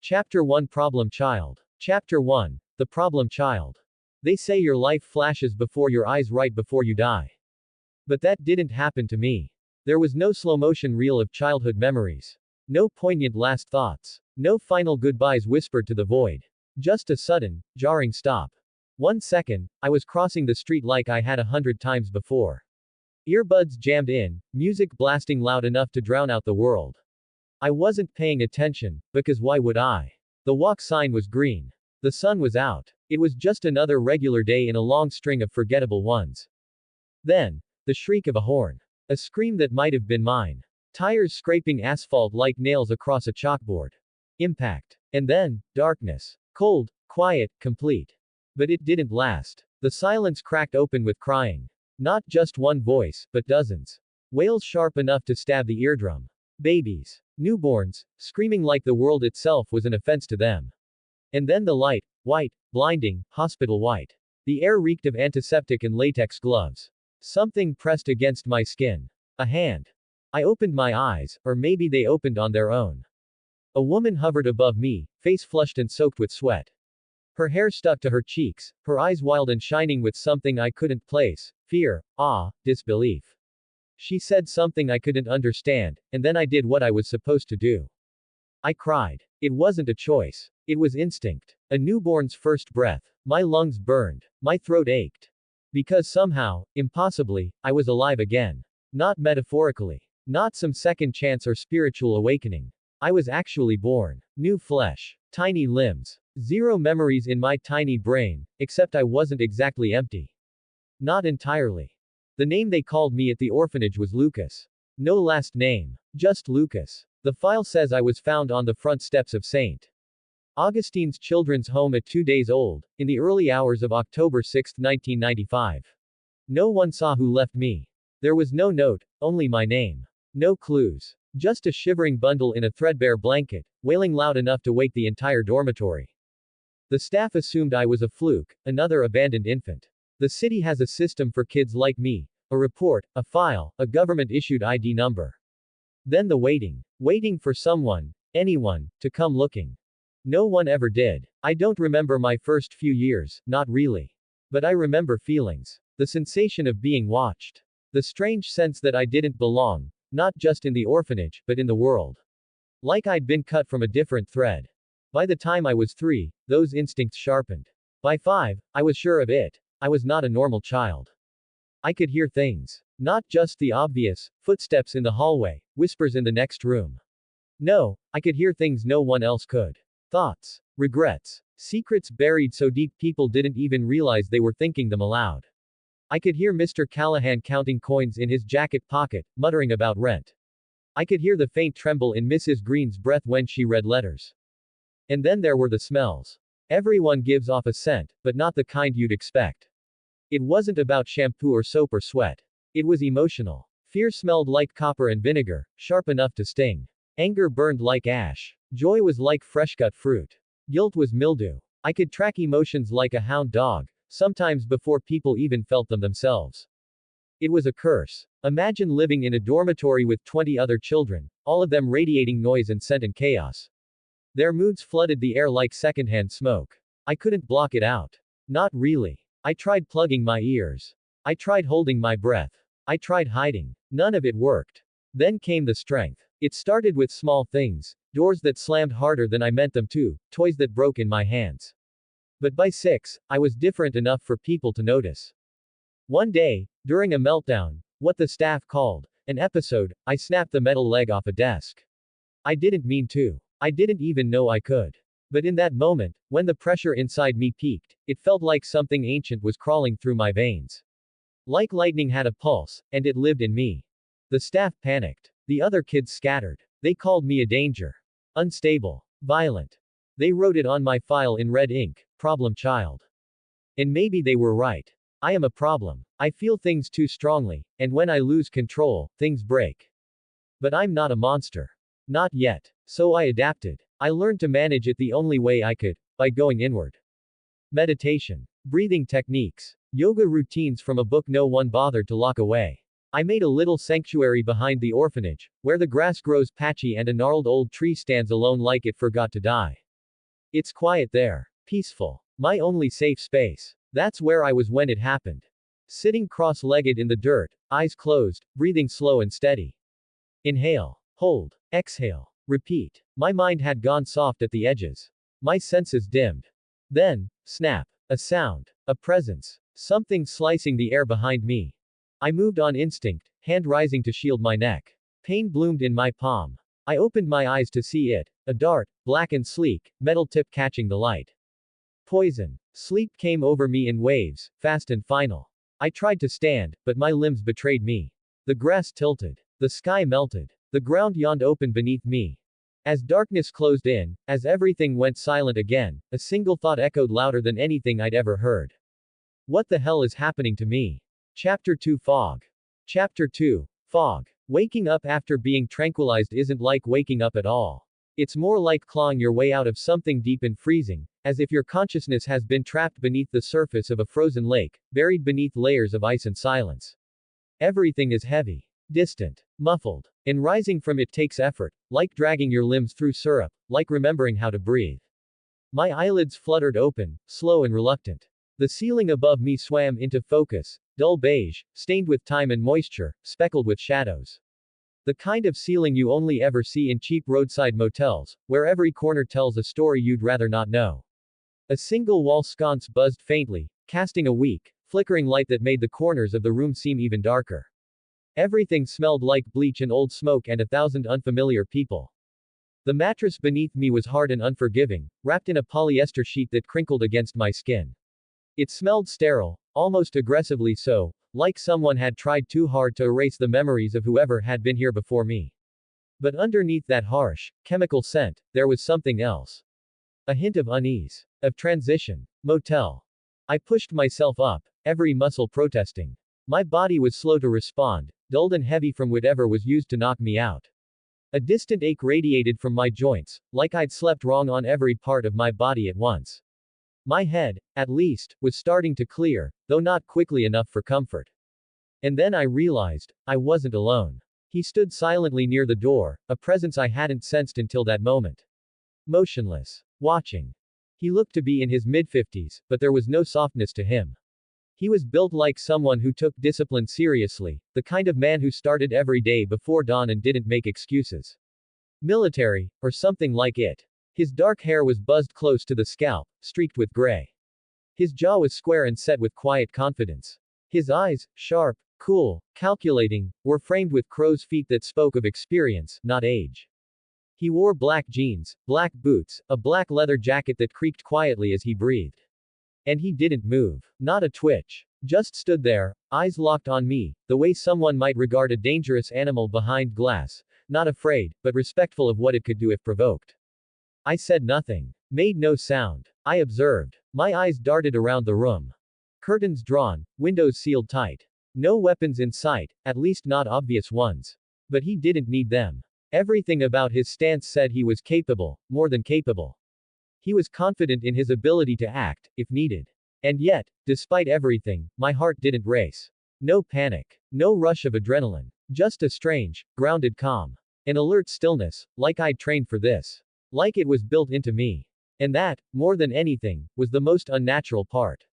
Chapter 1 Problem Child. Chapter 1 The Problem Child. They say your life flashes before your eyes right before you die. But that didn't happen to me. There was no slow motion reel of childhood memories. No poignant last thoughts. No final goodbyes whispered to the void. Just a sudden, jarring stop. 1 second, I was crossing the street like I had 100 times before. Earbuds jammed in, music blasting loud enough to drown out the world. I wasn't paying attention, because why would I? The walk sign was green. The sun was out. It was just another regular day in a long string of forgettable ones. Then, the shriek of a horn. A scream that might have been mine. Tires scraping asphalt like nails across a chalkboard. Impact. And then, darkness. Cold, quiet, complete. But it didn't last. The silence cracked open with crying. Not just one voice, but dozens. Wails sharp enough to stab the eardrum. Babies. Newborns, screaming like the world itself was an offense to them. And then the light, white, blinding, hospital white. The air reeked of antiseptic and latex gloves. Something pressed against my skin. A hand. I opened my eyes, or maybe they opened on their own. A woman hovered above me, face flushed and soaked with sweat. Her hair stuck to her cheeks, her eyes wild and shining with something I couldn't place: fear, awe, disbelief. She said something I couldn't understand, and then I did what I was supposed to do. I cried. It wasn't a choice. It was instinct. A newborn's first breath. My lungs burned. My throat ached. Because somehow, impossibly, I was alive again. Not metaphorically. Not some second chance or spiritual awakening. I was actually born. New flesh. Tiny limbs. Zero memories in my tiny brain, except I wasn't exactly empty. Not entirely. The name they called me at the orphanage was Lucas. No last name. Just Lucas. The file says I was found on the front steps of St. Augustine's Children's Home at 2 days old, in the early hours of October 6, 1995. No one saw who left me. There was no note, only my name. No clues. Just a shivering bundle in a threadbare blanket, wailing loud enough to wake the entire dormitory. The staff assumed I was a fluke, another abandoned infant. The city has a system for kids like me: a report, a file, a government-issued ID number. Then the waiting. Waiting for someone, anyone, to come looking. No one ever did. I don't remember my first few years, not really. But I remember feelings. The sensation of being watched. The strange sense that I didn't belong, not just in the orphanage, but in the world. Like I'd been cut from a different thread. By the time I was 3, those instincts sharpened. By 5, I was sure of it. I was not a normal child. I could hear things. Not just the obvious: footsteps in the hallway, whispers in the next room. No, I could hear things no one else could. Thoughts. Regrets. Secrets buried so deep people didn't even realize they were thinking them aloud. I could hear Mr. Callahan counting coins in his jacket pocket, muttering about rent. I could hear the faint tremble in Mrs. Green's breath when she read letters. And then there were the smells. Everyone gives off a scent, but not the kind you'd expect. It wasn't about shampoo or soap or sweat. It was emotional. Fear smelled like copper and vinegar, sharp enough to sting. Anger burned like ash. Joy was like fresh-cut fruit. Guilt was mildew. I could track emotions like a hound dog, sometimes before people even felt them themselves. It was a curse. Imagine living in a dormitory with 20 other children, all of them radiating noise and scent and chaos. Their moods flooded the air like secondhand smoke. I couldn't block it out. Not really. I tried plugging my ears. I tried holding my breath. I tried hiding. None of it worked. Then came the strength. It started with small things: doors that slammed harder than I meant them to, toys that broke in my hands. But by 6, I was different enough for people to notice. One day, during a meltdown, what the staff called an episode, I snapped the metal leg off a desk. I didn't mean to. I didn't even know I could. But in that moment, when the pressure inside me peaked, it felt like something ancient was crawling through my veins. Like lightning had a pulse, and it lived in me. The staff panicked. The other kids scattered. They called me a danger. Unstable. Violent. They wrote it on my file in red ink: problem child. And maybe they were right. I am a problem. I feel things too strongly, and when I lose control, things break. But I'm not a monster. Not yet. So I adapted. I learned to manage it the only way I could: by going inward. Meditation. Breathing techniques. Yoga routines from a book no one bothered to lock away. I made a little sanctuary behind the orphanage, where the grass grows patchy and a gnarled old tree stands alone like it forgot to die. It's quiet there. Peaceful. My only safe space. That's where I was when it happened. Sitting cross-legged in the dirt, eyes closed, breathing slow and steady. Inhale. Hold. Exhale. Repeat. My mind had gone soft at the edges. My senses dimmed. Then, snap. A sound. A presence. Something slicing the air behind me. I moved on instinct, hand rising to shield my neck. Pain bloomed in my palm. I opened my eyes to see it. A dart, black and sleek, metal tip catching the light. Poison. Sleep came over me in waves, fast and final. I tried to stand, but my limbs betrayed me. The grass tilted. The sky melted. The ground yawned open beneath me. As darkness closed in, as everything went silent again, a single thought echoed louder than anything I'd ever heard. What the hell is happening to me? Chapter 2 Fog. Chapter 2 Fog. Waking up after being tranquilized isn't like waking up at all. It's more like clawing your way out of something deep and freezing, as if your consciousness has been trapped beneath the surface of a frozen lake, buried beneath layers of ice and silence. Everything is heavy, distant, muffled, and rising from it takes effort, like dragging your limbs through syrup, like remembering how to breathe. My eyelids fluttered open, slow and reluctant. The ceiling above me swam into focus, dull beige, stained with time and moisture, speckled with shadows. The kind of ceiling you only ever see in cheap roadside motels, where every corner tells a story you'd rather not know. A single wall sconce buzzed faintly, casting a weak, flickering light that made the corners of the room seem even darker. Everything smelled like bleach and old smoke and 1,000 unfamiliar people. The mattress beneath me was hard and unforgiving, wrapped in a polyester sheet that crinkled against my skin. It smelled sterile, almost aggressively so, like someone had tried too hard to erase the memories of whoever had been here before me. But underneath that harsh, chemical scent, there was something else. A hint of unease. Of transition. Motel. I pushed myself up, every muscle protesting. My body was slow to respond, dulled and heavy from whatever was used to knock me out. A distant ache radiated from my joints, like I'd slept wrong on every part of my body at once. My head, at least, was starting to clear, though not quickly enough for comfort. And then I realized, I wasn't alone. He stood silently near the door, a presence I hadn't sensed until that moment. Motionless. Watching. He looked to be in his mid-50s, but there was no softness to him. He was built like someone who took discipline seriously, the kind of man who started every day before dawn and didn't make excuses. Military, or something like it. His dark hair was buzzed close to the scalp, streaked with gray. His jaw was square and set with quiet confidence. His eyes, sharp, cool, calculating, were framed with crow's feet that spoke of experience, not age. He wore black jeans, black boots, a black leather jacket that creaked quietly as he breathed. And he didn't move. Not a twitch. Just stood there, eyes locked on me, the way someone might regard a dangerous animal behind glass, not afraid, but respectful of what it could do if provoked. I said nothing. Made no sound. I observed. My eyes darted around the room. Curtains drawn, windows sealed tight. No weapons in sight, at least not obvious ones. But he didn't need them. Everything about his stance said he was capable, more than capable. He was confident in his ability to act, if needed. And yet, despite everything, my heart didn't race. No panic. No rush of adrenaline. Just a strange, grounded calm. An alert stillness, like I'd trained for this. Like it was built into me. And that, more than anything, was the most unnatural part.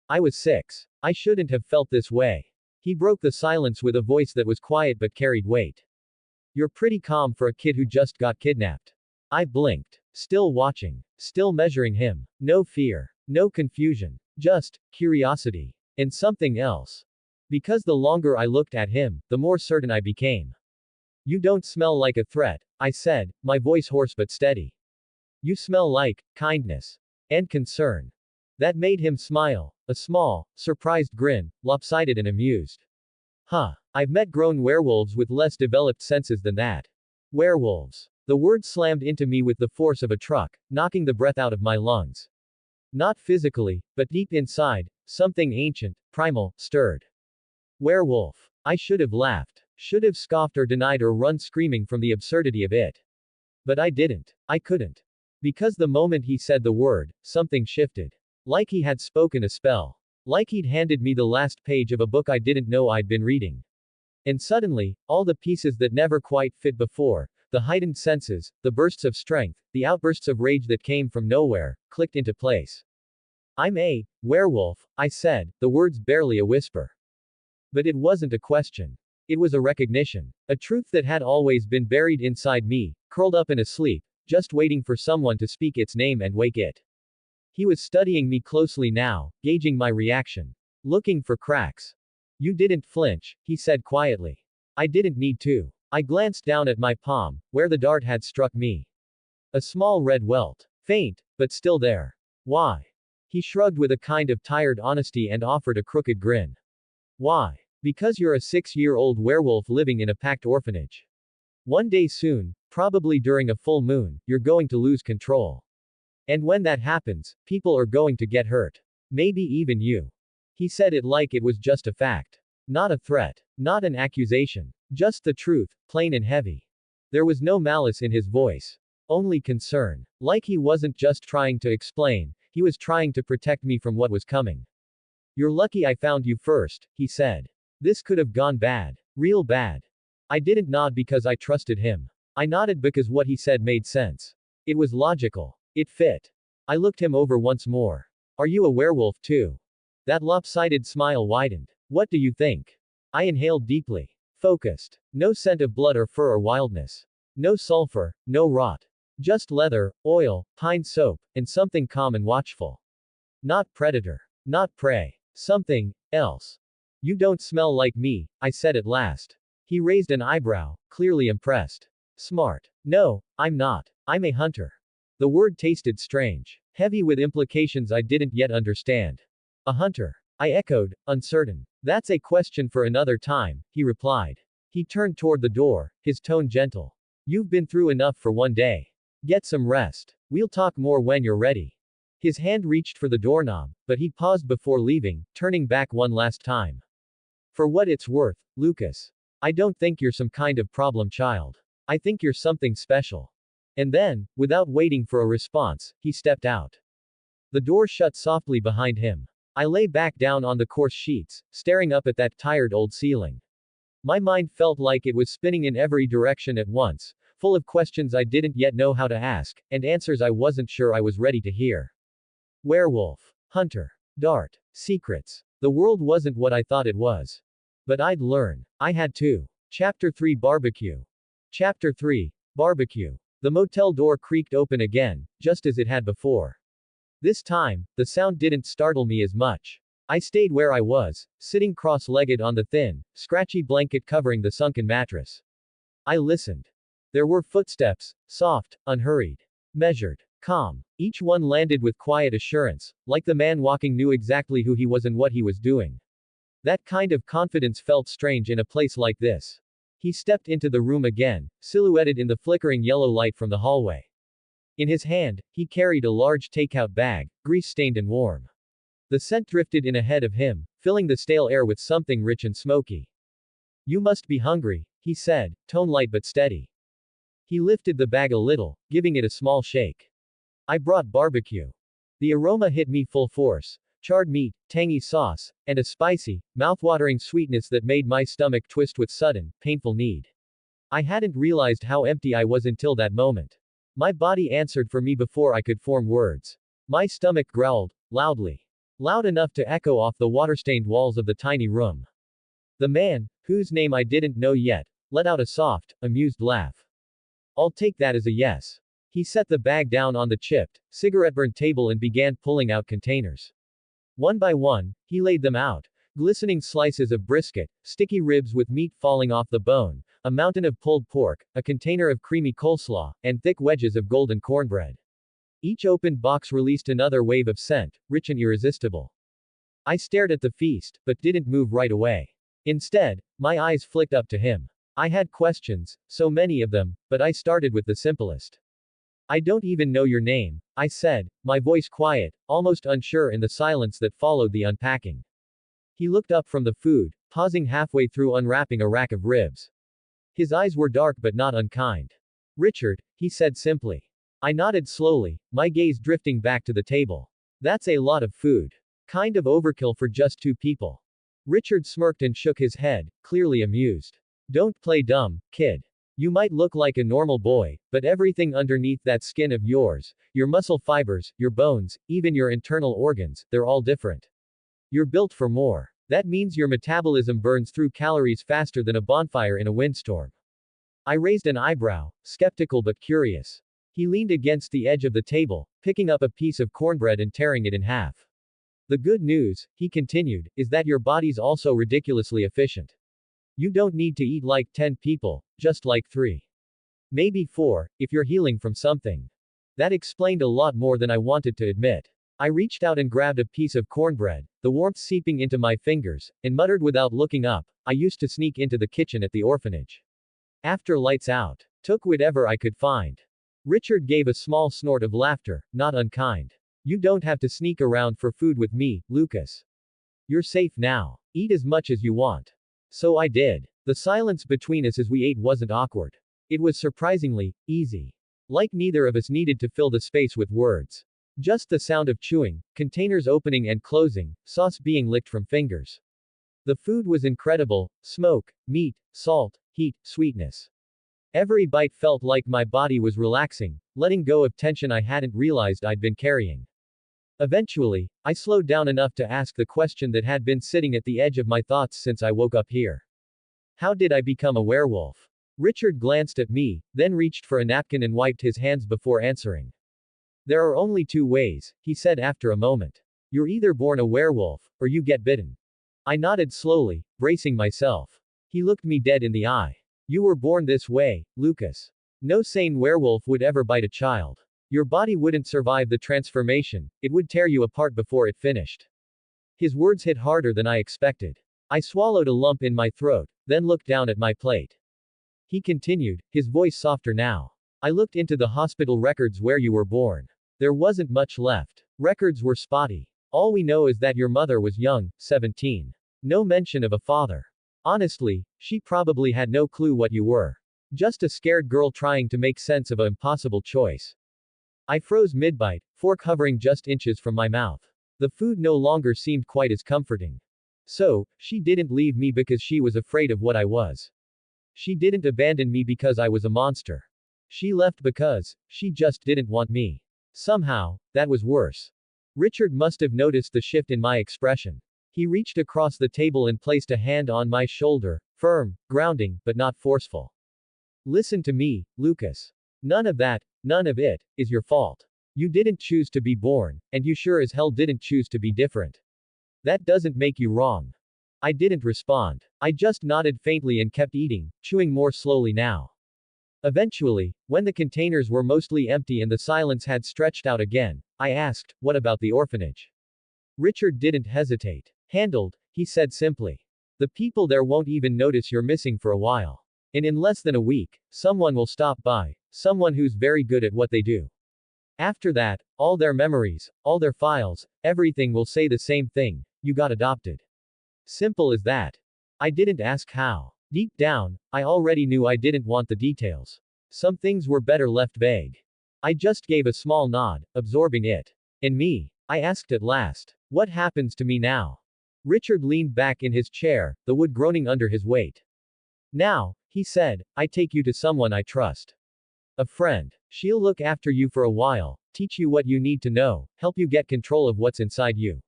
I was 6. I shouldn't have felt this way. He broke the silence with a voice that was quiet but carried weight. You're pretty calm for a kid who just got kidnapped. I blinked. Still watching. Still measuring him. No fear. No confusion. Just curiosity. And something else. Because the longer I looked at him, the more certain I became. You don't smell like a threat, I said, my voice hoarse but steady. You smell like kindness and concern. That made him smile, a small, surprised grin, lopsided and amused. Huh. I've met grown werewolves with less developed senses than that. Werewolves. The word slammed into me with the force of a truck, knocking the breath out of my lungs. Not physically, but deep inside, something ancient, primal, stirred. Werewolf. I should have laughed. Should have scoffed or denied or run screaming from the absurdity of it. But I didn't. I couldn't. Because the moment he said the word, something shifted. Like he had spoken a spell. Like he'd handed me the last page of a book I didn't know I'd been reading. And suddenly, all the pieces that never quite fit before, The heightened senses, the bursts of strength, the outbursts of rage that came from nowhere, clicked into place. I'm a werewolf, I said, the words barely a whisper. But it wasn't a question. It was a recognition. A truth that had always been buried inside me, curled up and asleep, just waiting for someone to speak its name and wake it. He was studying me closely now, gauging my reaction. Looking for cracks. You didn't flinch, he said quietly. I didn't need to. I glanced down at my palm, where the dart had struck me. A small red welt. Faint, but still there. Why? He shrugged with a kind of tired honesty and offered a crooked grin. Why? Because you're a 6-year-old werewolf living in a packed orphanage. One day soon, probably during a full moon, you're going to lose control. And when that happens, people are going to get hurt. Maybe even you. He said it like it was just a fact. Not a threat. Not an accusation. Just the truth, plain and heavy. There was no malice in his voice. Only concern. Like he wasn't just trying to explain, he was trying to protect me from what was coming. You're lucky I found you first, he said. This could have gone bad. Real bad. I didn't nod because I trusted him. I nodded because what he said made sense. It was logical. It fit. I looked him over once more. Are you a werewolf too? That lopsided smile widened. What do you think? I inhaled deeply. Focused. No scent of blood or fur or wildness. No sulfur, no rot. Just leather, oil, pine soap, and something calm and watchful. Not predator. Not prey. Something else. You don't smell like me, I said at last. He raised an eyebrow, clearly impressed. Smart. No, I'm not. I'm a hunter. The word tasted strange. Heavy with implications I didn't yet understand. A hunter. I echoed, uncertain. That's a question for another time, he replied. He turned toward the door, his tone gentle. You've been through enough for one day. Get some rest. We'll talk more when you're ready. His hand reached for the doorknob, but he paused before leaving, turning back one last time. For what it's worth, Lucas. I don't think you're some kind of problem child. I think you're something special. And then, without waiting for a response, he stepped out. The door shut softly behind him. I lay back down on the coarse sheets, staring up at that tired old ceiling. My mind felt like it was spinning in every direction at once, full of questions I didn't yet know how to ask, and answers I wasn't sure I was ready to hear. Werewolf. Hunter. Dart. Secrets. The world wasn't what I thought it was. But I'd learn. I had to. Chapter 3 Barbecue. Chapter 3 Barbecue. The motel door creaked open again, just as it had before. This time, the sound didn't startle me as much. I stayed where I was, sitting cross-legged on the thin, scratchy blanket covering the sunken mattress. I listened. There were footsteps, soft, unhurried, measured, calm. Each one landed with quiet assurance, like the man walking knew exactly who he was and what he was doing. That kind of confidence felt strange in a place like this. He stepped into the room again, silhouetted in the flickering yellow light from the hallway. In his hand, he carried a large takeout bag, grease-stained and warm. The scent drifted in ahead of him, filling the stale air with something rich and smoky. You must be hungry, he said, tone light but steady. He lifted the bag a little, giving it a small shake. I brought barbecue. The aroma hit me full force. Charred meat, tangy sauce, and a spicy, mouthwatering sweetness that made my stomach twist with sudden, painful need. I hadn't realized how empty I was until that moment. My body answered for me before I could form words. My stomach growled, loudly. Loud enough to echo off the water-stained walls of the tiny room. The man, whose name I didn't know yet, let out a soft, amused laugh. I'll take that as a yes. He set the bag down on the chipped, cigarette-burned table and began pulling out containers. One by one, he laid them out. Glistening slices of brisket, sticky ribs with meat falling off the bone, a mountain of pulled pork, a container of creamy coleslaw, and thick wedges of golden cornbread. Each opened box released another wave of scent, rich and irresistible. I stared at the feast, but didn't move right away. Instead, my eyes flicked up to him. I had questions, so many of them, but I started with the simplest. I don't even know your name, I said, my voice quiet, almost unsure in the silence that followed the unpacking. He looked up from the food, pausing halfway through unwrapping a rack of ribs. His eyes were dark but not unkind. Richard, he said simply. I nodded slowly, my gaze drifting back to the table. That's a lot of food. Kind of overkill for just 2 people. Richard smirked and shook his head, clearly amused. Don't play dumb, kid. You might look like a normal boy, but everything underneath that skin of yours, your muscle fibers, your bones, even your internal organs, they're all different. You're built for more. That means your metabolism burns through calories faster than a bonfire in a windstorm. I raised an eyebrow, skeptical but curious. He leaned against the edge of the table, picking up a piece of cornbread and tearing it in half. The good news, he continued, is that your body's also ridiculously efficient. You don't need to eat like 10 people, just like 3. Maybe 4, if you're healing from something. That explained a lot more than I wanted to admit. I reached out and grabbed a piece of cornbread, the warmth seeping into my fingers, and muttered without looking up, I used to sneak into the kitchen at the orphanage. After lights out. Took whatever I could find. Richard gave a small snort of laughter, not unkind. You don't have to sneak around for food with me, Lucas. You're safe now. Eat as much as you want. So I did. The silence between us as we ate wasn't awkward. It was surprisingly easy. Like neither of us needed to fill the space with words. Just the sound of chewing, containers opening and closing, sauce being licked from fingers. The food was incredible: smoke, meat, salt, heat, sweetness. Every bite felt like my body was relaxing, letting go of tension I hadn't realized I'd been carrying. Eventually, I slowed down enough to ask the question that had been sitting at the edge of my thoughts since I woke up here. How did I become a werewolf? Richard glanced at me, then reached for a napkin and wiped his hands before answering. There are only 2 ways, he said after a moment. You're either born a werewolf, or you get bitten. I nodded slowly, bracing myself. He looked me dead in the eye. You were born this way, Lucas. No sane werewolf would ever bite a child. Your body wouldn't survive the transformation, it would tear you apart before it finished. His words hit harder than I expected. I swallowed a lump in my throat, then looked down at my plate. He continued, his voice softer now. I looked into the hospital records where you were born. There wasn't much left. Records were spotty. All we know is that your mother was young, 17. No mention of a father. Honestly, she probably had no clue what you were. Just a scared girl trying to make sense of an impossible choice. I froze mid-bite, fork hovering just inches from my mouth. The food no longer seemed quite as comforting. So, she didn't leave me because she was afraid of what I was. She didn't abandon me because I was a monster. She left because she just didn't want me. Somehow, that was worse. Richard must have noticed the shift in my expression. He reached across the table and placed a hand on my shoulder, firm, grounding, but not forceful. Listen to me, Lucas. None of that, none of it, is your fault. You didn't choose to be born, and you sure as hell didn't choose to be different. That doesn't make you wrong. I didn't respond. I just nodded faintly and kept eating, chewing more slowly now. Eventually, when the containers were mostly empty and the silence had stretched out again, I asked, what about the orphanage? Richard didn't hesitate. Handled, he said simply. The people there won't even notice you're missing for a while. And in less than a week, someone will stop by, someone who's very good at what they do. After that, all their memories, all their files, everything will say the same thing: you got adopted. Simple as that. I didn't ask how. Deep down, I already knew I didn't want the details. Some things were better left vague. I just gave a small nod, absorbing it. And me? I asked at last. What happens to me now? Richard leaned back in his chair, the wood groaning under his weight. Now, he said, I take you to someone I trust. A friend. She'll look after you for a while, teach you what you need to know, help you get control of what's inside you.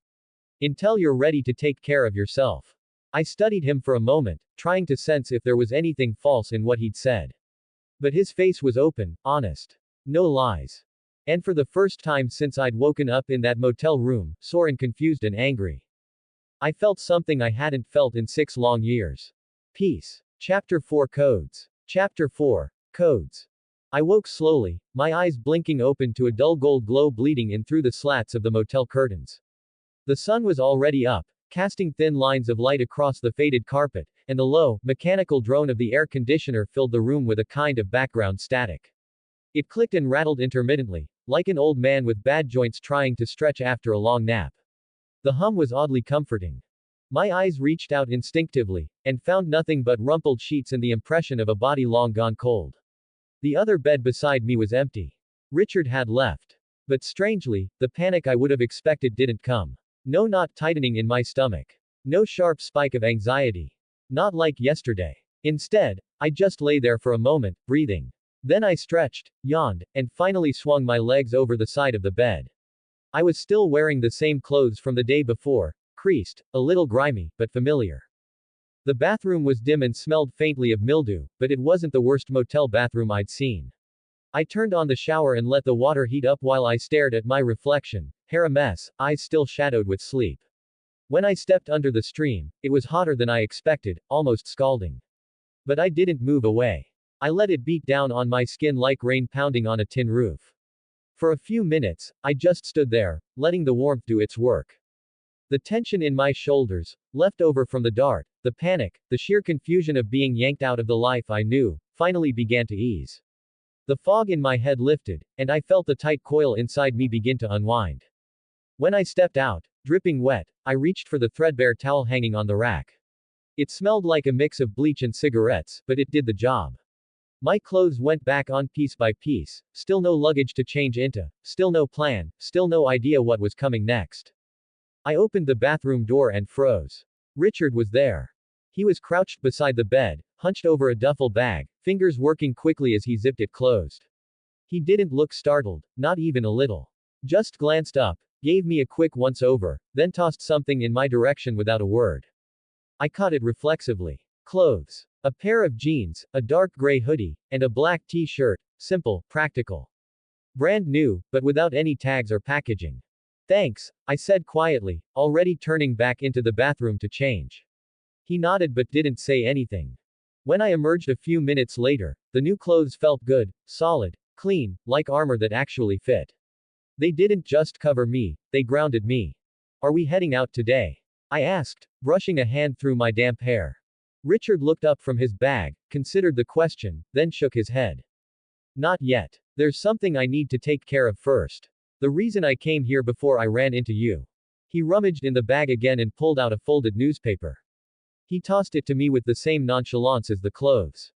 Until you're ready to take care of yourself. I studied him for a moment, trying to sense if there was anything false in what he'd said. But his face was open, honest. No lies. And for the first time since I'd woken up in that motel room, sore and confused and angry. I felt something I hadn't felt in 6 long years. Peace. Chapter 4 Codes. Chapter 4 Codes. I woke slowly, my eyes blinking open to a dull gold glow bleeding in through the slats of the motel curtains. The sun was already up, casting thin lines of light across the faded carpet, and the low, mechanical drone of the air conditioner filled the room with a kind of background static. It clicked and rattled intermittently, like an old man with bad joints trying to stretch after a long nap. The hum was oddly comforting. My eyes reached out instinctively, and found nothing but rumpled sheets and the impression of a body long gone cold. The other bed beside me was empty. Richard had left. But strangely, the panic I would have expected didn't come. No knot tightening in my stomach. No sharp spike of anxiety. Not like yesterday. Instead, I just lay there for a moment, breathing. Then I stretched, yawned, and finally swung my legs over the side of the bed. I was still wearing the same clothes from the day before, creased, a little grimy, but familiar. The bathroom was dim and smelled faintly of mildew, but it wasn't the worst motel bathroom I'd seen. I turned on the shower and let the water heat up while I stared at my reflection, hair a mess, eyes still shadowed with sleep. When I stepped under the stream, it was hotter than I expected, almost scalding. But I didn't move away. I let it beat down on my skin like rain pounding on a tin roof. For a few minutes, I just stood there, letting the warmth do its work. The tension in my shoulders, left over from the dart, the panic, the sheer confusion of being yanked out of the life I knew, finally began to ease. The fog in my head lifted, and I felt the tight coil inside me begin to unwind. When I stepped out, dripping wet, I reached for the threadbare towel hanging on the rack. It smelled like a mix of bleach and cigarettes, but it did the job. My clothes went back on piece by piece, still no luggage to change into, still no plan, still no idea what was coming next. I opened the bathroom door and froze. Richard was there. He was crouched beside the bed, hunched over a duffel bag, fingers working quickly as he zipped it closed. He didn't look startled, not even a little. Just glanced up, gave me a quick once-over, then tossed something in my direction without a word. I caught it reflexively. Clothes. A pair of jeans, a dark gray hoodie, and a black t-shirt, simple, practical. Brand new, but without any tags or packaging. Thanks, I said quietly, already turning back into the bathroom to change. He nodded but didn't say anything. When I emerged a few minutes later, the new clothes felt good, solid, clean, like armor that actually fit. They didn't just cover me, they grounded me. Are we heading out today? I asked, brushing a hand through my damp hair. Richard looked up from his bag, considered the question, then shook his head. Not yet. There's something I need to take care of first. The reason I came here before I ran into you. He rummaged in the bag again and pulled out a folded newspaper. He tossed it to me with the same nonchalance as the clothes.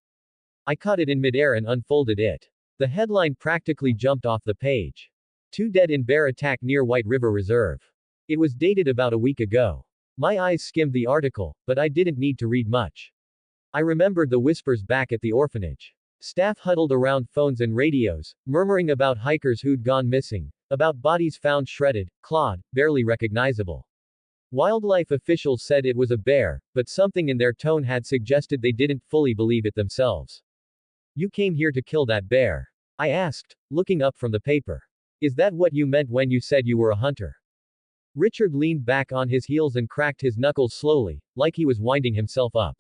I caught it in midair and unfolded it. The headline practically jumped off the page. 2 dead in bear attack near White River Reserve. It was dated about a week ago. My eyes skimmed the article, but I didn't need to read much. I remembered the whispers back at the orphanage. Staff huddled around phones and radios, murmuring about hikers who'd gone missing, about bodies found shredded, clawed, barely recognizable. Wildlife officials said it was a bear, but something in their tone had suggested they didn't fully believe it themselves. You came here to kill that bear? I asked, looking up from the paper. Is that what you meant when you said you were a hunter? Richard leaned back on his heels and cracked his knuckles slowly, like he was winding himself up.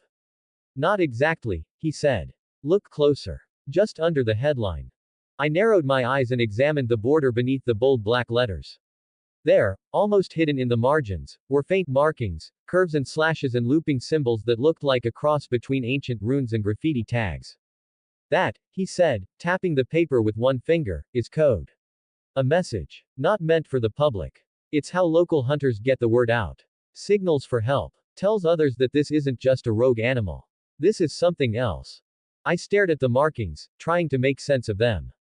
Not exactly, he said. Look closer. Just under the headline. I narrowed my eyes and examined the border beneath the bold black letters. There, almost hidden in the margins, were faint markings, curves and slashes and looping symbols that looked like a cross between ancient runes and graffiti tags. That, he said, tapping the paper with one finger, is code. A message. Not meant for the public. It's how local hunters get the word out. Signals for help. Tells others that this isn't just a rogue animal. This is something else. I stared at the markings, trying to make sense of them.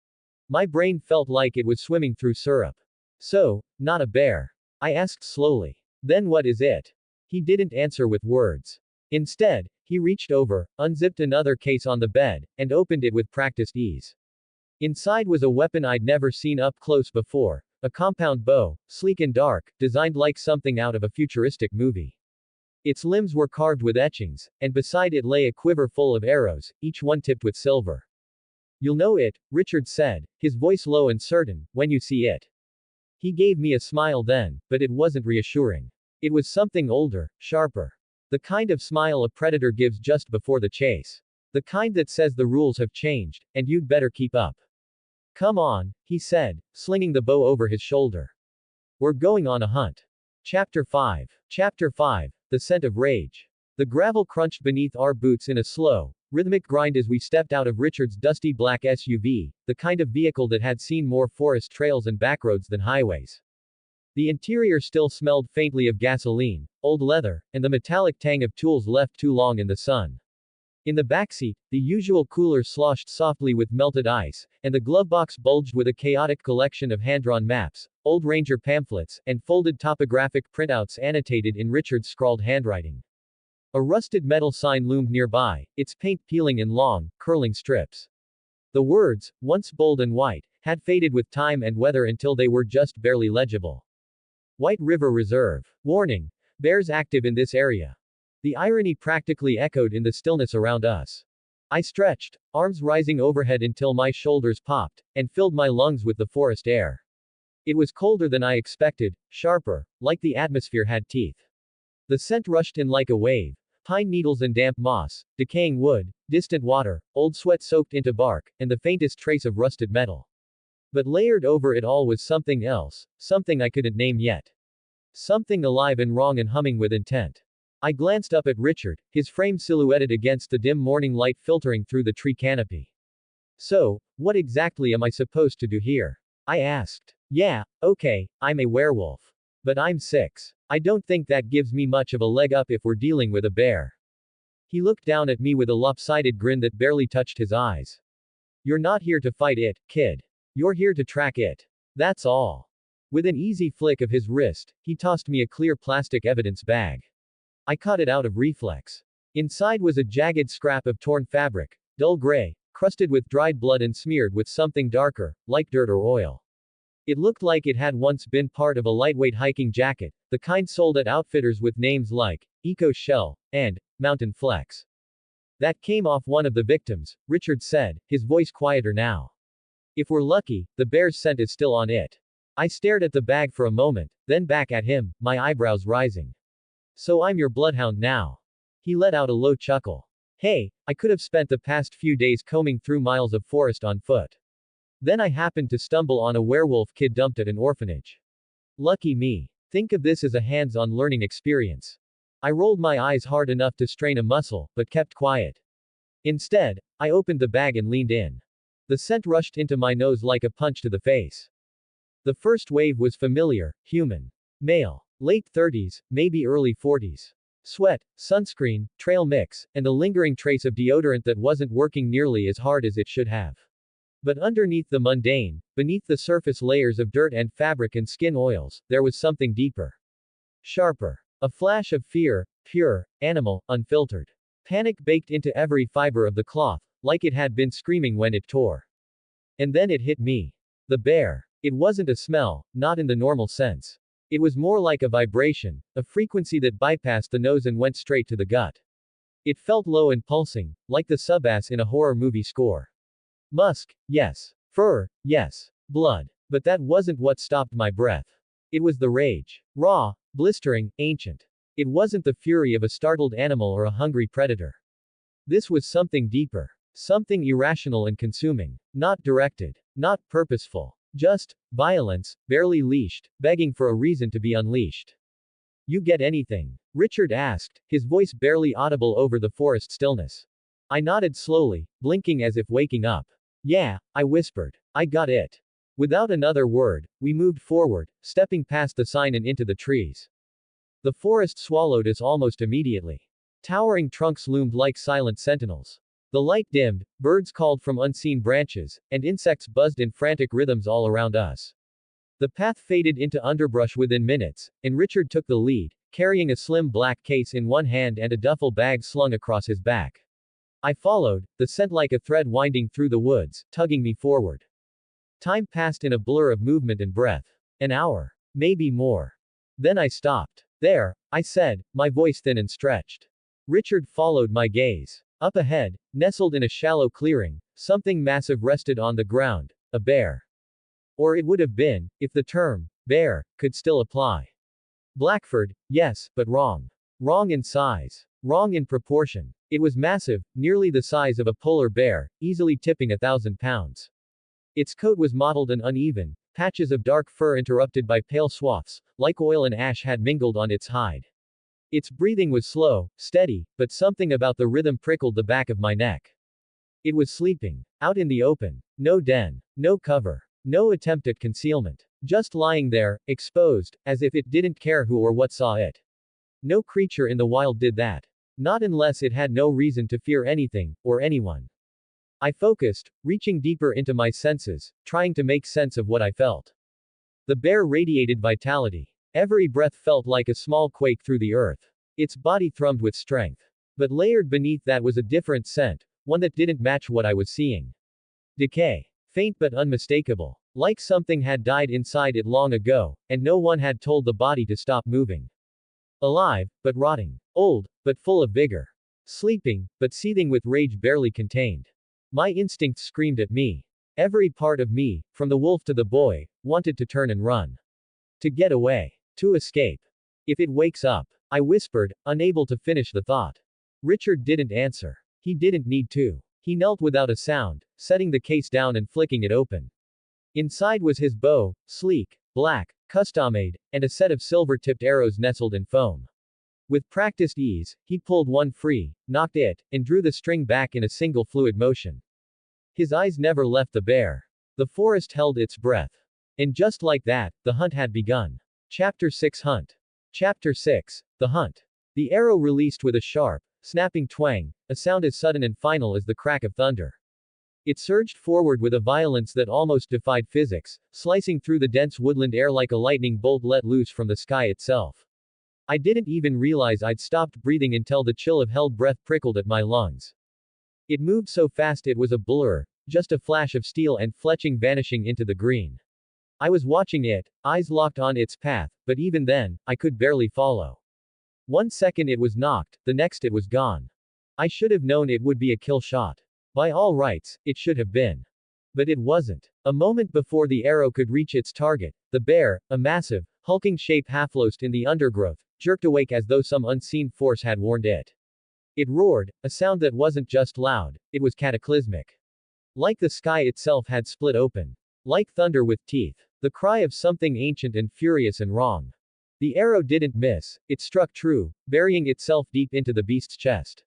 My brain felt like it was swimming through syrup. So, not a bear? I asked slowly. Then what is it? He didn't answer with words. Instead, he reached over, unzipped another case on the bed, and opened it with practiced ease. Inside was a weapon I'd never seen up close before. A compound bow, sleek and dark, designed like something out of a futuristic movie. Its limbs were carved with etchings, and beside it lay a quiver full of arrows, each one tipped with silver. You'll know it, Richard said, his voice low and certain, when you see it. He gave me a smile then, but it wasn't reassuring. It was something older, sharper. The kind of smile a predator gives just before the chase. The kind that says the rules have changed, and you'd better keep up. Come on, he said, slinging the bow over his shoulder. We're going on a hunt. Chapter 5. Chapter 5. The Scent of Rage. The gravel crunched beneath our boots in a slow, rhythmic grind as we stepped out of Richard's dusty black SUV, the kind of vehicle that had seen more forest trails and backroads than highways. The interior still smelled faintly of gasoline, old leather, and the metallic tang of tools left too long in the sun. In the backseat, the usual cooler sloshed softly with melted ice, and the glovebox bulged with a chaotic collection of hand-drawn maps, old ranger pamphlets, and folded topographic printouts annotated in Richard's scrawled handwriting. A rusted metal sign loomed nearby, its paint peeling in long, curling strips. The words, once bold and white, had faded with time and weather until they were just barely legible. White River Reserve. Warning. Bears active in this area. The irony practically echoed in the stillness around us. I stretched, arms rising overhead until my shoulders popped, and filled my lungs with the forest air. It was colder than I expected, sharper, like the atmosphere had teeth. The scent rushed in like a wave. Pine needles and damp moss, decaying wood, distant water, old sweat soaked into bark, and the faintest trace of rusted metal. But layered over it all was something else, something I couldn't name yet. Something alive and wrong and humming with intent. I glanced up at Richard, his frame silhouetted against the dim morning light filtering through the tree canopy. So, what exactly am I supposed to do here? I asked. Yeah, okay, I'm a werewolf. But I'm 6. I don't think that gives me much of a leg up if we're dealing with a bear. He looked down at me with a lopsided grin that barely touched his eyes. You're not here to fight it, kid. You're here to track it. That's all. With an easy flick of his wrist, he tossed me a clear plastic evidence bag. I caught it out of reflex. Inside was a jagged scrap of torn fabric, dull gray, crusted with dried blood and smeared with something darker, like dirt or oil. It looked like it had once been part of a lightweight hiking jacket, the kind sold at outfitters with names like Eco Shell and Mountain Flex. That came off one of the victims, Richard said, his voice quieter now. If we're lucky, the bear's scent is still on it. I stared at the bag for a moment, then back at him, my eyebrows rising. So I'm your bloodhound now. He let out a low chuckle. Hey, I could have spent the past few days combing through miles of forest on foot. Then I happened to stumble on a werewolf kid dumped at an orphanage. Lucky me. Think of this as a hands-on learning experience. I rolled my eyes hard enough to strain a muscle, but kept quiet. Instead, I opened the bag and leaned in. The scent rushed into my nose like a punch to the face. The first wave was familiar, human. Male. Late 30s, maybe early 40s. Sweat, sunscreen, trail mix, and a lingering trace of deodorant that wasn't working nearly as hard as it should have. But underneath the mundane, beneath the surface layers of dirt and fabric and skin oils, there was something deeper. Sharper. A flash of fear, pure, animal, unfiltered. Panic baked into every fiber of the cloth, like it had been screaming when it tore. And then it hit me. The bear. It wasn't a smell, not in the normal sense. It was more like a vibration, a frequency that bypassed the nose and went straight to the gut. It felt low and pulsing, like the sub-bass in a horror movie score. Musk, yes. Fur, yes. Blood. But that wasn't what stopped my breath. It was the rage. Raw, blistering, ancient. It wasn't the fury of a startled animal or a hungry predator. This was something deeper. Something irrational and consuming. Not directed. Not purposeful. Just violence, barely leashed, begging for a reason to be unleashed. You get anything? Richard asked, his voice barely audible over the forest stillness. I nodded slowly, blinking as if waking up. Yeah, I whispered. I got it. Without another word, we moved forward, stepping past the sign and into the trees. The forest swallowed us almost immediately. Towering trunks loomed like silent sentinels. The light dimmed, birds called from unseen branches, and insects buzzed in frantic rhythms all around us. The path faded into underbrush within minutes, and Richard took the lead, carrying a slim black case in one hand and a duffel bag slung across his back. I followed, the scent like a thread winding through the woods, tugging me forward. Time passed in a blur of movement and breath. An hour. Maybe more. Then I stopped. There, I said, my voice thin and stretched. Richard followed my gaze. Up ahead, nestled in a shallow clearing, something massive rested on the ground, a bear. Or it would have been, if the term, bear, could still apply. Blackford, yes, but wrong. Wrong in size. Wrong in proportion. It was massive, nearly the size of a polar bear, easily tipping 1,000 pounds. Its coat was mottled and uneven, patches of dark fur interrupted by pale swaths, like oil and ash had mingled on its hide. Its breathing was slow, steady, but something about the rhythm prickled the back of my neck. It was sleeping. Out in the open. No den. No cover. No attempt at concealment. Just lying there, exposed, as if it didn't care who or what saw it. No creature in the wild did that. Not unless it had no reason to fear anything, or anyone. I focused, reaching deeper into my senses, trying to make sense of what I felt. The bear radiated vitality. Every breath felt like a small quake through the earth. Its body thrummed with strength. But layered beneath that was a different scent, one that didn't match what I was seeing. Decay. Faint but unmistakable. Like something had died inside it long ago, and no one had told the body to stop moving. Alive, but rotting. Old, but full of vigor. Sleeping, but seething with rage barely contained. My instincts screamed at me. Every part of me, from the wolf to the boy, wanted to turn and run. To get away. To escape. If it wakes up, I whispered, unable to finish the thought. Richard didn't answer. He didn't need to. He knelt without a sound, setting the case down and flicking it open. Inside was his bow, sleek, black, custom-made, and a set of silver-tipped arrows nestled in foam. With practiced ease, he pulled one free, knocked it, and drew the string back in a single fluid motion. His eyes never left the bear. The forest held its breath. And just like that, the hunt had begun. Chapter 6 Hunt. Chapter 6 The Hunt. The arrow released with a sharp, snapping twang, a sound as sudden and final as the crack of thunder. It surged forward with a violence that almost defied physics, slicing through the dense woodland air like a lightning bolt let loose from the sky itself. I didn't even realize I'd stopped breathing until the chill of held breath prickled at my lungs. It moved so fast it was a blur, just a flash of steel and fletching vanishing into the green. I was watching it, eyes locked on its path, but even then, I could barely follow. 1 second it was knocked, the next it was gone. I should have known it would be a kill shot. By all rights, it should have been. But it wasn't. A moment before the arrow could reach its target, the bear, a massive, hulking shape half-lost in the undergrowth, jerked awake as though some unseen force had warned it. It roared, a sound that wasn't just loud, it was cataclysmic. Like the sky itself had split open. Like thunder with teeth. The cry of something ancient and furious and wrong. The arrow didn't miss, it struck true, burying itself deep into the beast's chest.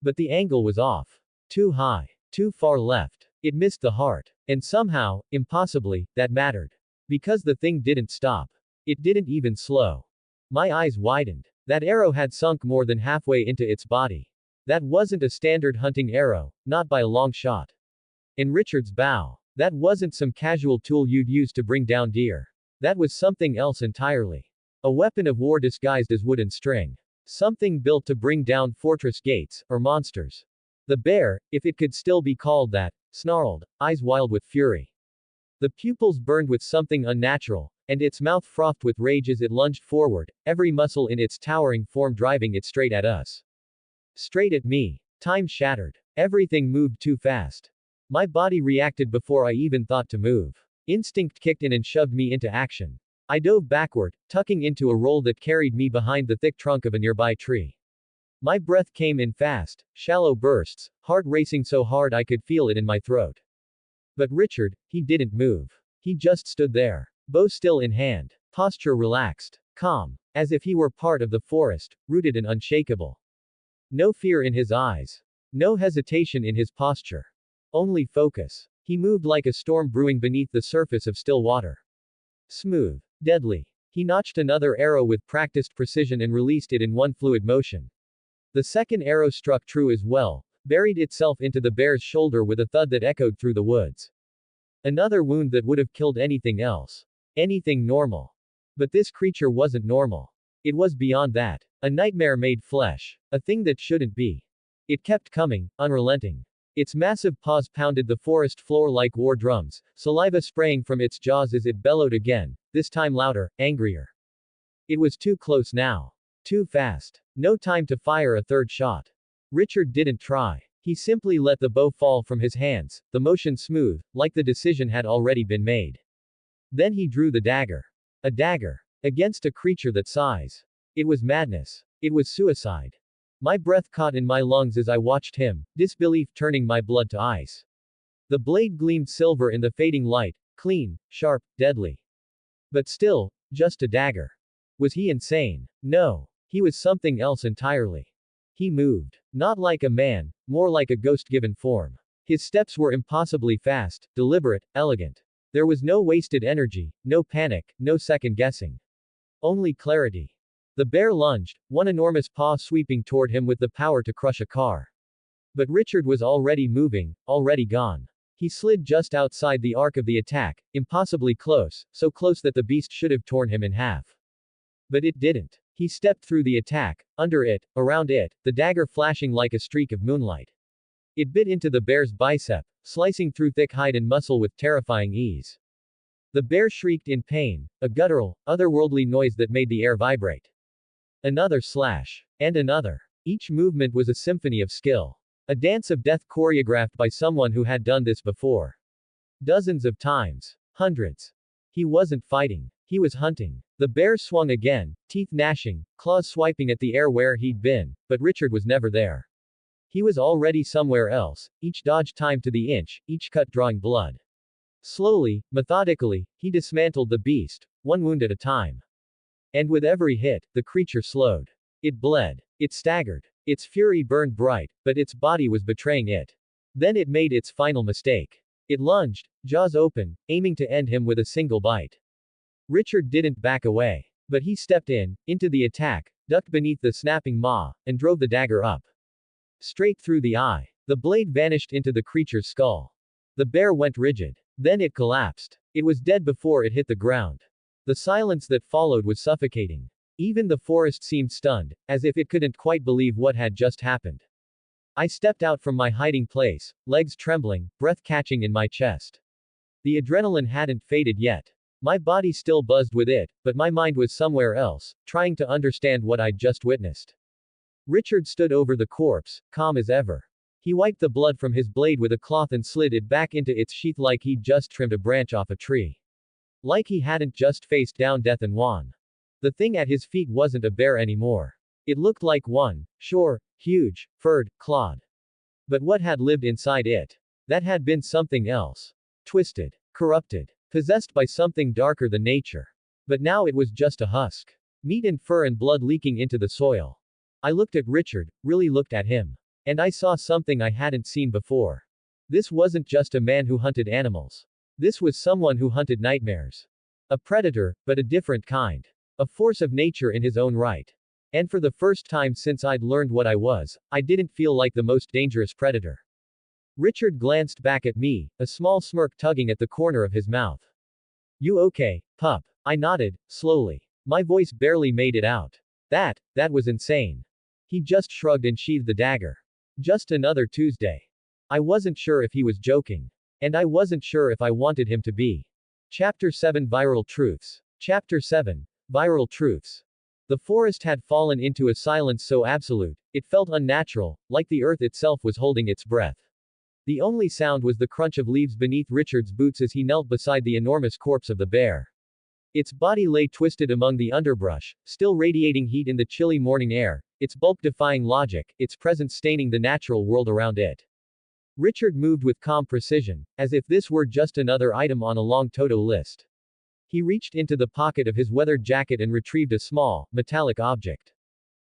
But the angle was off. Too high. Too far left. It missed the heart. And somehow, impossibly, that mattered. Because the thing didn't stop. It didn't even slow. My eyes widened. That arrow had sunk more than halfway into its body. That wasn't a standard hunting arrow, not by a long shot. In Richard's bow. That wasn't some casual tool you'd use to bring down deer. That was something else entirely. A weapon of war disguised as wood and string. Something built to bring down fortress gates, or monsters. The bear, if it could still be called that, snarled, eyes wild with fury. The pupils burned with something unnatural, and its mouth frothed with rage as it lunged forward, every muscle in its towering form driving it straight at us. Straight at me. Time shattered. Everything moved too fast. My body reacted before I even thought to move. Instinct kicked in and shoved me into action. I dove backward, tucking into a roll that carried me behind the thick trunk of a nearby tree. My breath came in fast, shallow bursts, heart racing so hard I could feel it in my throat. But Richard, he didn't move. He just stood there, bow still in hand, posture relaxed, calm, as if he were part of the forest, rooted and unshakable. No fear in his eyes. No hesitation in his posture. Only focus. He moved like a storm brewing beneath the surface of still water. Smooth. Deadly. He notched another arrow with practiced precision and released it in one fluid motion. The second arrow struck true as well, buried itself into the bear's shoulder with a thud that echoed through the woods. Another wound that would have killed anything else. Anything normal. But this creature wasn't normal. It was beyond that. A nightmare made flesh. A thing that shouldn't be. It kept coming, unrelenting. Its massive paws pounded the forest floor like war drums, saliva spraying from its jaws as it bellowed again, this time louder, angrier. It was too close now. Too fast. No time to fire a third shot. Richard didn't try. He simply let the bow fall from his hands, the motion smooth, like the decision had already been made. Then he drew the dagger. A dagger. Against a creature that size. It was madness. It was suicide. My breath caught in my lungs as I watched him, disbelief turning my blood to ice. The blade gleamed silver in the fading light, clean, sharp, deadly. But still, just a dagger. Was he insane? No. He was something else entirely. He moved. Not like a man, more like a ghost given form. His steps were impossibly fast, deliberate, elegant. There was no wasted energy, no panic, no second guessing. Only clarity. The bear lunged, one enormous paw sweeping toward him with the power to crush a car. But Richard was already moving, already gone. He slid just outside the arc of the attack, impossibly close, so close that the beast should have torn him in half. But it didn't. He stepped through the attack, under it, around it, the dagger flashing like a streak of moonlight. It bit into the bear's bicep, slicing through thick hide and muscle with terrifying ease. The bear shrieked in pain, a guttural, otherworldly noise that made the air vibrate. Another slash. And another. Each movement was a symphony of skill. A dance of death choreographed by someone who had done this before. Dozens of times. Hundreds. He wasn't fighting. He was hunting. The bear swung again, teeth gnashing, claws swiping at the air where he'd been, but Richard was never there. He was already somewhere else, each dodge timed to the inch, each cut drawing blood. Slowly, methodically, he dismantled the beast, one wound at a time. And with every hit, the creature slowed. It bled. It staggered. Its fury burned bright, but its body was betraying it. Then it made its final mistake. It lunged, jaws open, aiming to end him with a single bite. Richard didn't back away. But he stepped into the attack, ducked beneath the snapping maw, and drove the dagger up. Straight through the eye. The blade vanished into the creature's skull. The bear went rigid. Then it collapsed. It was dead before it hit the ground. The silence that followed was suffocating. Even the forest seemed stunned, as if it couldn't quite believe what had just happened. I stepped out from my hiding place, legs trembling, breath catching in my chest. The adrenaline hadn't faded yet. My body still buzzed with it, but my mind was somewhere else, trying to understand what I'd just witnessed. Richard stood over the corpse, calm as ever. He wiped the blood from his blade with a cloth and slid it back into its sheath like he'd just trimmed a branch off a tree. Like he hadn't just faced down death and won. The thing at his feet wasn't a bear anymore. It looked like one, sure, huge, furred, clawed. But what had lived inside it? That had been something else. Twisted. Corrupted. Possessed by something darker than nature. But now it was just a husk. Meat and fur and blood leaking into the soil. I looked at Richard, really looked at him. And I saw something I hadn't seen before. This wasn't just a man who hunted animals. This was someone who hunted nightmares. A predator, but a different kind. A force of nature in his own right. And for the first time since I'd learned what I was, I didn't feel like the most dangerous predator. Richard glanced back at me, a small smirk tugging at the corner of his mouth. You okay, pup? I nodded, slowly. My voice barely made it out. That was insane. He just shrugged and sheathed the dagger. Just another Tuesday. I wasn't sure if he was joking. And I wasn't sure if I wanted him to be. Chapter 7 Viral Truths. Chapter 7 Viral Truths. The forest had fallen into a silence so absolute, it felt unnatural, like the earth itself was holding its breath. The only sound was the crunch of leaves beneath Richard's boots as he knelt beside the enormous corpse of the bear. Its body lay twisted among the underbrush, still radiating heat in the chilly morning air, its bulk defying logic, its presence staining the natural world around it. Richard moved with calm precision, as if this were just another item on a long to-do list. He reached into the pocket of his weathered jacket and retrieved a small, metallic object.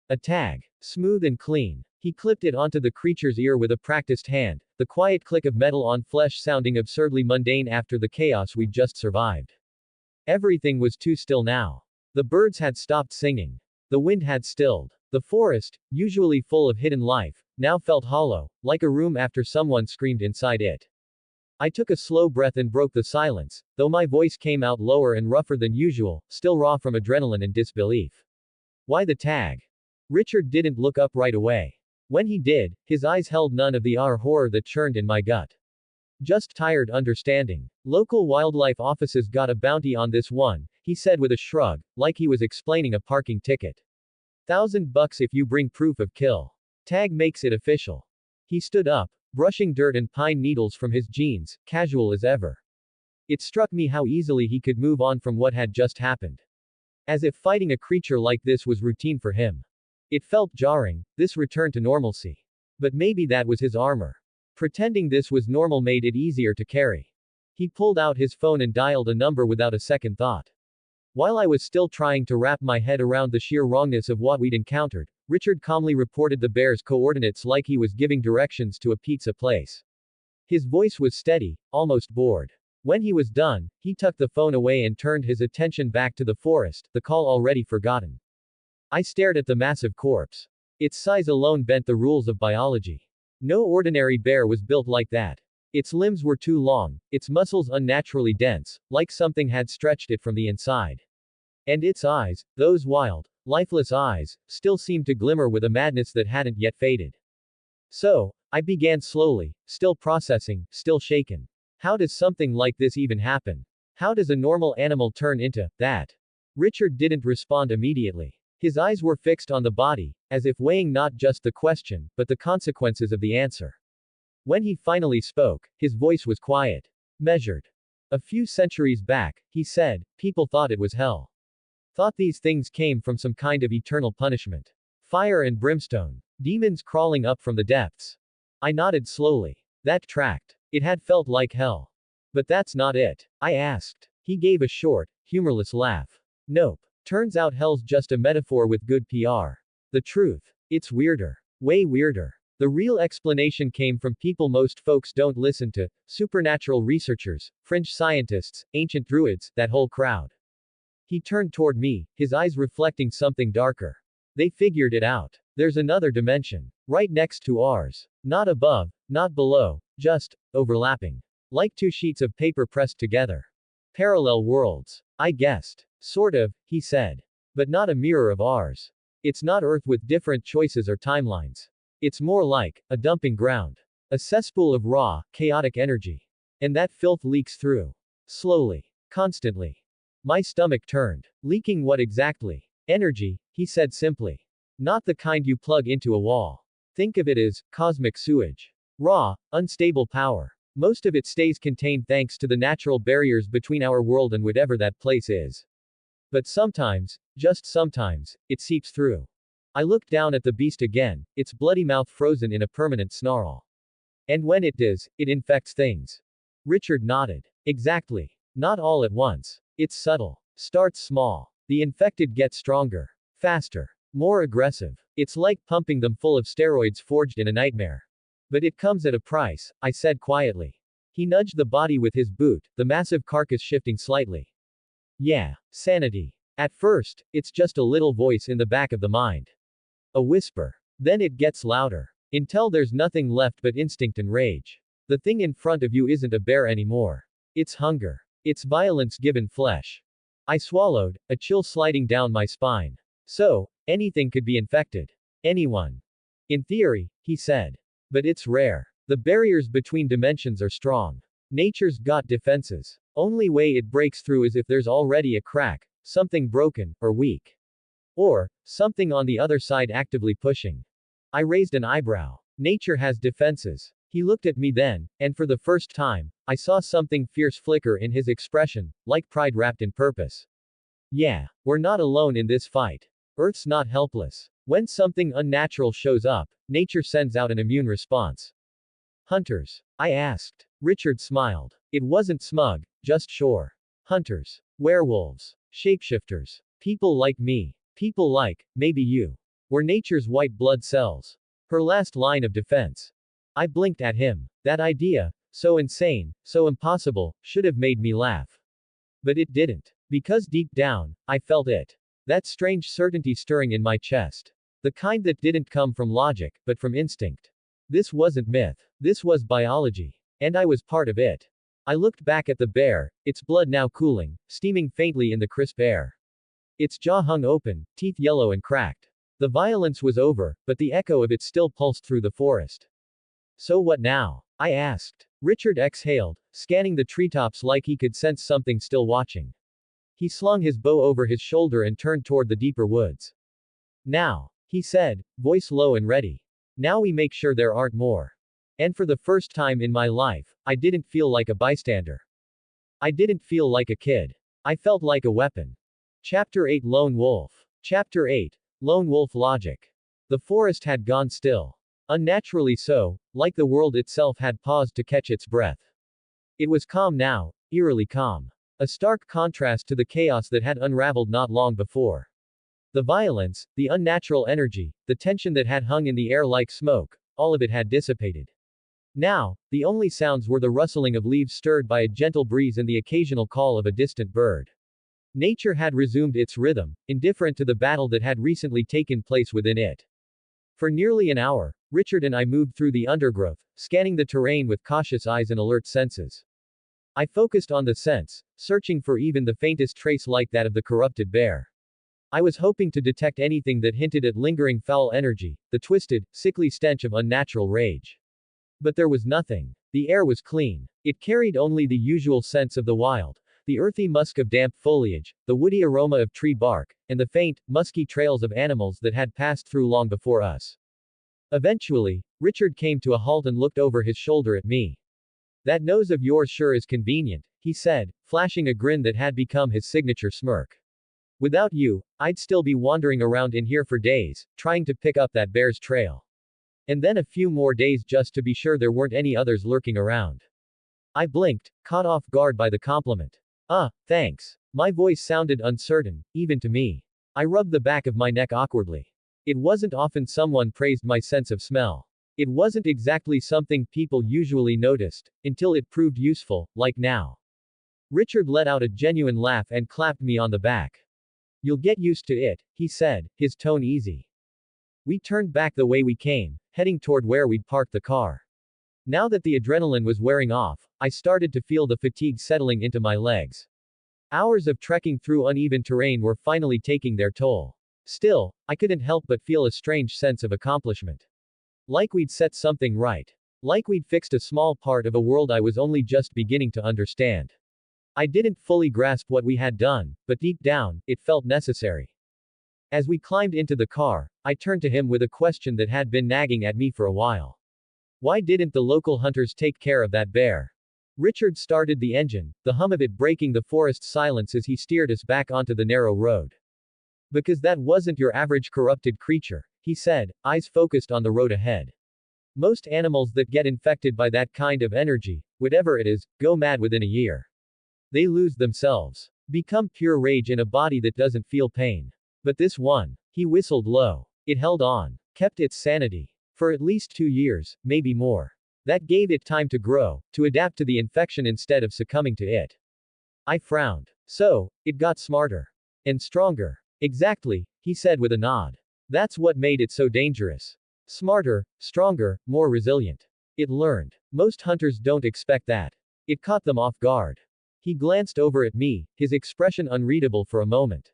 A tag. Smooth and clean. He clipped it onto the creature's ear with a practiced hand, the quiet click of metal on flesh sounding absurdly mundane after the chaos we'd just survived. Everything was too still now. The birds had stopped singing. The wind had stilled. The forest, usually full of hidden life, now felt hollow, like a room after someone screamed inside it. I took a slow breath and broke the silence, though my voice came out lower and rougher than usual, still raw from adrenaline and disbelief. Why the tag? Richard didn't look up right away. When he did, his eyes held none of the horror that churned in my gut. Just tired understanding. Local wildlife offices got a bounty on this one, he said with a shrug, like he was explaining a parking ticket. $1,000 if you bring proof of kill. Tag makes it official. He stood up, brushing dirt and pine needles from his jeans, casual as ever. It struck me how easily he could move on from what had just happened. As if fighting a creature like this was routine for him. It felt jarring, this return to normalcy. But maybe that was his armor. Pretending this was normal made it easier to carry. He pulled out his phone and dialed a number without a second thought. While I was still trying to wrap my head around the sheer wrongness of what we'd encountered, Richard calmly reported the bear's coordinates like he was giving directions to a pizza place. His voice was steady, almost bored. When he was done, he tucked the phone away and turned his attention back to the forest, the call already forgotten. I stared at the massive corpse. Its size alone bent the rules of biology. No ordinary bear was built like that. Its limbs were too long, its muscles unnaturally dense, like something had stretched it from the inside. And its eyes, those wild, lifeless eyes, still seemed to glimmer with a madness that hadn't yet faded. So, I began slowly, still processing, still shaken. How does something like this even happen? How does a normal animal turn into that? Richard didn't respond immediately. His eyes were fixed on the body, as if weighing not just the question, but the consequences of the answer. When he finally spoke, his voice was quiet, measured. A few centuries back, he said, people thought it was hell. Thought these things came from some kind of eternal punishment. Fire and brimstone. Demons crawling up from the depths. I nodded slowly. That tracked. It had felt like hell. But that's not it. I asked. He gave a short, humorless laugh. Nope. Turns out hell's just a metaphor with good PR. The truth. It's weirder. Way weirder. The real explanation came from people most folks don't listen to: supernatural researchers, fringe scientists, ancient druids, that whole crowd. He turned toward me, his eyes reflecting something darker. They figured it out. There's another dimension. Right next to ours. Not above, not below, just overlapping. Like two sheets of paper pressed together. Parallel worlds. I guessed. Sort of, he said. But not a mirror of ours. It's not Earth with different choices or timelines. It's more like a dumping ground. A cesspool of raw, chaotic energy. And that filth leaks through. Slowly. Constantly. My stomach turned. Leaking what exactly? Energy, he said simply. Not the kind you plug into a wall. Think of it as cosmic sewage. Raw, unstable power. Most of it stays contained thanks to the natural barriers between our world and whatever that place is. But sometimes, just sometimes, it seeps through. I looked down at the beast again, its bloody mouth frozen in a permanent snarl. And when it does, it infects things. Richard nodded. Exactly. Not all at once. It's subtle. Starts small. The infected get stronger. Faster. More aggressive. It's like pumping them full of steroids forged in a nightmare. But it comes at a price, I said quietly. He nudged the body with his boot, the massive carcass shifting slightly. Yeah, sanity. At first, it's just a little voice in the back of the mind. A whisper. Then it gets louder. Until there's nothing left but instinct and rage. The thing in front of you isn't a bear anymore. It's hunger. It's violence given flesh. I swallowed, a chill sliding down my spine. So, anything could be infected. Anyone. In theory, he said. But it's rare. The barriers between dimensions are strong. Nature's got defenses. Only way it breaks through is if there's already a crack, something broken, or weak. Or, something on the other side actively pushing. I raised an eyebrow. Nature has defenses. He looked at me then, and for the first time, I saw something fierce flicker in his expression, like pride wrapped in purpose. Yeah, we're not alone in this fight. Earth's not helpless. When something unnatural shows up, nature sends out an immune response. Hunters? I asked. Richard smiled. It wasn't smug, just sure. Hunters. Werewolves. Shapeshifters. People like me. People like, maybe you. We're nature's white blood cells. Her last line of defense. I blinked at him. That idea, so insane, so impossible, should have made me laugh. But it didn't. Because deep down, I felt it. That strange certainty stirring in my chest. The kind that didn't come from logic, but from instinct. This wasn't myth. This was biology. And I was part of it. I looked back at the bear, its blood now cooling, steaming faintly in the crisp air. Its jaw hung open, teeth yellow and cracked. The violence was over, but the echo of it still pulsed through the forest. So what now? I asked. Richard exhaled, scanning the treetops like he could sense something still watching. He slung his bow over his shoulder and turned toward the deeper woods. Now, he said, voice low and ready. Now we make sure there aren't more. And for the first time in my life, I didn't feel like a bystander. I didn't feel like a kid. I felt like a weapon. Chapter 8 Lone Wolf. Chapter 8 Lone Wolf Logic. The forest had gone still. Unnaturally so, like the world itself had paused to catch its breath. It was calm now, eerily calm. A stark contrast to the chaos that had unraveled not long before. The violence, the unnatural energy, the tension that had hung in the air like smoke, all of it had dissipated. Now, the only sounds were the rustling of leaves stirred by a gentle breeze and the occasional call of a distant bird. Nature had resumed its rhythm, indifferent to the battle that had recently taken place within it. For nearly an hour, Richard and I moved through the undergrowth, scanning the terrain with cautious eyes and alert senses. I focused on the scents, searching for even the faintest trace like that of the corrupted bear. I was hoping to detect anything that hinted at lingering foul energy, the twisted, sickly stench of unnatural rage. But there was nothing. The air was clean. It carried only the usual scents of the wild, the earthy musk of damp foliage, the woody aroma of tree bark, and the faint, musky trails of animals that had passed through long before us. Eventually, Richard came to a halt and looked over his shoulder at me. "That nose of yours sure is convenient," he said, flashing a grin that had become his signature smirk. "Without you, I'd still be wandering around in here for days, trying to pick up that bear's trail. And then a few more days just to be sure there weren't any others lurking around." I blinked, caught off guard by the compliment. Thanks." My voice sounded uncertain, even to me. I rubbed the back of my neck awkwardly. It wasn't often someone praised my sense of smell. It wasn't exactly something people usually noticed, until it proved useful, like now. Richard let out a genuine laugh and clapped me on the back. "You'll get used to it," he said, his tone easy. We turned back the way we came, heading toward where we'd parked the car. Now that the adrenaline was wearing off, I started to feel the fatigue settling into my legs. Hours of trekking through uneven terrain were finally taking their toll. Still, I couldn't help but feel a strange sense of accomplishment. Like we'd set something right. Like we'd fixed a small part of a world I was only just beginning to understand. I didn't fully grasp what we had done, but deep down, it felt necessary. As we climbed into the car, I turned to him with a question that had been nagging at me for a while. Why didn't the local hunters take care of that bear? Richard started the engine, the hum of it breaking the forest silence as he steered us back onto the narrow road. "Because that wasn't your average corrupted creature," he said, eyes focused on the road ahead. "Most animals that get infected by that kind of energy, whatever it is, go mad within a year. They lose themselves. Become pure rage in a body that doesn't feel pain. But this one," he whistled low. "It held on. Kept its sanity. For at least 2 years, maybe more. That gave it time to grow, to adapt to the infection instead of succumbing to it." I frowned. "So, it got smarter. And stronger." "Exactly," he said with a nod. "That's what made it so dangerous. Smarter, stronger, more resilient. It learned. Most hunters don't expect that. It caught them off guard." He glanced over at me, his expression unreadable for a moment.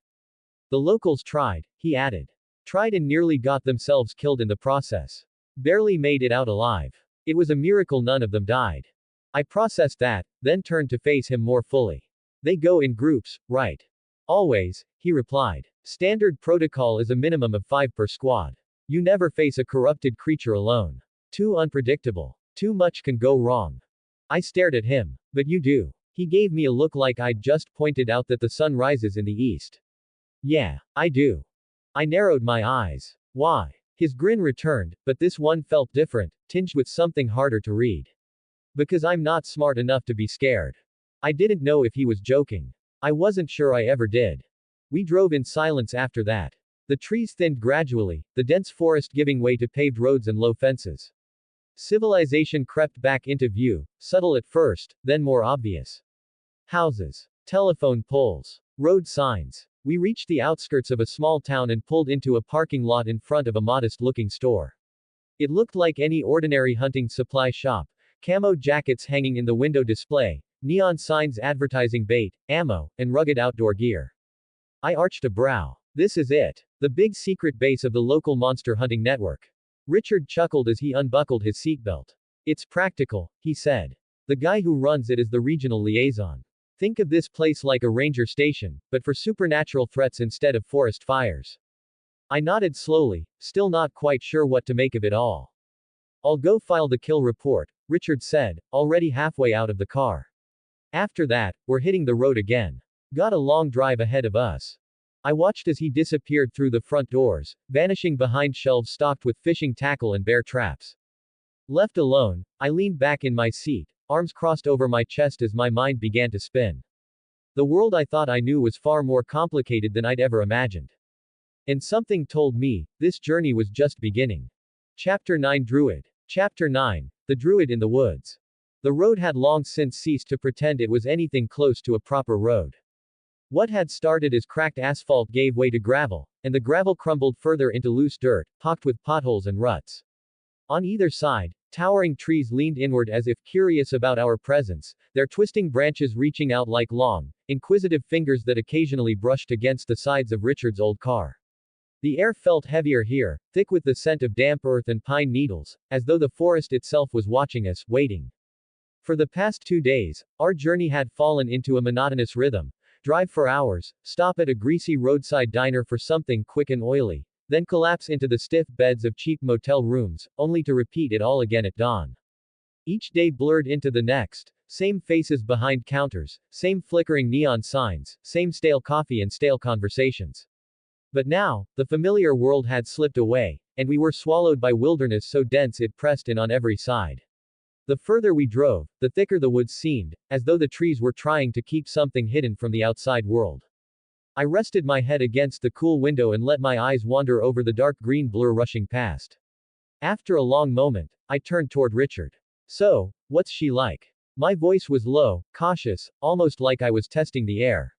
"The locals tried," he added. "Tried and nearly got themselves killed in the process. Barely made it out alive. It was a miracle none of them died." I processed that, then turned to face him more fully. "They go in groups, right?" "Always," he replied. "Standard protocol is a minimum of 5 per squad. You never face a corrupted creature alone. Too unpredictable. Too much can go wrong." I stared at him. "But you do." He gave me a look like I'd just pointed out that the sun rises in the east. "Yeah, I do." I narrowed my eyes. "Why?" His grin returned, but this one felt different, tinged with something harder to read. "Because I'm not smart enough to be scared." I didn't know if he was joking. I wasn't sure I ever did. We drove in silence after that. The trees thinned gradually, the dense forest giving way to paved roads and low fences. Civilization crept back into view, subtle at first, then more obvious. Houses, telephone poles, road signs. We reached the outskirts of a small town and pulled into a parking lot in front of a modest-looking store. It looked like any ordinary hunting supply shop. Camo jackets hanging in the window display, neon signs advertising bait, ammo, and rugged outdoor gear. I arched a brow. This is it. The big secret base of the local monster hunting network. Richard chuckled as he unbuckled his seatbelt. "It's practical," he said. "The guy who runs it is the regional liaison. Think of this place like a ranger station, but for supernatural threats instead of forest fires." I nodded slowly, still not quite sure what to make of it all. "I'll go file the kill report," Richard said, already halfway out of the car. "After that, we're hitting the road again. Got a long drive ahead of us." I watched as he disappeared through the front doors, vanishing behind shelves stocked with fishing tackle and bear traps. Left alone, I leaned back in my seat, arms crossed over my chest as my mind began to spin. The world I thought I knew was far more complicated than I'd ever imagined. And something told me, this journey was just beginning. Chapter 9 Druid. Chapter 9. The Druid in the Woods. The road had long since ceased to pretend it was anything close to a proper road. What had started as cracked asphalt gave way to gravel, and the gravel crumbled further into loose dirt, pocked with potholes and ruts. On either side, towering trees leaned inward as if curious about our presence, their twisting branches reaching out like long, inquisitive fingers that occasionally brushed against the sides of Richard's old car. The air felt heavier here, thick with the scent of damp earth and pine needles, as though the forest itself was watching us, waiting. For the past 2 days, our journey had fallen into a monotonous rhythm. Drive for hours, stop at a greasy roadside diner for something quick and oily, then collapse into the stiff beds of cheap motel rooms, only to repeat it all again at dawn. Each day blurred into the next, same faces behind counters, same flickering neon signs, same stale coffee and stale conversations. But now, the familiar world had slipped away, and we were swallowed by wilderness so dense it pressed in on every side. The further we drove, the thicker the woods seemed, as though the trees were trying to keep something hidden from the outside world. I rested my head against the cool window and let my eyes wander over the dark green blur rushing past. After a long moment, I turned toward Richard. So, what's she like? My voice was low, cautious, almost like I was testing the air.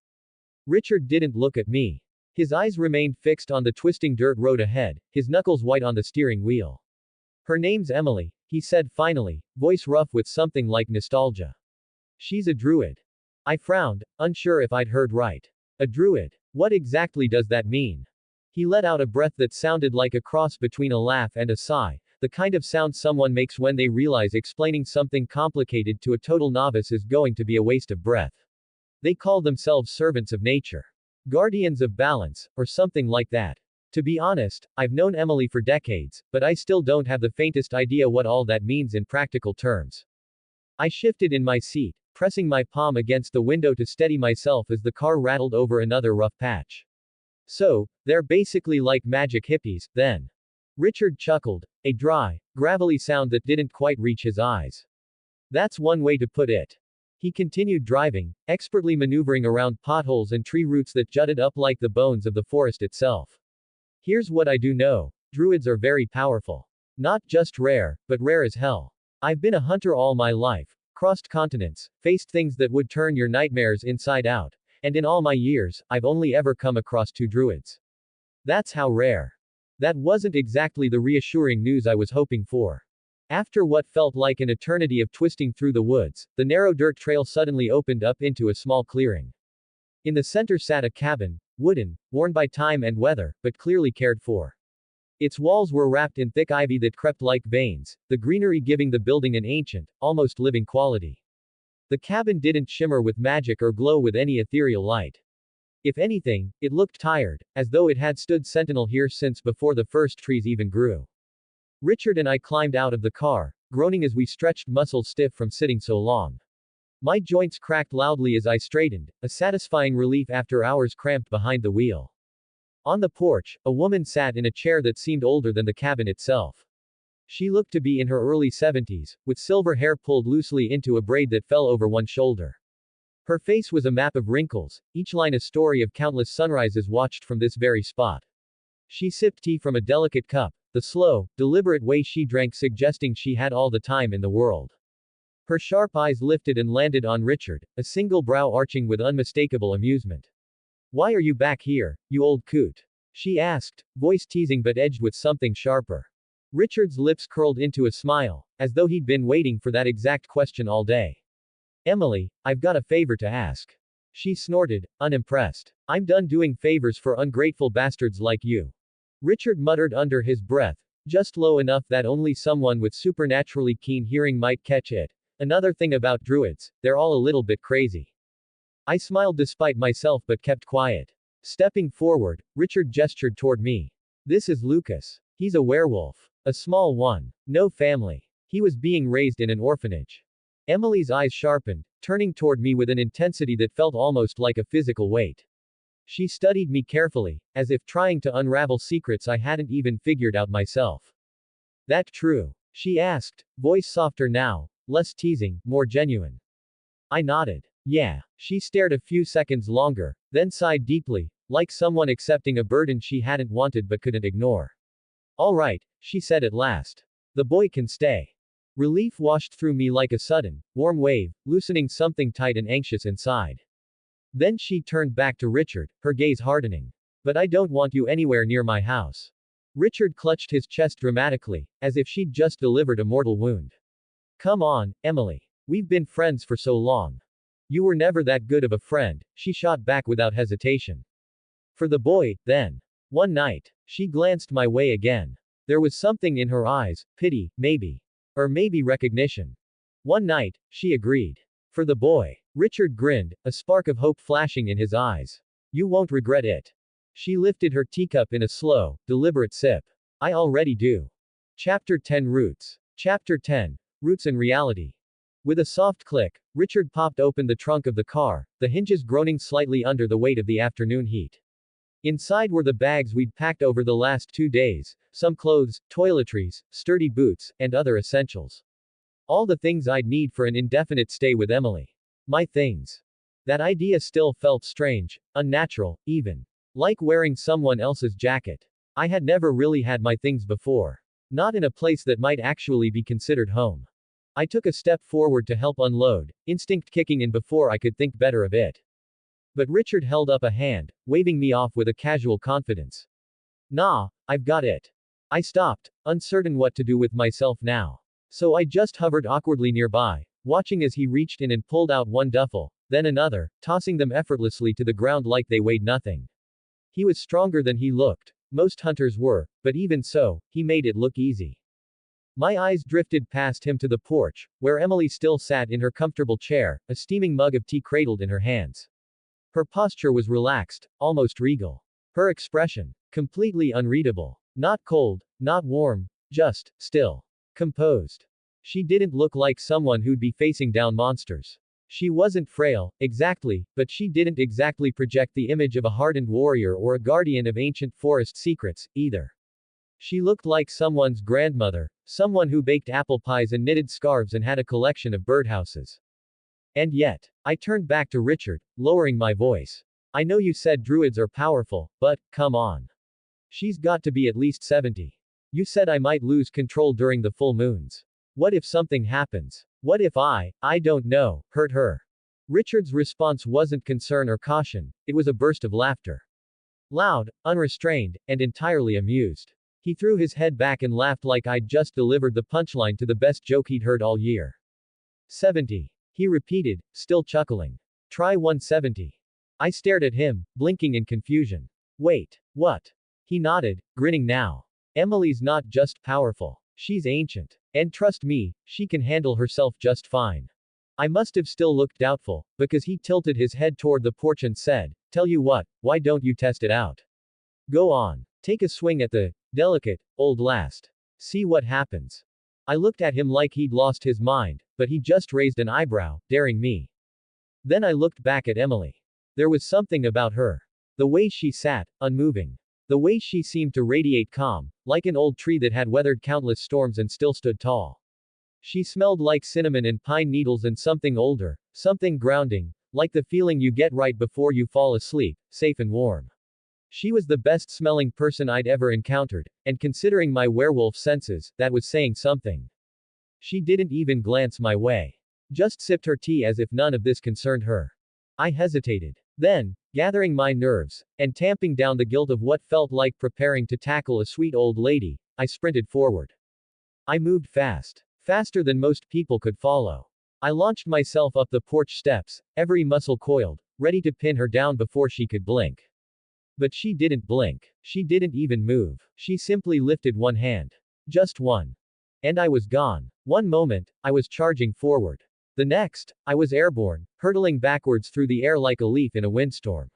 Richard didn't look at me. His eyes remained fixed on the twisting dirt road ahead, his knuckles white on the steering wheel. Her name's Emily, he said finally, voice rough with something like nostalgia. She's a druid. I frowned, unsure if I'd heard right. A druid? What exactly does that mean? He let out a breath that sounded like a cross between a laugh and a sigh, the kind of sound someone makes when they realize explaining something complicated to a total novice is going to be a waste of breath. They call themselves servants of nature. Guardians of balance, or something like that. To be honest, I've known Emily for decades, but I still don't have the faintest idea what all that means in practical terms. I shifted in my seat, pressing my palm against the window to steady myself as the car rattled over another rough patch. So, they're basically like magic hippies, then. Richard chuckled, a dry, gravelly sound that didn't quite reach his eyes. That's one way to put it. He continued driving, expertly maneuvering around potholes and tree roots that jutted up like the bones of the forest itself. Here's what I do know. Druids are very powerful. Not just rare, but rare as hell. I've been a hunter all my life, crossed continents, faced things that would turn your nightmares inside out, and in all my years, I've only ever come across 2 druids. That's how rare. That wasn't exactly the reassuring news I was hoping for. After what felt like an eternity of twisting through the woods, the narrow dirt trail suddenly opened up into a small clearing. In the center sat a cabin, wooden, worn by time and weather, but clearly cared for. Its walls were wrapped in thick ivy that crept like veins, the greenery giving the building an ancient, almost living quality. The cabin didn't shimmer with magic or glow with any ethereal light. If anything, it looked tired, as though it had stood sentinel here since before the first trees even grew. Richard and I climbed out of the car, groaning as we stretched muscles stiff from sitting so long. My joints cracked loudly as I straightened, a satisfying relief after hours cramped behind the wheel. On the porch, a woman sat in a chair that seemed older than the cabin itself. She looked to be in her early 70s, with silver hair pulled loosely into a braid that fell over one shoulder. Her face was a map of wrinkles, each line a story of countless sunrises watched from this very spot. She sipped tea from a delicate cup, the slow, deliberate way she drank suggesting she had all the time in the world. Her sharp eyes lifted and landed on Richard, a single brow arching with unmistakable amusement. Why are you back here, you old coot? She asked, voice teasing but edged with something sharper. Richard's lips curled into a smile, as though he'd been waiting for that exact question all day. Emily, I've got a favor to ask. She snorted, unimpressed. I'm done doing favors for ungrateful bastards like you. Richard muttered under his breath, just low enough that only someone with supernaturally keen hearing might catch it. Another thing about druids, they're all a little bit crazy. I smiled despite myself but kept quiet. Stepping forward, Richard gestured toward me. This is Lucas. He's a werewolf. A small one. No family. He was being raised in an orphanage. Emily's eyes sharpened, turning toward me with an intensity that felt almost like a physical weight. She studied me carefully, as if trying to unravel secrets I hadn't even figured out myself. That true? She asked, voice softer now, less teasing, more genuine. I nodded. Yeah. She stared a few seconds longer, then sighed deeply, like someone accepting a burden she hadn't wanted but couldn't ignore. All right, she said at last. The boy can stay. Relief washed through me like a sudden, warm wave, loosening something tight and anxious inside. Then she turned back to Richard, her gaze hardening. But I don't want you anywhere near my house. Richard clutched his chest dramatically, as if she'd just delivered a mortal wound. Come on, Emily. We've been friends for so long. You were never that good of a friend, she shot back without hesitation. For the boy, then. One night, she glanced my way again. There was something in her eyes, pity, maybe. Or maybe recognition. One night, she agreed. For the boy. Richard grinned, a spark of hope flashing in his eyes. You won't regret it. She lifted her teacup in a slow, deliberate sip. I already do. Chapter 10 Roots. Chapter 10 Roots and Reality. With a soft click, Richard popped open the trunk of the car, the hinges groaning slightly under the weight of the afternoon heat. Inside were the bags we'd packed over the last 2 days, some clothes, toiletries, sturdy boots, and other essentials. All the things I'd need for an indefinite stay with Emily. My things. That idea still felt strange, unnatural, even. Like wearing someone else's jacket. I had never really had my things before. Not in a place that might actually be considered home. I took a step forward to help unload, instinct kicking in before I could think better of it. But Richard held up a hand, waving me off with a casual confidence. Nah, I've got it. I stopped, uncertain what to do with myself now. So I just hovered awkwardly nearby, watching as he reached in and pulled out one duffel, then another, tossing them effortlessly to the ground like they weighed nothing. He was stronger than he looked. Most hunters were, but even so, he made it look easy. My eyes drifted past him to the porch, where Emily still sat in her comfortable chair, a steaming mug of tea cradled in her hands. Her posture was relaxed, almost regal. Her expression, completely unreadable. Not cold, not warm, just, still. Composed. She didn't look like someone who'd be facing down monsters. She wasn't frail, exactly, but she didn't exactly project the image of a hardened warrior or a guardian of ancient forest secrets, either. She looked like someone's grandmother, someone who baked apple pies and knitted scarves and had a collection of birdhouses. And yet, I turned back to Richard, lowering my voice. I know you said druids are powerful, but, come on. She's got to be at least 70. You said I might lose control during the full moons. What if something happens? What if I don't know, hurt her? Richard's response wasn't concern or caution, it was a burst of laughter. Loud, unrestrained, and entirely amused. He threw his head back and laughed like I'd just delivered the punchline to the best joke he'd heard all year. 70. He repeated, still chuckling. Try 170. I stared at him, blinking in confusion. Wait, what? He nodded, grinning now. Emily's not just powerful. She's ancient. And trust me, she can handle herself just fine. I must have still looked doubtful, because he tilted his head toward the porch and said, tell you what, why don't you test it out? Go on. Take a swing at the delicate, old last. See what happens. I looked at him like he'd lost his mind, but he just raised an eyebrow, daring me. Then I looked back at Emily. There was something about her. The way she sat, unmoving. The way she seemed to radiate calm, like an old tree that had weathered countless storms and still stood tall. She smelled like cinnamon and pine needles and something older, something grounding, like the feeling you get right before you fall asleep, safe and warm. She was the best smelling person I'd ever encountered, and considering my werewolf senses, that was saying something. She didn't even glance my way. Just sipped her tea as if none of this concerned her. I hesitated. Then, gathering my nerves, and tamping down the guilt of what felt like preparing to tackle a sweet old lady, I sprinted forward. I moved fast. Faster than most people could follow. I launched myself up the porch steps, every muscle coiled, ready to pin her down before she could blink. But she didn't blink. She didn't even move. She simply lifted one hand. Just one. And I was gone. One moment, I was charging forward. The next, I was airborne, hurtling backwards through the air like a leaf in a windstorm.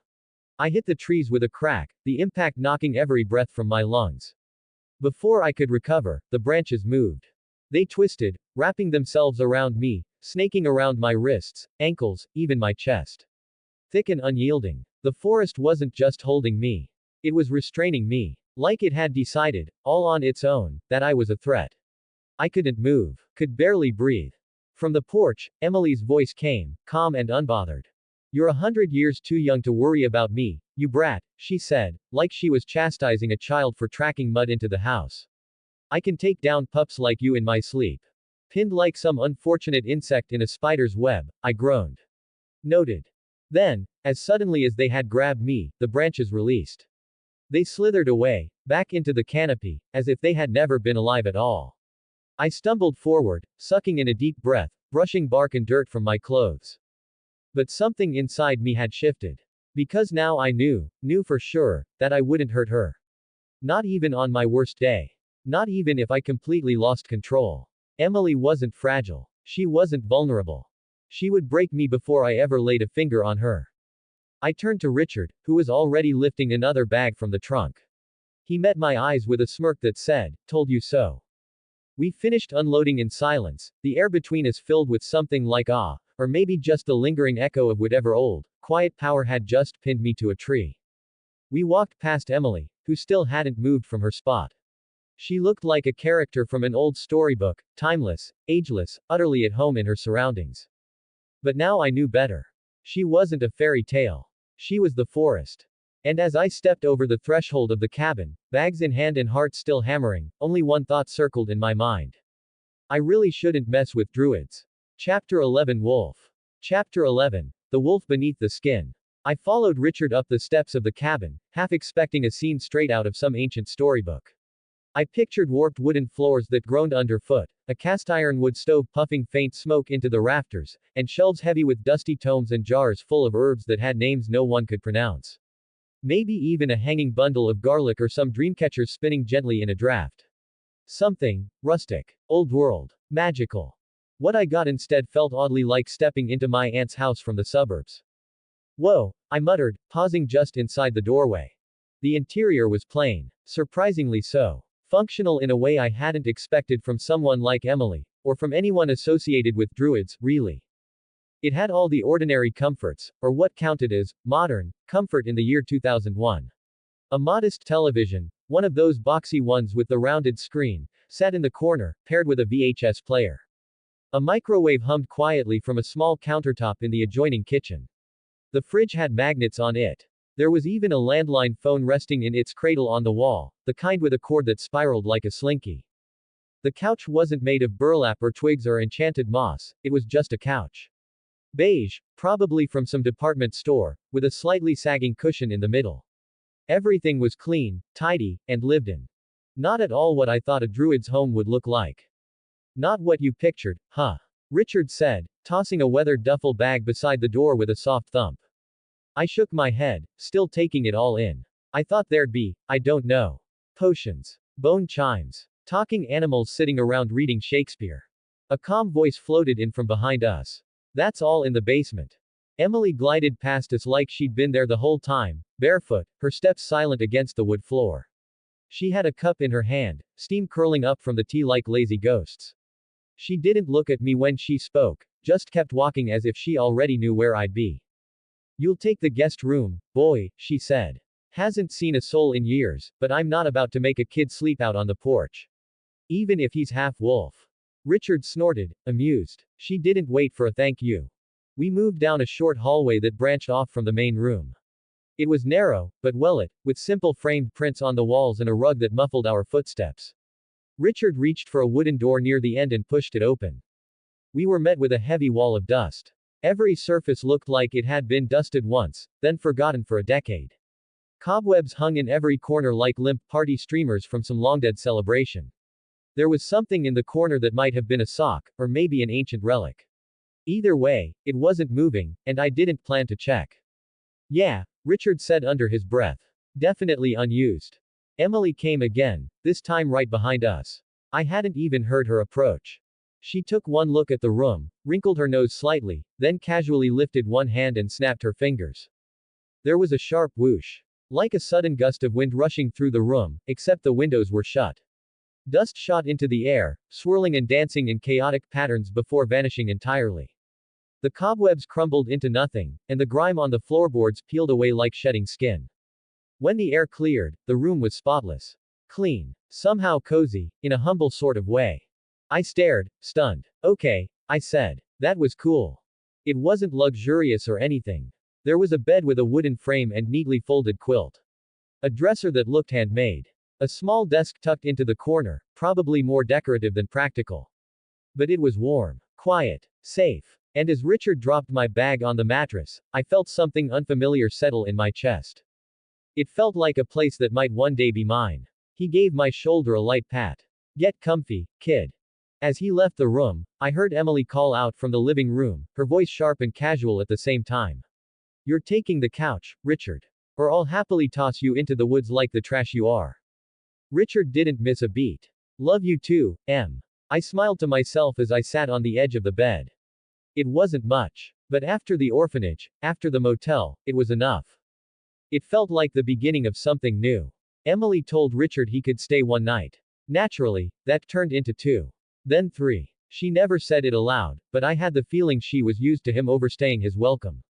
I hit the trees with a crack, the impact knocking every breath from my lungs. Before I could recover, the branches moved. They twisted, wrapping themselves around me, snaking around my wrists, ankles, even my chest. Thick and unyielding. The forest wasn't just holding me. It was restraining me. Like it had decided, all on its own, that I was a threat. I couldn't move. Could barely breathe. From the porch, Emily's voice came, calm and unbothered. You're 100 years too young to worry about me, you brat, she said, like she was chastising a child for tracking mud into the house. I can take down pups like you in my sleep. Pinned like some unfortunate insect in a spider's web, I groaned. Noted. Then, as suddenly as they had grabbed me, the branches released. They slithered away, back into the canopy, as if they had never been alive at all. I stumbled forward, sucking in a deep breath, brushing bark and dirt from my clothes. But something inside me had shifted. Because now I knew for sure, that I wouldn't hurt her. Not even on my worst day. Not even if I completely lost control. Emily wasn't fragile. She wasn't vulnerable. She would break me before I ever laid a finger on her. I turned to Richard, who was already lifting another bag from the trunk. He met my eyes with a smirk that said, "Told you so." We finished unloading in silence, the air between us filled with something like awe, or maybe just the lingering echo of whatever old, quiet power had just pinned me to a tree. We walked past Emily, who still hadn't moved from her spot. She looked like a character from an old storybook, timeless, ageless, utterly at home in her surroundings. But now I knew better. She wasn't a fairy tale. She was the forest. And as I stepped over the threshold of the cabin, bags in hand and heart still hammering, only one thought circled in my mind. I really shouldn't mess with druids. Chapter 11 Wolf. Chapter 11 The Wolf Beneath the Skin. I followed Richard up the steps of the cabin, half expecting a scene straight out of some ancient storybook. I pictured warped wooden floors that groaned underfoot, a cast iron wood stove puffing faint smoke into the rafters, and shelves heavy with dusty tomes and jars full of herbs that had names no one could pronounce. Maybe even a hanging bundle of garlic or some dreamcatchers spinning gently in a draft. Something rustic, old world, magical. What I got instead felt oddly like stepping into my aunt's house from the suburbs. Whoa, I muttered, pausing just inside the doorway. The interior was plain, surprisingly so. Functional in a way I hadn't expected from someone like Emily, or from anyone associated with druids, really. It had all the ordinary comforts, or what counted as modern comfort in the year 2001. A modest television, one of those boxy ones with the rounded screen, sat in the corner, paired with a VHS player. A microwave hummed quietly from a small countertop in the adjoining kitchen. The fridge had magnets on it. There was even a landline phone resting in its cradle on the wall, the kind with a cord that spiraled like a slinky. The couch wasn't made of burlap or twigs or enchanted moss, it was just a couch. Beige, probably from some department store, with a slightly sagging cushion in the middle. Everything was clean, tidy, and lived in. Not at all what I thought a druid's home would look like. Not what you pictured, huh? Richard said, tossing a weathered duffel bag beside the door with a soft thump. I shook my head, still taking it all in. I thought there'd be, I don't know. Potions. Bone chimes. Talking animals sitting around reading Shakespeare. A calm voice floated in from behind us. That's all in the basement. Emily glided past us like she'd been there the whole time, barefoot, her steps silent against the wood floor. She had a cup in her hand, steam curling up from the tea like lazy ghosts. She didn't look at me when she spoke, just kept walking as if she already knew where I'd be. You'll take the guest room, boy, she said. Hasn't seen a soul in years, but I'm not about to make a kid sleep out on the porch. Even if he's half wolf. Richard snorted, amused. She didn't wait for a thank you. We moved down a short hallway that branched off from the main room. It was narrow, but well lit, with simple framed prints on the walls and a rug that muffled our footsteps. Richard reached for a wooden door near the end and pushed it open. We were met with a heavy wall of dust. Every surface looked like it had been dusted once, then forgotten for a decade. Cobwebs hung in every corner like limp party streamers from some long-dead celebration. There was something in the corner that might have been a sock, or maybe an ancient relic. Either way, it wasn't moving, and I didn't plan to check. Yeah, Richard said under his breath. Definitely unused. Emily came again, this time right behind us. I hadn't even heard her approach. She took one look at the room, wrinkled her nose slightly, then casually lifted one hand and snapped her fingers. There was a sharp whoosh. Like a sudden gust of wind rushing through the room, except the windows were shut. Dust shot into the air, swirling and dancing in chaotic patterns before vanishing entirely. The cobwebs crumbled into nothing, and the grime on the floorboards peeled away like shedding skin. When the air cleared, the room was spotless. Clean. Somehow cozy, in a humble sort of way. I stared, stunned. Okay, I said. That was cool. It wasn't luxurious or anything. There was a bed with a wooden frame and neatly folded quilt. A dresser that looked handmade. A small desk tucked into the corner, probably more decorative than practical. But it was warm, quiet, safe. And as Richard dropped my bag on the mattress, I felt something unfamiliar settle in my chest. It felt like a place that might one day be mine. He gave my shoulder a light pat. Get comfy, kid. As he left the room, I heard Emily call out from the living room, her voice sharp and casual at the same time. You're taking the couch, Richard. Or I'll happily toss you into the woods like the trash you are. Richard didn't miss a beat. Love you too, Em. I smiled to myself as I sat on the edge of the bed. It wasn't much. But after the orphanage, after the motel, it was enough. It felt like the beginning of something new. Emily told Richard he could stay one night. Naturally, that turned into 2. Then 3. She never said it aloud, but I had the feeling she was used to him overstaying his welcome.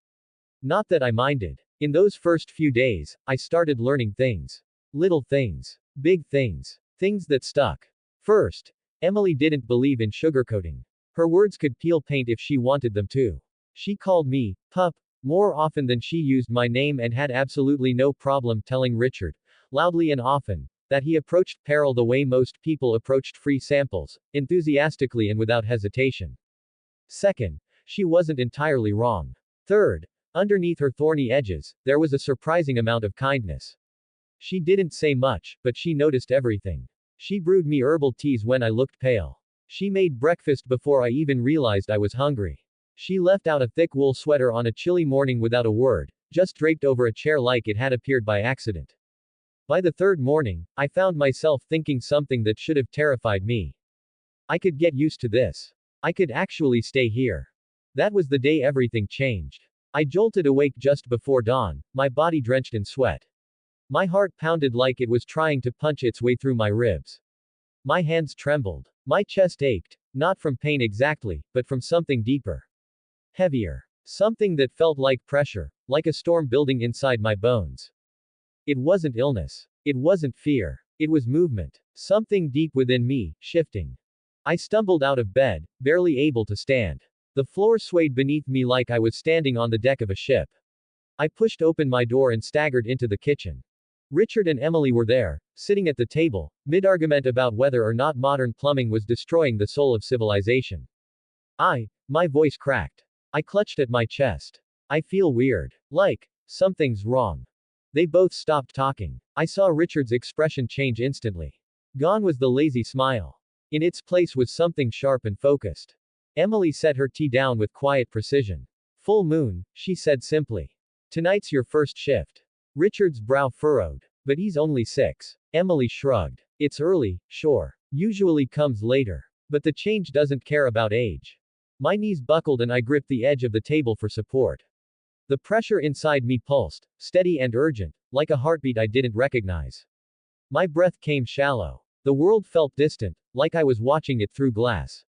Not that I minded. In those first few days, I started learning things. Little things. Big things. Things that stuck. First, Emily didn't believe in sugarcoating. Her words could peel paint if she wanted them to. She called me, pup, more often than she used my name and had absolutely no problem telling Richard, loudly and often, that he approached peril the way most people approached free samples, enthusiastically and without hesitation. Second, she wasn't entirely wrong. Third, underneath her thorny edges, there was a surprising amount of kindness. She didn't say much, but she noticed everything. She brewed me herbal teas when I looked pale. She made breakfast before I even realized I was hungry. She left out a thick wool sweater on a chilly morning without a word, just draped over a chair like it had appeared by accident. By the third morning, I found myself thinking something that should have terrified me. I could get used to this. I could actually stay here. That was the day everything changed. I jolted awake just before dawn, my body drenched in sweat. My heart pounded like it was trying to punch its way through my ribs. My hands trembled. My chest ached, not from pain exactly, but from something deeper. Heavier. Something that felt like pressure, like a storm building inside my bones. It wasn't illness. It wasn't fear. It was movement. Something deep within me, shifting. I stumbled out of bed, barely able to stand. The floor swayed beneath me like I was standing on the deck of a ship. I pushed open my door and staggered into the kitchen. Richard and Emily were there, sitting at the table, mid-argument about whether or not modern plumbing was destroying the soul of civilization. My voice cracked. I clutched at my chest. I feel weird. Like, something's wrong. They both stopped talking. I saw Richard's expression change instantly. Gone was the lazy smile. In its place was something sharp and focused. Emily set her tea down with quiet precision. Full moon, she said simply. Tonight's your first shift. Richard's brow furrowed. But he's only 6. Emily shrugged. It's early, sure. Usually comes later. But the change doesn't care about age. My knees buckled and I gripped the edge of the table for support. The pressure inside me pulsed, steady and urgent, like a heartbeat I didn't recognize. My breath came shallow. The world felt distant, like I was watching it through glass.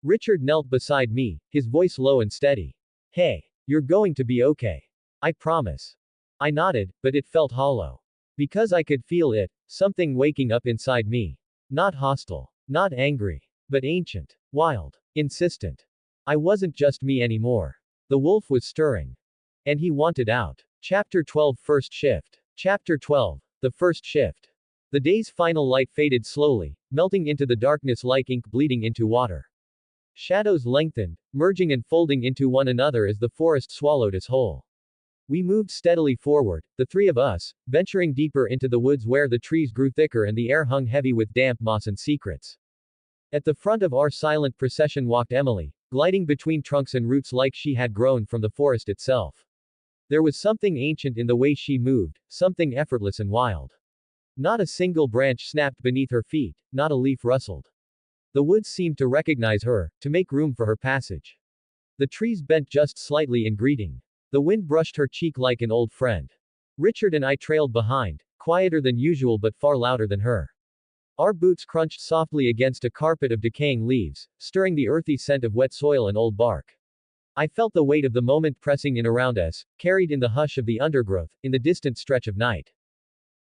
Richard knelt beside me, his voice low and steady. Hey, you're going to be okay. I promise. I nodded, but it felt hollow. Because I could feel it, something waking up inside me. Not hostile. Not angry. But ancient. Wild. Insistent. I wasn't just me anymore. The wolf was stirring. And he wanted out. Chapter 12 First Shift. Chapter 12. The First Shift. The day's final light faded slowly, melting into the darkness like ink bleeding into water. Shadows lengthened, merging and folding into one another as the forest swallowed us whole. We moved steadily forward, the 3 of us, venturing deeper into the woods where the trees grew thicker and the air hung heavy with damp moss and secrets. At the front of our silent procession walked Emily, gliding between trunks and roots like she had grown from the forest itself. There was something ancient in the way she moved, something effortless and wild. Not a single branch snapped beneath her feet, not a leaf rustled. The woods seemed to recognize her, to make room for her passage. The trees bent just slightly in greeting. The wind brushed her cheek like an old friend. Richard and I trailed behind, quieter than usual but far louder than her. Our boots crunched softly against a carpet of decaying leaves, stirring the earthy scent of wet soil and old bark. I felt the weight of the moment pressing in around us, carried in the hush of the undergrowth, in the distant stretch of night.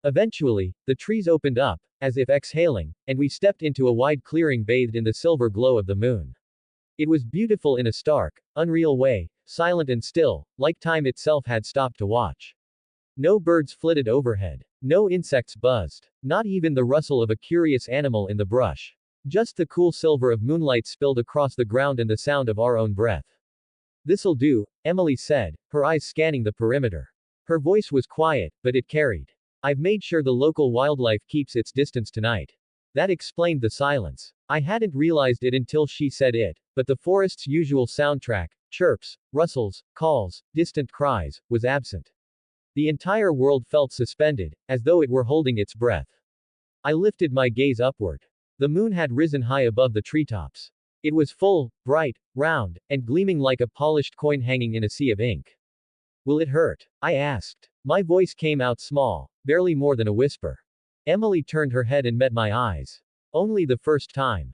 Eventually, the trees opened up, as if exhaling, and we stepped into a wide clearing bathed in the silver glow of the moon. It was beautiful in a stark, unreal way, silent and still, like time itself had stopped to watch. No birds flitted overhead. No insects buzzed. Not even the rustle of a curious animal in the brush. Just the cool silver of moonlight spilled across the ground and the sound of our own breath. This'll do, Emily said, her eyes scanning the perimeter. Her voice was quiet, but it carried. I've made sure the local wildlife keeps its distance tonight. That explained the silence. I hadn't realized it until she said it, but the forest's usual soundtrack, chirps, rustles, calls, distant cries, was absent. The entire world felt suspended, as though it were holding its breath. I lifted my gaze upward. The moon had risen high above the treetops. It was full, bright, round, and gleaming like a polished coin hanging in a sea of ink. Will it hurt? I asked. My voice came out small, barely more than a whisper. Emily turned her head and met my eyes. Only the first time.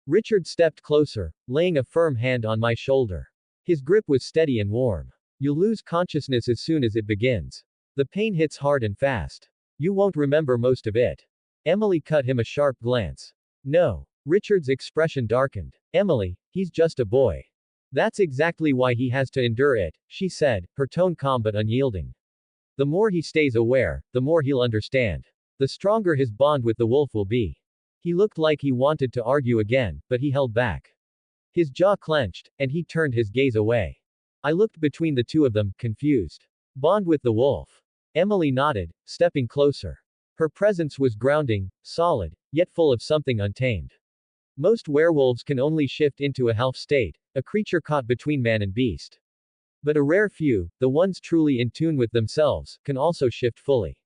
Richard stepped closer, laying a firm hand on my shoulder. His grip was steady and warm. You lose consciousness as soon as it begins. The pain hits hard and fast. You won't remember most of it. Emily cut him a sharp glance. No. Richard's expression darkened. Emily, he's just a boy. That's exactly why he has to endure it, she said, her tone calm but unyielding. The more he stays aware, the more he'll understand. The stronger his bond with the wolf will be. He looked like he wanted to argue again, but he held back. His jaw clenched, and he turned his gaze away. I looked between the two of them, confused. Bond with the wolf. Emily nodded, stepping closer. Her presence was grounding, solid, yet full of something untamed. Most werewolves can only shift into a half state, a creature caught between man and beast. But a rare few, the ones truly in tune with themselves, can also shift fully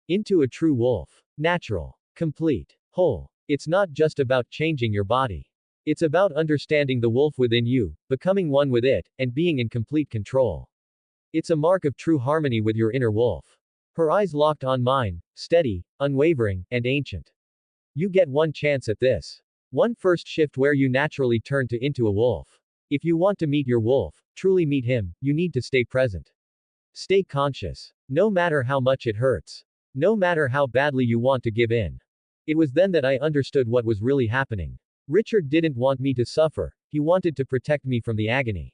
into a true wolf. Natural. Complete. Whole. It's not just about changing your body. It's about understanding the wolf within you, becoming one with it, and being in complete control. It's a mark of true harmony with your inner wolf. Her eyes locked on mine, steady, unwavering, and ancient. You get one chance at this. One first shift where you naturally turn into a wolf. If you want to meet your wolf, truly meet him, you need to stay present. Stay conscious. No matter how much it hurts. No matter how badly you want to give in. It was then that I understood what was really happening. Richard didn't want me to suffer, he wanted to protect me from the agony.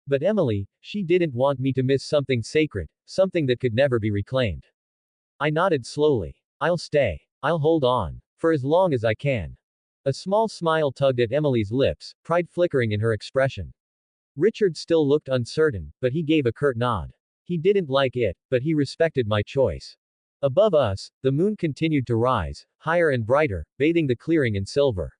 But Emily, she didn't want me to miss something sacred, something that could never be reclaimed. I nodded slowly. I'll stay. I'll hold on. For as long as I can. A small smile tugged at Emily's lips, pride flickering in her expression. Richard still looked uncertain, but he gave a curt nod. He didn't like it, but he respected my choice. Above us, the moon continued to rise, higher and brighter, bathing the clearing in silver.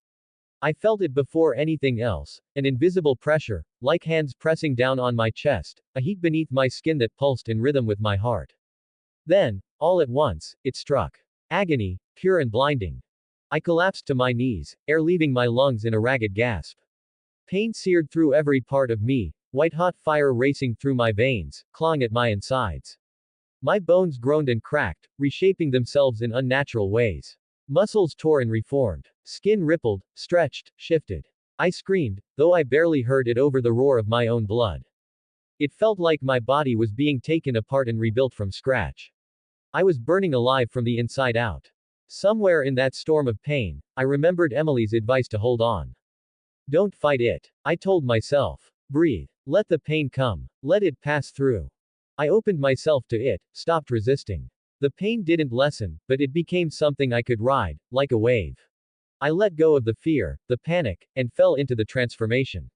I felt it before anything else, an invisible pressure, like hands pressing down on my chest, a heat beneath my skin that pulsed in rhythm with my heart. Then, all at once, it struck. Agony, pure and blinding. I collapsed to my knees, air leaving my lungs in a ragged gasp. Pain seared through every part of me, white-hot fire racing through my veins, clawing at my insides. My bones groaned and cracked, reshaping themselves in unnatural ways. Muscles tore and reformed. Skin rippled, stretched, shifted. I screamed, though I barely heard it over the roar of my own blood. It felt like my body was being taken apart and rebuilt from scratch. I was burning alive from the inside out. Somewhere in that storm of pain, I remembered Emily's advice to hold on. Don't fight it, I told myself. Breathe. Let the pain come. Let it pass through. I opened myself to it, stopped resisting. The pain didn't lessen, but it became something I could ride, like a wave. I let go of the fear, the panic, and fell into the transformation.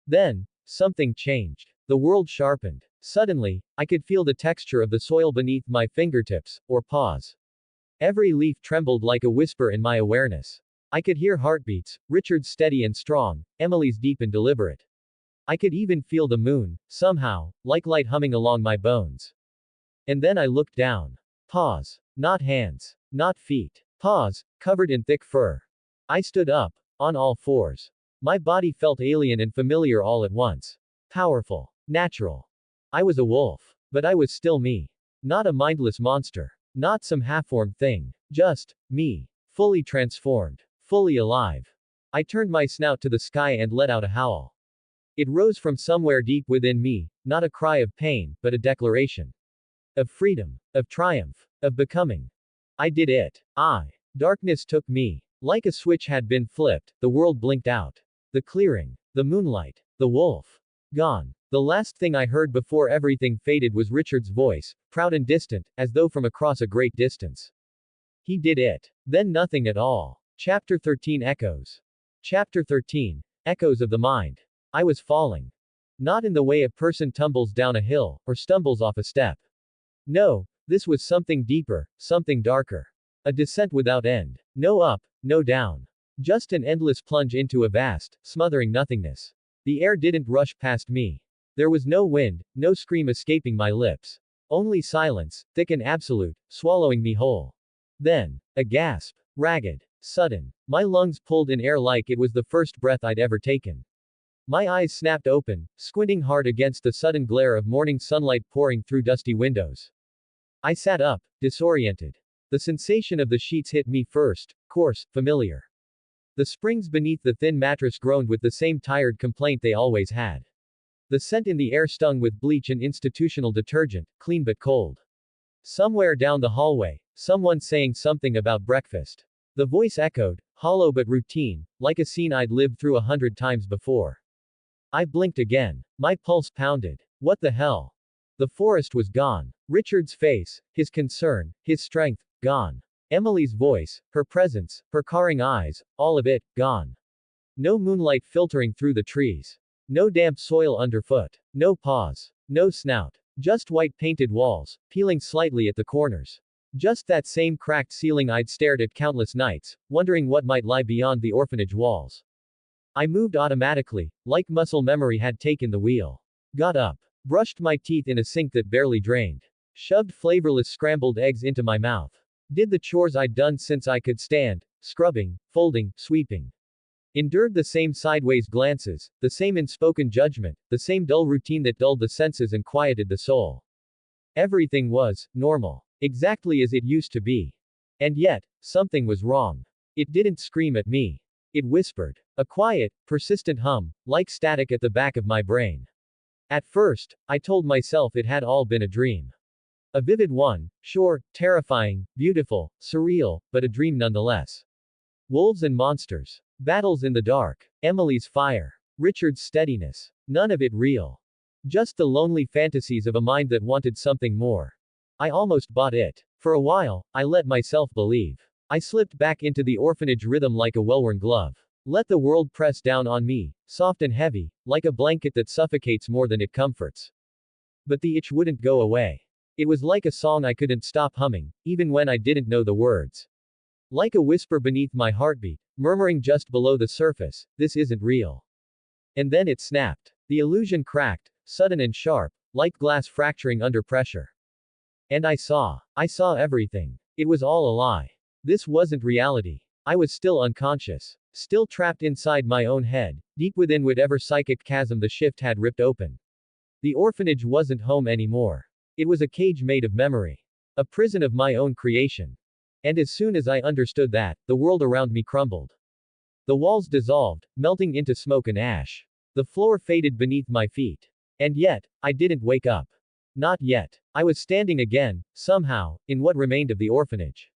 Then, something changed. The world sharpened. Suddenly, I could feel the texture of the soil beneath my fingertips, or paws. Every leaf trembled like a whisper in my awareness. I could hear heartbeats, Richard's steady and strong, Emily's deep and deliberate. I could even feel the moon, somehow, like light humming along my bones. And then I looked down. Paws. Not hands. Not feet. Paws, covered in thick fur. I stood up, on all fours. My body felt alien and familiar all at once. Powerful. Natural. I was a wolf. But I was still me. Not a mindless monster. Not some half-formed thing. Just, me. Fully transformed. Fully alive. I turned my snout to the sky and let out a howl. It rose from somewhere deep within me, not a cry of pain, but a declaration. Of freedom. Of triumph. Of becoming. I did it. Darkness took me. Like a switch had been flipped, the world blinked out. The clearing. The moonlight. The wolf. Gone. The last thing I heard before everything faded was Richard's voice, proud and distant, as though from across a great distance. He did it. Then nothing at all. Chapter 13 Echoes. Chapter 13. Echoes of the Mind. I was falling. Not in the way a person tumbles down a hill, or stumbles off a step. No, this was something deeper, something darker. A descent without end. No up, no down. Just an endless plunge into a vast, smothering nothingness. The air didn't rush past me. There was no wind, no scream escaping my lips. Only silence, thick and absolute, swallowing me whole. Then, a gasp. Ragged. Sudden. My lungs pulled in air like it was the first breath I'd ever taken. My eyes snapped open, squinting hard against the sudden glare of morning sunlight pouring through dusty windows. I sat up, disoriented. The sensation of the sheets hit me first, coarse, familiar. The springs beneath the thin mattress groaned with the same tired complaint they always had. The scent in the air stung with bleach and institutional detergent, clean but cold. Somewhere down the hallway, someone saying something about breakfast. The voice echoed, hollow but routine, like a scene I'd lived through 100 times before. I blinked again. My pulse pounded. What the hell? The forest was gone. Richard's face, his concern, his strength, gone. Emily's voice, her presence, her carring eyes, all of it, gone. No moonlight filtering through the trees. No damp soil underfoot. No paws. No snout. Just white painted walls, peeling slightly at the corners. Just that same cracked ceiling I'd stared at countless nights, wondering what might lie beyond the orphanage walls. I moved automatically, like muscle memory had taken the wheel. Got up. Brushed my teeth in a sink that barely drained. Shoved flavorless scrambled eggs into my mouth. Did the chores I'd done since I could stand, scrubbing, folding, sweeping. Endured the same sideways glances, the same unspoken judgment, the same dull routine that dulled the senses and quieted the soul. Everything was normal. Exactly as it used to be. And yet, something was wrong. It didn't scream at me. It whispered. A quiet, persistent hum, like static at the back of my brain. At first, I told myself it had all been a dream. A vivid one, sure, terrifying, beautiful, surreal, but a dream nonetheless. Wolves and monsters. Battles in the dark. Emily's fire. Richard's steadiness. None of it real. Just the lonely fantasies of a mind that wanted something more. I almost bought it. For a while, I let myself believe. I slipped back into the orphanage rhythm like a well-worn glove. Let the world press down on me, soft and heavy, like a blanket that suffocates more than it comforts. But the itch wouldn't go away. It was like a song I couldn't stop humming, even when I didn't know the words. Like a whisper beneath my heartbeat, murmuring just below the surface, this isn't real. And then it snapped. The illusion cracked, sudden and sharp, like glass fracturing under pressure. And I saw everything. It was all a lie. This wasn't reality. I was still unconscious. Still trapped inside my own head, deep within whatever psychic chasm the shift had ripped open. The orphanage wasn't home anymore. It was a cage made of memory. A prison of my own creation. And as soon as I understood that, the world around me crumbled. The walls dissolved, melting into smoke and ash. The floor faded beneath my feet. And yet, I didn't wake up. Not yet. I was standing again, somehow, in what remained of the orphanage.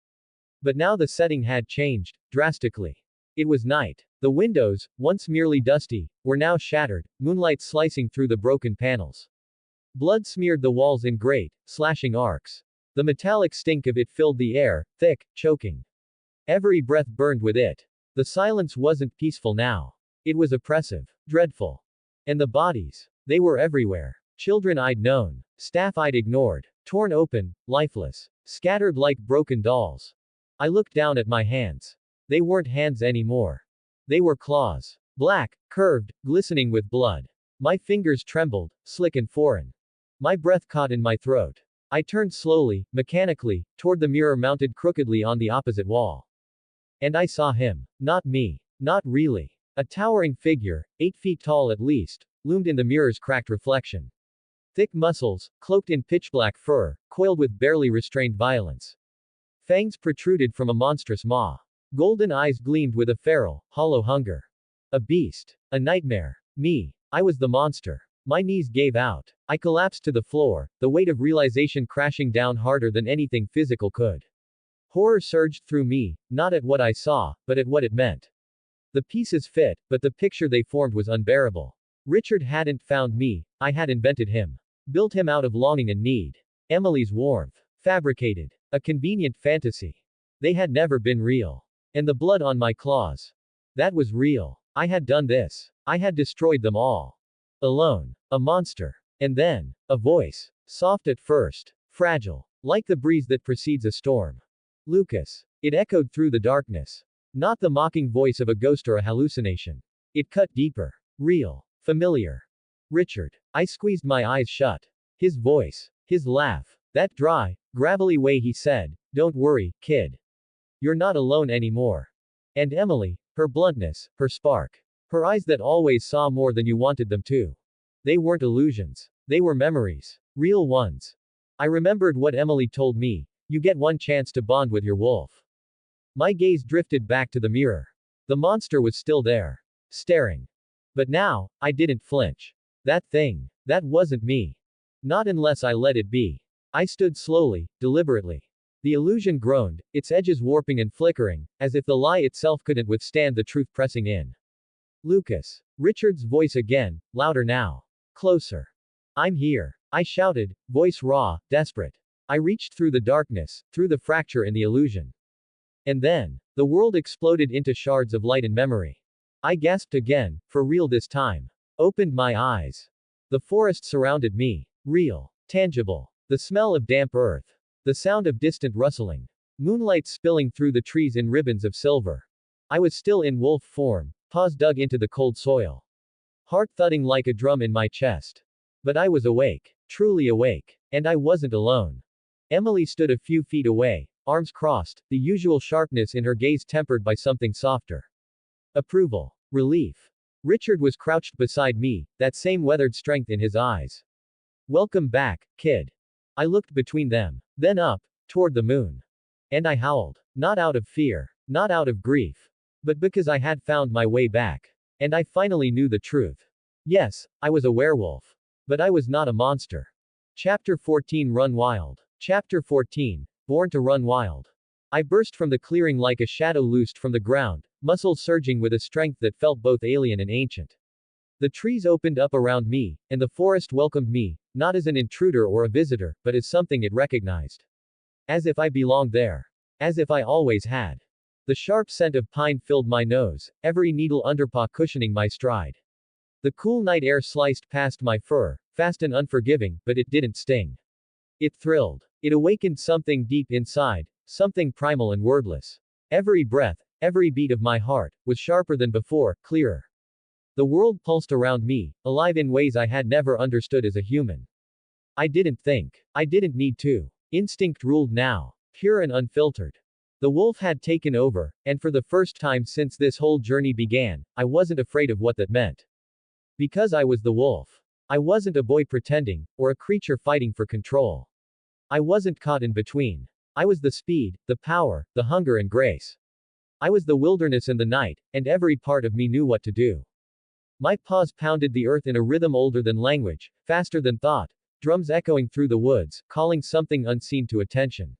But now the setting had changed, drastically. It was night. The windows, once merely dusty, were now shattered, moonlight slicing through the broken panels. Blood smeared the walls in great, slashing arcs. The metallic stink of it filled the air, thick, choking. Every breath burned with it. The silence wasn't peaceful now. It was oppressive, dreadful. And the bodies. They were everywhere. Children I'd known. Staff I'd ignored. Torn open, lifeless. Scattered like broken dolls. I looked down at my hands. They weren't hands anymore. They were claws. Black, curved, glistening with blood. My fingers trembled, slick and foreign. My breath caught in my throat. I turned slowly, mechanically, toward the mirror mounted crookedly on the opposite wall. And I saw him. Not me. Not really. A towering figure, 8 feet tall at least, loomed in the mirror's cracked reflection. Thick muscles, cloaked in pitch-black fur, coiled with barely restrained violence. Fangs protruded from a monstrous maw. Golden eyes gleamed with a feral, hollow hunger. A beast. A nightmare. Me. I was the monster. My knees gave out. I collapsed to the floor, the weight of realization crashing down harder than anything physical could. Horror surged through me, not at what I saw, but at what it meant. The pieces fit, but the picture they formed was unbearable. Richard hadn't found me, I had invented him. Built him out of longing and need. Emily's warmth. Fabricated. A convenient fantasy. They had never been real. And the blood on my claws. That was real. I had done this. I had destroyed them all. Alone. A monster. And then, a voice. Soft at first. Fragile. Like the breeze that precedes a storm. Lucas. It echoed through the darkness. Not the mocking voice of a ghost or a hallucination. It cut deeper. Real. Familiar. Richard. I squeezed my eyes shut. His voice. His laugh. That dry, gravelly way he said, "Don't worry, kid. You're not alone anymore." And Emily, her bluntness, her spark. Her eyes that always saw more than you wanted them to. They weren't illusions. They were memories. Real ones. I remembered what Emily told me: you get one chance to bond with your wolf. My gaze drifted back to the mirror. The monster was still there. Staring. But now, I didn't flinch. That thing. That wasn't me. Not unless I let it be. I stood slowly, deliberately. The illusion groaned, its edges warping and flickering, as if the lie itself couldn't withstand the truth pressing in. Lucas. Richard's voice again, louder now. Closer. I'm here. I shouted, voice raw, desperate. I reached through the darkness, through the fracture in the illusion. And then, the world exploded into shards of light and memory. I gasped again, for real this time. Opened my eyes. The forest surrounded me. Real. Tangible. The smell of damp earth. The sound of distant rustling. Moonlight spilling through the trees in ribbons of silver. I was still in wolf form, paws dug into the cold soil. Heart thudding like a drum in my chest. But I was awake. Truly awake. And I wasn't alone. Emily stood a few feet away, arms crossed, the usual sharpness in her gaze tempered by something softer. Approval. Relief. Richard was crouched beside me, that same weathered strength in his eyes. Welcome back, kid. I looked between them, then up, toward the moon. And I howled. Not out of fear, not out of grief, but because I had found my way back. And I finally knew the truth. Yes, I was a werewolf. But I was not a monster. Chapter 14 Run Wild. Chapter 14. Born to Run Wild. I burst from the clearing like a shadow loosed from the ground, muscles surging with a strength that felt both alien and ancient. The trees opened up around me, and the forest welcomed me, not as an intruder or a visitor, but as something it recognized. As if I belonged there. As if I always had. The sharp scent of pine filled my nose, every needle underpaw cushioning my stride. The cool night air sliced past my fur, fast and unforgiving, but it didn't sting. It thrilled. It awakened something deep inside, something primal and wordless. Every breath, every beat of my heart, was sharper than before, clearer. The world pulsed around me, alive in ways I had never understood as a human. I didn't think. I didn't need to. Instinct ruled now. Pure and unfiltered. The wolf had taken over, and for the first time since this whole journey began, I wasn't afraid of what that meant. Because I was the wolf. I wasn't a boy pretending, or a creature fighting for control. I wasn't caught in between. I was the speed, the power, the hunger and grace. I was the wilderness and the night, and every part of me knew what to do. My paws pounded the earth in a rhythm older than language, faster than thought, drums echoing through the woods, calling something unseen to attention.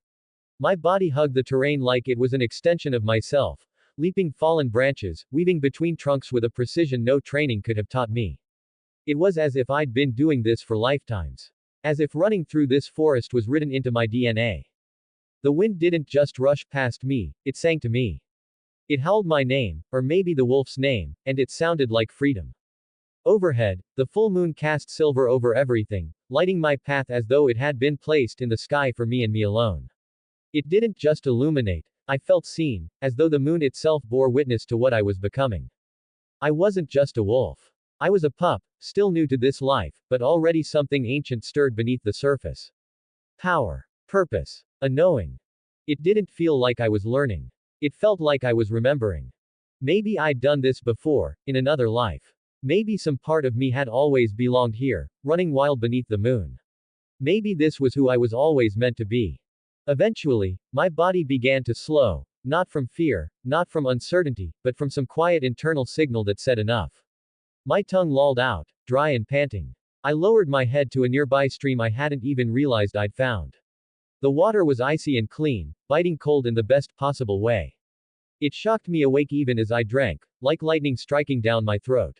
My body hugged the terrain like it was an extension of myself, leaping fallen branches, weaving between trunks with a precision no training could have taught me. It was as if I'd been doing this for lifetimes. As if running through this forest was written into my DNA. The wind didn't just rush past me, it sang to me. It howled my name, or maybe the wolf's name, and it sounded like freedom. Overhead, the full moon cast silver over everything, lighting my path as though it had been placed in the sky for me and me alone. It didn't just illuminate, I felt seen, as though the moon itself bore witness to what I was becoming. I wasn't just a wolf. I was a pup, still new to this life, but already something ancient stirred beneath the surface. Power. Purpose. A knowing. It didn't feel like I was learning. It felt like I was remembering. Maybe I'd done this before, in another life. Maybe some part of me had always belonged here, running wild beneath the moon. Maybe this was who I was always meant to be. Eventually, my body began to slow, not from fear, not from uncertainty, but from some quiet internal signal that said enough. My tongue lolled out, dry and panting. I lowered my head to a nearby stream I hadn't even realized I'd found. The water was icy and clean, biting cold in the best possible way. It shocked me awake even as I drank, like lightning striking down my throat.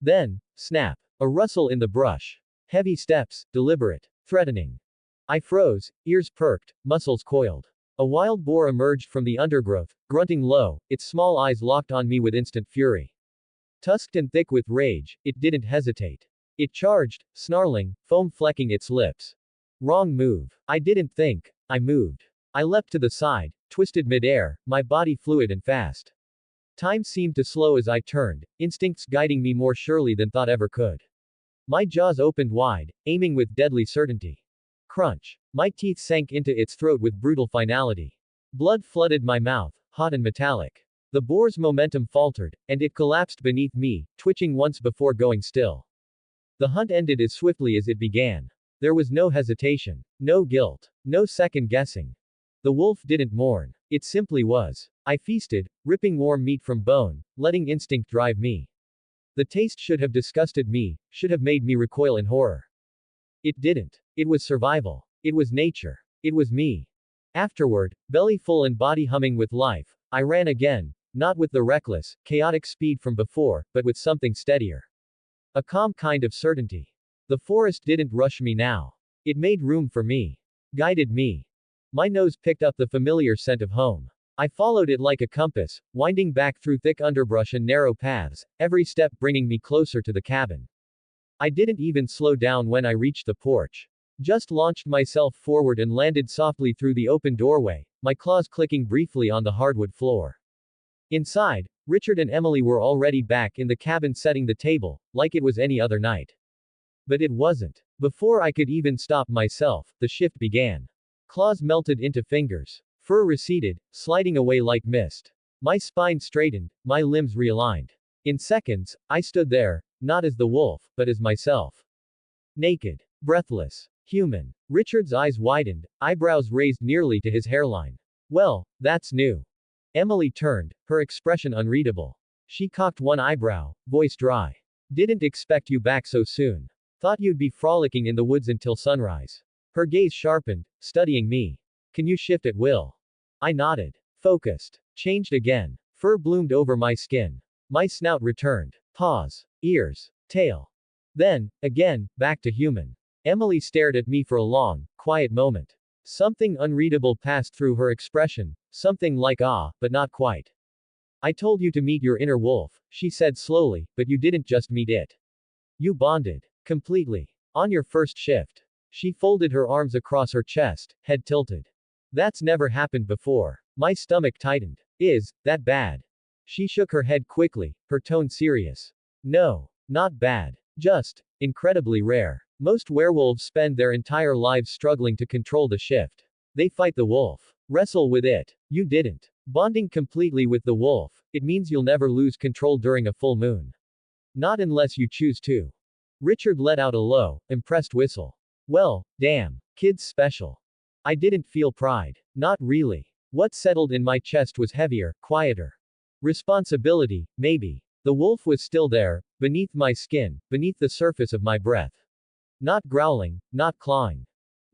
Then, snap. A rustle in the brush. Heavy steps, deliberate, threatening. I froze, ears perked, muscles coiled. A wild boar emerged from the undergrowth, grunting low, its small eyes locked on me with instant fury. Tusked and thick with rage, it didn't hesitate. It charged, snarling, foam flecking its lips. Wrong move. I didn't think. I moved. I leapt to the side, twisted midair, my body fluid and fast. Time seemed to slow as I turned, instincts guiding me more surely than thought ever could. My jaws opened wide, aiming with deadly certainty. Crunch. My teeth sank into its throat with brutal finality. Blood flooded my mouth, hot and metallic. The boar's momentum faltered, and it collapsed beneath me, twitching once before going still. The hunt ended as swiftly as it began. There was no hesitation, no guilt, no second guessing. The wolf didn't mourn. It simply was. I feasted, ripping warm meat from bone, letting instinct drive me. The taste should have disgusted me, should have made me recoil in horror. It didn't. It was survival. It was nature. It was me. Afterward, belly full and body humming with life, I ran again, not with the reckless, chaotic speed from before, but with something steadier. A calm kind of certainty. The forest didn't rush me now. It made room for me. Guided me. My nose picked up the familiar scent of home. I followed it like a compass, winding back through thick underbrush and narrow paths, every step bringing me closer to the cabin. I didn't even slow down when I reached the porch. Just launched myself forward and landed softly through the open doorway, my claws clicking briefly on the hardwood floor. Inside, Richard and Emily were already back in the cabin setting the table, like it was any other night. But it wasn't. Before I could even stop myself, the shift began. Claws melted into fingers. Fur receded, sliding away like mist. My spine straightened, my limbs realigned. In seconds, I stood there, not as the wolf, but as myself. Naked. Breathless. Human. Richard's eyes widened, eyebrows raised nearly to his hairline. Well, that's new. Emily turned, her expression unreadable. She cocked one eyebrow, voice dry. Didn't expect you back so soon. Thought you'd be frolicking in the woods until sunrise. Her gaze sharpened, studying me. Can you shift at will? I nodded. Focused. Changed again. Fur bloomed over my skin. My snout returned. Paws. Ears. Tail. Then, again, back to human. Emily stared at me for a long, quiet moment. Something unreadable passed through her expression, something like awe, but not quite. I told you to meet your inner wolf, she said slowly, but you didn't just meet it. You bonded. Completely. On your first shift. She folded her arms across her chest, head tilted. That's never happened before. My stomach tightened. Is that bad? She shook her head quickly, her tone serious. No, not bad. Just incredibly rare. Most werewolves spend their entire lives struggling to control the shift. They fight the wolf. Wrestle with it. You didn't. Bonding completely with the wolf, it means you'll never lose control during a full moon. Not unless you choose to. Richard let out a low, impressed whistle. Well, damn. Kid's special. I didn't feel pride. Not really. What settled in my chest was heavier, quieter. Responsibility, maybe. The wolf was still there, beneath my skin, beneath the surface of my breath. Not growling, not clawing.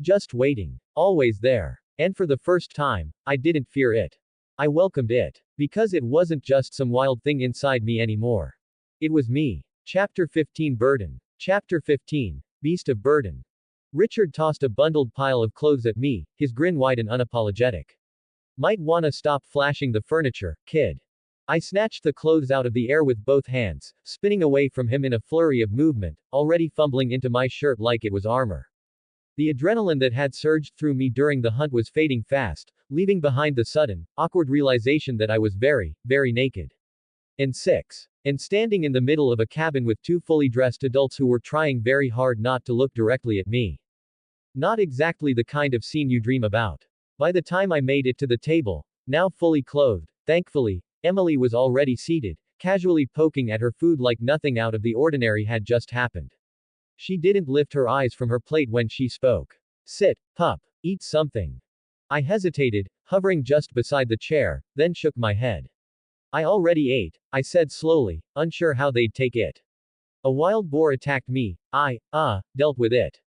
Just waiting. Always there. And for the first time, I didn't fear it. I welcomed it. Because it wasn't just some wild thing inside me anymore. It was me. Chapter 15 Burden. Chapter 15. Beast of Burden. Richard tossed a bundled pile of clothes at me, his grin wide and unapologetic. Might wanna stop flashing the furniture, kid. I snatched the clothes out of the air with both hands, spinning away from him in a flurry of movement, already fumbling into my shirt like it was armor. The adrenaline that had surged through me during the hunt was fading fast, leaving behind the sudden, awkward realization that I was very, very naked. And standing in the middle of a cabin with two fully dressed adults who were trying very hard not to look directly at me. Not exactly the kind of scene you dream about. By the time I made it to the table, now fully clothed, thankfully, Emily was already seated, casually poking at her food like nothing out of the ordinary had just happened. She didn't lift her eyes from her plate when she spoke. Sit, pup, eat something. I hesitated, hovering just beside the chair, then shook my head. I already ate, I said slowly, unsure how they'd take it. A wild boar attacked me, dealt with it.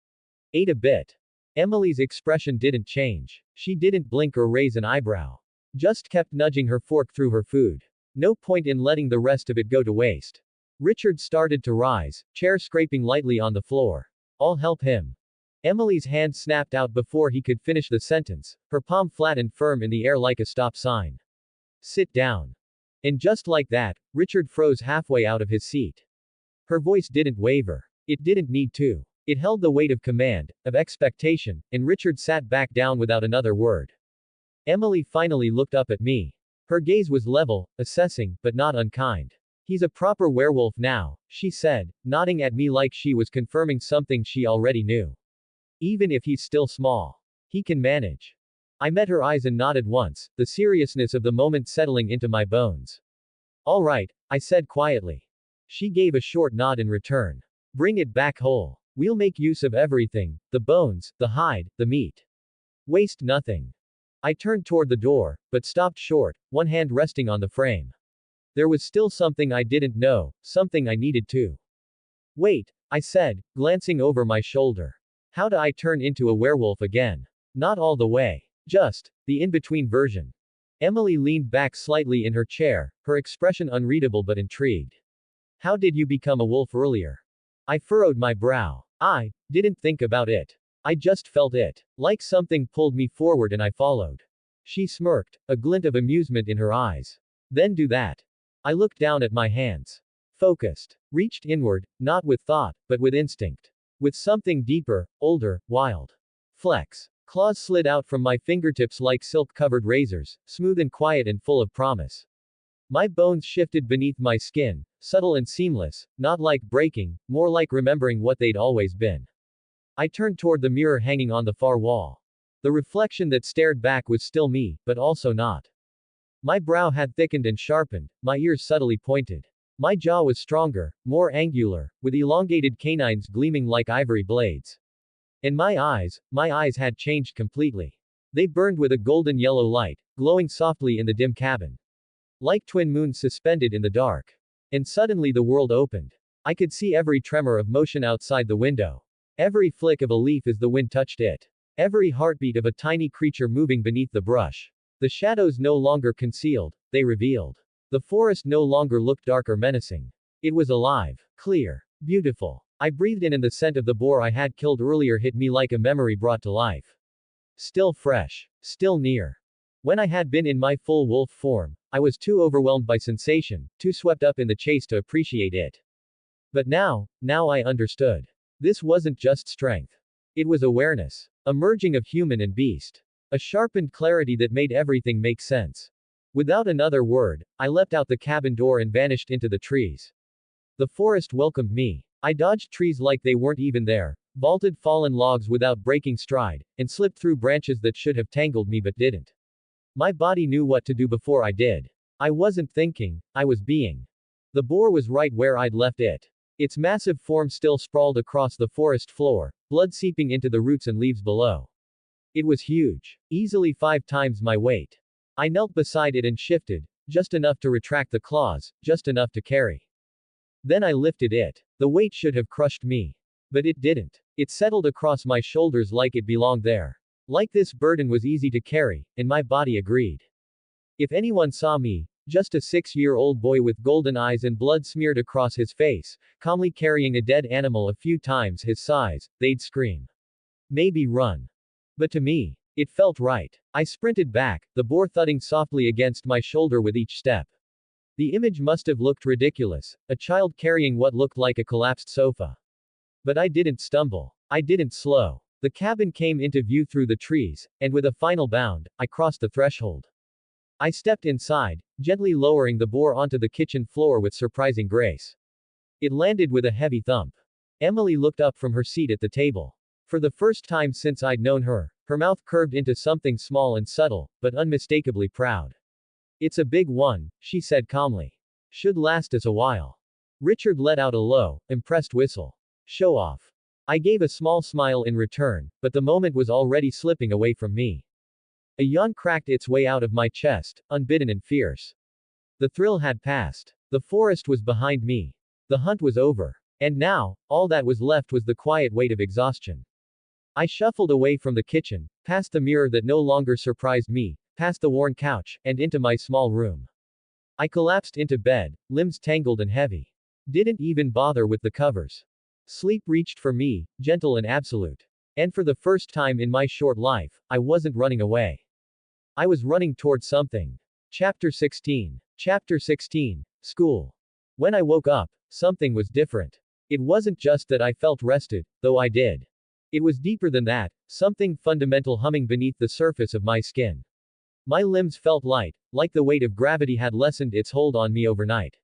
Ate a bit. Emily's expression didn't change. She didn't blink or raise an eyebrow. Just kept nudging her fork through her food. No point in letting the rest of it go to waste. Richard started to rise, chair scraping lightly on the floor. I'll help him. Emily's hand snapped out before he could finish the sentence, her palm flat and firm in the air like a stop sign. Sit down. And just like that, Richard froze halfway out of his seat. Her voice didn't waver. It didn't need to. It held the weight of command, of expectation, and Richard sat back down without another word. Emily finally looked up at me. Her gaze was level, assessing, but not unkind. He's a proper werewolf now, she said, nodding at me like she was confirming something she already knew. Even if he's still small. He can manage. I met her eyes and nodded once, the seriousness of the moment settling into my bones. All right, I said quietly. She gave a short nod in return. Bring it back whole. We'll make use of everything, the bones, the hide, the meat. Waste nothing. I turned toward the door, but stopped short, one hand resting on the frame. There was still something I didn't know, something I needed to. Wait, I said, glancing over my shoulder. How do I turn into a werewolf again? Not all the way. Just the in-between version. Emily leaned back slightly in her chair, her expression unreadable but intrigued. How did you become a wolf earlier? I furrowed my brow. I didn't think about it. I just felt it. Like something pulled me forward and I followed. She smirked, a glint of amusement in her eyes. Then do that. I looked down at my hands. Focused. Reached inward, not with thought, but with instinct. With something deeper, older, wild. Flex. Claws slid out from my fingertips like silk-covered razors, smooth and quiet and full of promise. My bones shifted beneath my skin, subtle and seamless, not like breaking, more like remembering what they'd always been. I turned toward the mirror hanging on the far wall. The reflection that stared back was still me, but also not. My brow had thickened and sharpened, my ears subtly pointed. My jaw was stronger, more angular, with elongated canines gleaming like ivory blades. And my eyes had changed completely. They burned with a golden yellow light, glowing softly in the dim cabin. Like twin moons suspended in the dark. And suddenly the world opened. I could see every tremor of motion outside the window. Every flick of a leaf as the wind touched it. Every heartbeat of a tiny creature moving beneath the brush. The shadows no longer concealed, they revealed. The forest no longer looked dark or menacing. It was alive, clear, beautiful. I breathed in and the scent of the boar I had killed earlier hit me like a memory brought to life. Still fresh, still near. When I had been in my full wolf form, I was too overwhelmed by sensation, too swept up in the chase to appreciate it. But now I understood. This wasn't just strength. It was awareness. A merging of human and beast. A sharpened clarity that made everything make sense. Without another word, I leapt out the cabin door and vanished into the trees. The forest welcomed me. I dodged trees like they weren't even there, vaulted fallen logs without breaking stride, and slipped through branches that should have tangled me but didn't. My body knew what to do before I did. I wasn't thinking, I was being. The boar was right where I'd left it. Its massive form still sprawled across the forest floor, blood seeping into the roots and leaves below. It was huge. Easily 5 times my weight. I knelt beside it and shifted, just enough to retract the claws, just enough to carry. Then I lifted it. The weight should have crushed me. But it didn't. It settled across my shoulders like it belonged there. Like this burden was easy to carry, and my body agreed. If anyone saw me, just a 6-year-old boy with golden eyes and blood smeared across his face, calmly carrying a dead animal a few times his size, they'd scream. Maybe run. But to me, it felt right. I sprinted back, the boar thudding softly against my shoulder with each step. The image must have looked ridiculous, a child carrying what looked like a collapsed sofa. But I didn't stumble. I didn't slow. The cabin came into view through the trees, and with a final bound, I crossed the threshold. I stepped inside, gently lowering the boar onto the kitchen floor with surprising grace. It landed with a heavy thump. Emily looked up from her seat at the table. For the first time since I'd known her, her mouth curved into something small and subtle, but unmistakably proud. It's a big one, she said calmly. Should last us a while. Richard let out a low, impressed whistle. Show off. I gave a small smile in return, but the moment was already slipping away from me. A yawn cracked its way out of my chest, unbidden and fierce. The thrill had passed. The forest was behind me. The hunt was over. And now, all that was left was the quiet weight of exhaustion. I shuffled away from the kitchen, past the mirror that no longer surprised me, past the worn couch, and into my small room. I collapsed into bed, limbs tangled and heavy. Didn't even bother with the covers. Sleep reached for me, gentle and absolute. And for the first time in my short life, I wasn't running away. I was running toward something. Chapter 16. Chapter 16. School. When I woke up, something was different. It wasn't just that I felt rested, though I did. It was deeper than that, something fundamental humming beneath the surface of my skin. My limbs felt light, like the weight of gravity had lessened its hold on me overnight.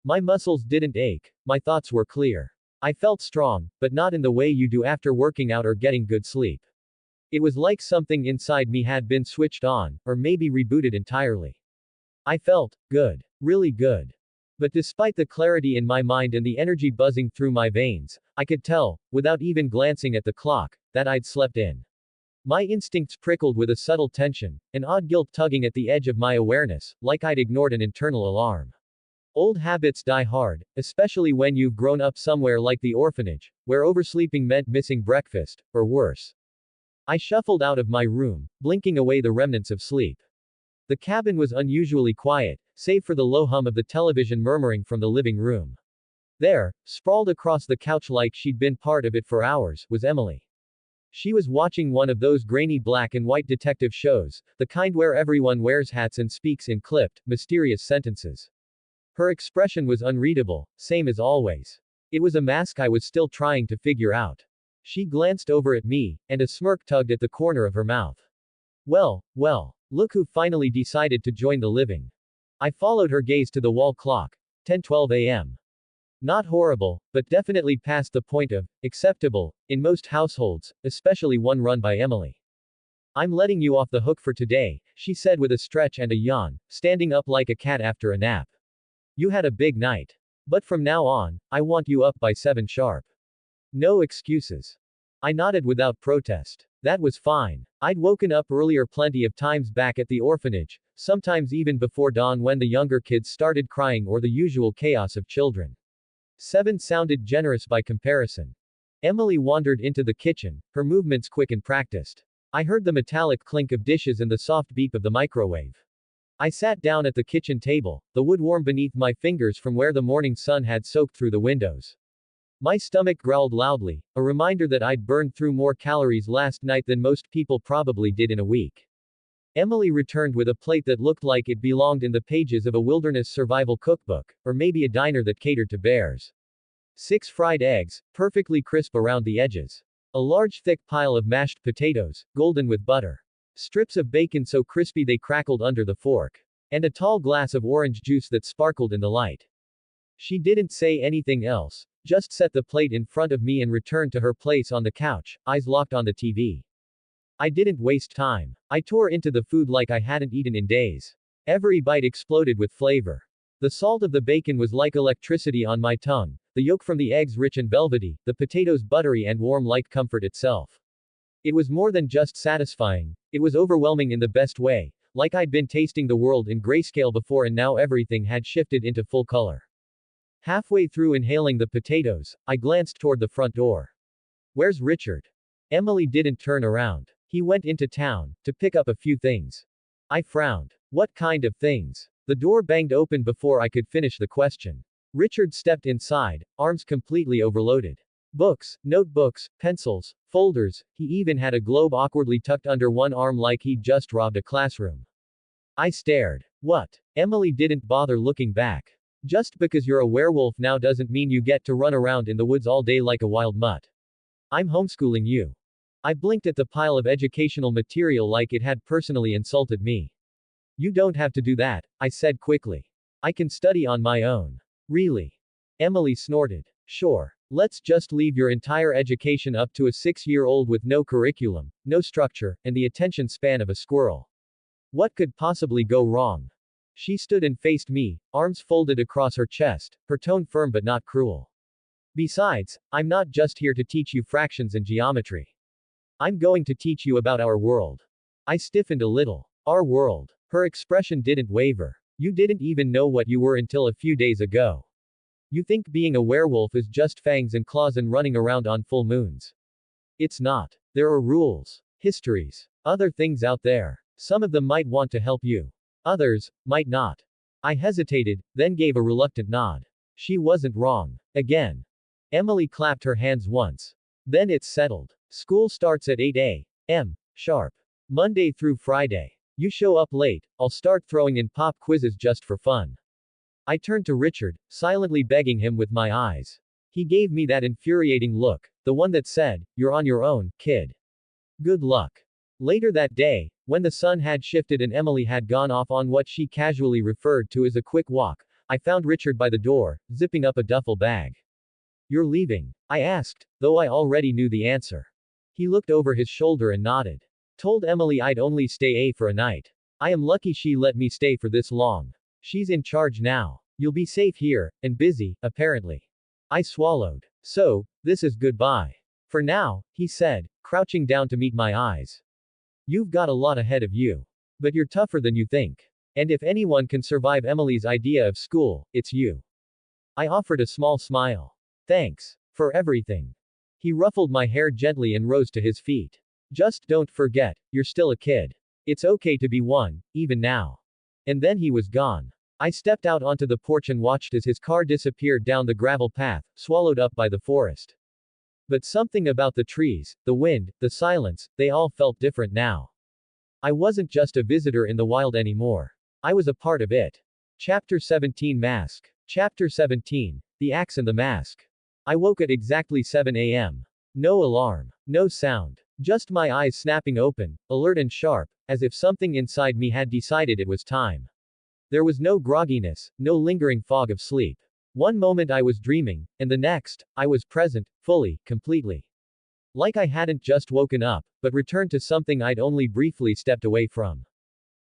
My muscles didn't ache, my thoughts were clear. I felt strong, but not in the way you do after working out or getting good sleep. It was like something inside me had been switched on, or maybe rebooted entirely. I felt good. Really good. But despite the clarity in my mind and the energy buzzing through my veins, I could tell, without even glancing at the clock, that I'd slept in. My instincts prickled with a subtle tension, an odd guilt tugging at the edge of my awareness, like I'd ignored an internal alarm. Old habits die hard, especially when you've grown up somewhere like the orphanage, where oversleeping meant missing breakfast, or worse. I shuffled out of my room, blinking away the remnants of sleep. The cabin was unusually quiet, save for the low hum of the television murmuring from the living room. There, sprawled across the couch like she'd been part of it for hours, was Emily. She was watching one of those grainy black and white detective shows, the kind where everyone wears hats and speaks in clipped, mysterious sentences. Her expression was unreadable, same as always. It was a mask I was still trying to figure out. She glanced over at me, and a smirk tugged at the corner of her mouth. Well, look who finally decided to join the living. I followed her gaze to the wall clock. 10:12 a.m. Not horrible, but definitely past the point of acceptable in most households, especially one run by Emily. I'm letting you off the hook for today, she said with a stretch and a yawn, standing up like a cat after a nap. You had a big night. But from now on, I want you up by 7 sharp. No excuses. I nodded without protest. That was fine. I'd woken up earlier plenty of times back at the orphanage, sometimes even before dawn when the younger kids started crying or the usual chaos of children. 7 sounded generous by comparison. Emily wandered into the kitchen, her movements quick and practiced. I heard the metallic clink of dishes and the soft beep of the microwave. I sat down at the kitchen table, the wood warm beneath my fingers from where the morning sun had soaked through the windows. My stomach growled loudly, a reminder that I'd burned through more calories last night than most people probably did in a week. Emily returned with a plate that looked like it belonged in the pages of a wilderness survival cookbook, or maybe a diner that catered to bears. 6 fried eggs, perfectly crisp around the edges. A large thick pile of mashed potatoes, golden with butter. Strips of bacon so crispy they crackled under the fork. And a tall glass of orange juice that sparkled in the light. She didn't say anything else, just set the plate in front of me and returned to her place on the couch, eyes locked on the TV. I didn't waste time. I tore into the food like I hadn't eaten in days. Every bite exploded with flavor. The salt of the bacon was like electricity on my tongue, the yolk from the eggs rich and velvety, the potatoes buttery and warm like comfort itself. It was more than just satisfying, it was overwhelming in the best way, like I'd been tasting the world in grayscale before and now everything had shifted into full color. Halfway through inhaling the potatoes, I glanced toward the front door. Where's Richard? Emily didn't turn around. He went into town, to pick up a few things. I frowned. What kind of things? The door banged open before I could finish the question. Richard stepped inside, arms completely overloaded. Books, notebooks, pencils, folders, he even had a globe awkwardly tucked under one arm like he'd just robbed a classroom. I stared. What? Emily didn't bother looking back. Just because you're a werewolf now doesn't mean you get to run around in the woods all day like a wild mutt. I'm homeschooling you. I blinked at the pile of educational material like it had personally insulted me. You don't have to do that, I said quickly. I can study on my own. Really? Emily snorted. Sure. Let's just leave your entire education up to a 6-year-old with no curriculum, no structure, and the attention span of a squirrel. What could possibly go wrong? She stood and faced me, arms folded across her chest, her tone firm but not cruel. Besides, I'm not just here to teach you fractions and geometry. I'm going to teach you about our world. I stiffened a little. Our world. Her expression didn't waver. You didn't even know what you were until a few days ago. You think being a werewolf is just fangs and claws and running around on full moons. It's not. There are rules, histories, other things out there. Some of them might want to help you. Others might not. I hesitated, then gave a reluctant nod. She wasn't wrong. Again. Emily clapped her hands once. Then it's settled. School starts at 8 a.m. sharp. Monday through Friday. You show up late, I'll start throwing in pop quizzes just for fun. I turned to Richard, silently begging him with my eyes. He gave me that infuriating look, the one that said, "You're on your own, kid. Good luck." Later that day, when the sun had shifted and Emily had gone off on what she casually referred to as a quick walk, I found Richard by the door, zipping up a duffel bag. You're leaving? I asked, though I already knew the answer. He looked over his shoulder and nodded. Told Emily I'd only stay for a night. I am lucky she let me stay for this long. She's in charge now. You'll be safe here, and busy, apparently. I swallowed. So, this is goodbye. For now, he said, crouching down to meet my eyes. You've got a lot ahead of you. But you're tougher than you think. And if anyone can survive Emily's idea of school, it's you. I offered a small smile. Thanks. For everything. He ruffled my hair gently and rose to his feet. Just don't forget, you're still a kid. It's okay to be one, even now. And then he was gone. I stepped out onto the porch and watched as his car disappeared down the gravel path, swallowed up by the forest. But something about the trees, the wind, the silence, they all felt different now. I wasn't just a visitor in the wild anymore. I was a part of it. Chapter 17 Mask. Chapter 17. The Axe and the Mask. I woke at exactly 7 a.m. No alarm. No sound. Just my eyes snapping open, alert and sharp, as if something inside me had decided it was time. There was no grogginess, no lingering fog of sleep. One moment I was dreaming, and the next, I was present, fully, completely. Like I hadn't just woken up, but returned to something I'd only briefly stepped away from.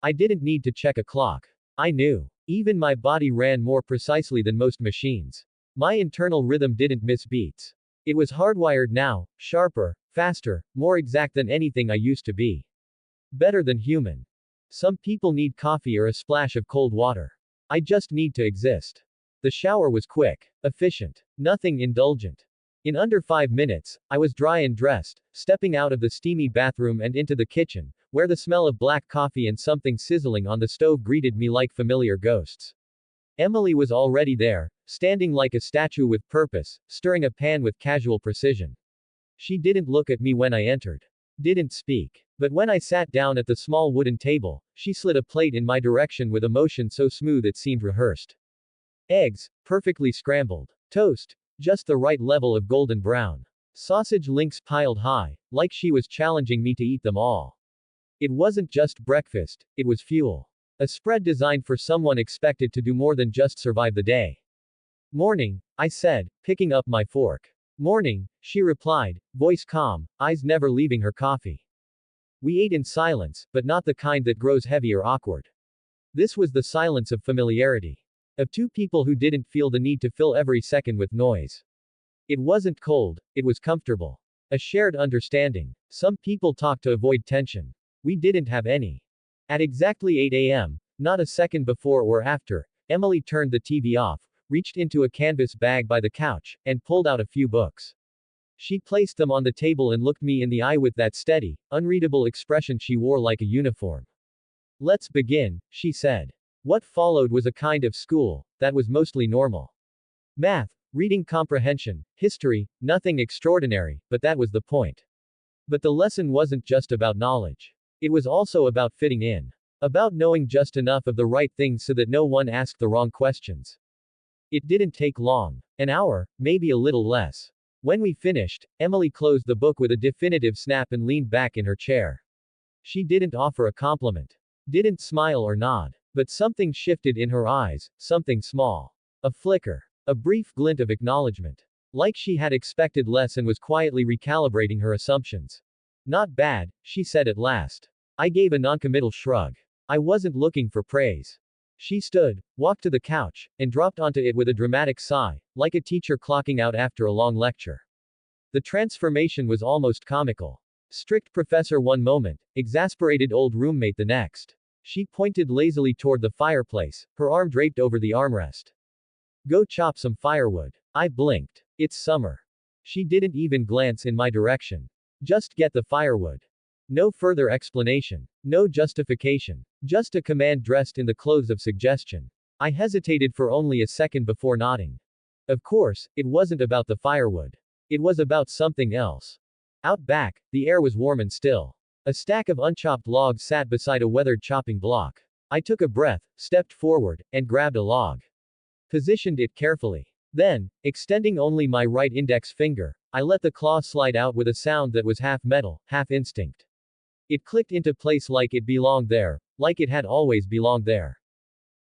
I didn't need to check a clock. I knew. Even my body ran more precisely than most machines. My internal rhythm didn't miss beats. It was hardwired now, sharper, faster, more exact than anything I used to be. Better than human. Some people need coffee or a splash of cold water. I just need to exist. The shower was quick, efficient, nothing indulgent. In under 5 minutes, I was dry and dressed, stepping out of the steamy bathroom and into the kitchen, where the smell of black coffee and something sizzling on the stove greeted me like familiar ghosts. Emily was already there, standing like a statue with purpose, stirring a pan with casual precision. She didn't look at me when I entered. Didn't speak. But when I sat down at the small wooden table, she slid a plate in my direction with a motion so smooth it seemed rehearsed. Eggs, perfectly scrambled. Toast, just the right level of golden brown. Sausage links piled high, like she was challenging me to eat them all. It wasn't just breakfast, it was fuel. A spread designed for someone expected to do more than just survive the day. Morning, I said, picking up my fork. Morning, she replied, voice calm, eyes never leaving her coffee. We ate in silence, but not the kind that grows heavy or awkward. This was the silence of familiarity. Of two people who didn't feel the need to fill every second with noise. It wasn't cold, it was comfortable. A shared understanding. Some people talk to avoid tension. We didn't have any. At exactly 8 a.m., not a second before or after, Emily turned the TV off, reached into a canvas bag by the couch, and pulled out a few books. She placed them on the table and looked me in the eye with that steady, unreadable expression she wore like a uniform. Let's begin, she said. What followed was a kind of school that was mostly normal. Math, reading comprehension, history, nothing extraordinary, but that was the point. But the lesson wasn't just about knowledge. It was also about fitting in. About knowing just enough of the right things so that no one asked the wrong questions. It didn't take long. An hour, maybe a little less. When we finished, Emily closed the book with a definitive snap and leaned back in her chair. She didn't offer a compliment. Didn't smile or nod. But something shifted in her eyes, something small. A flicker. A brief glint of acknowledgement. Like she had expected less and was quietly recalibrating her assumptions. Not bad, she said at last. I gave a noncommittal shrug. I wasn't looking for praise. She stood, walked to the couch, and dropped onto it with a dramatic sigh, like a teacher clocking out after a long lecture. The transformation was almost comical. Strict professor one moment, exasperated old roommate the next. She pointed lazily toward the fireplace, her arm draped over the armrest. Go chop some firewood. I blinked. It's summer. She didn't even glance in my direction. Just get the firewood. No further explanation. No justification. Just a command dressed in the clothes of suggestion. I hesitated for only a second before nodding. Of course, it wasn't about the firewood. It was about something else. Out back, the air was warm and still. A stack of unchopped logs sat beside a weathered chopping block. I took a breath, stepped forward, and grabbed a log. Positioned it carefully. Then, extending only my right index finger, I let the claw slide out with a sound that was half metal, half instinct. It clicked into place like it belonged there, like it had always belonged there.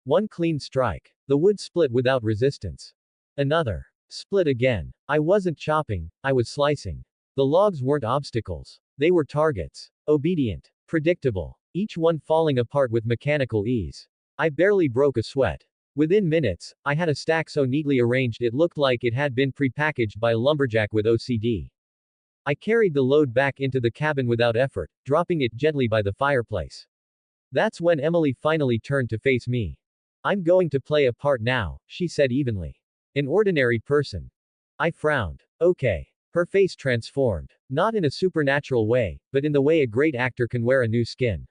One clean strike. The wood split without resistance. Another. Split again. I wasn't chopping, I was slicing. The logs weren't obstacles. They were targets. Obedient. Predictable. Each one falling apart with mechanical ease. I barely broke a sweat. Within minutes, I had a stack so neatly arranged it looked like it had been prepackaged by a lumberjack with OCD. I carried the load back into the cabin without effort, dropping it gently by the fireplace. That's when Emily finally turned to face me. I'm going to play a part now, she said evenly. An ordinary person. I frowned. Okay. Her face transformed. Not in a supernatural way, but in the way a great actor can wear a new skin.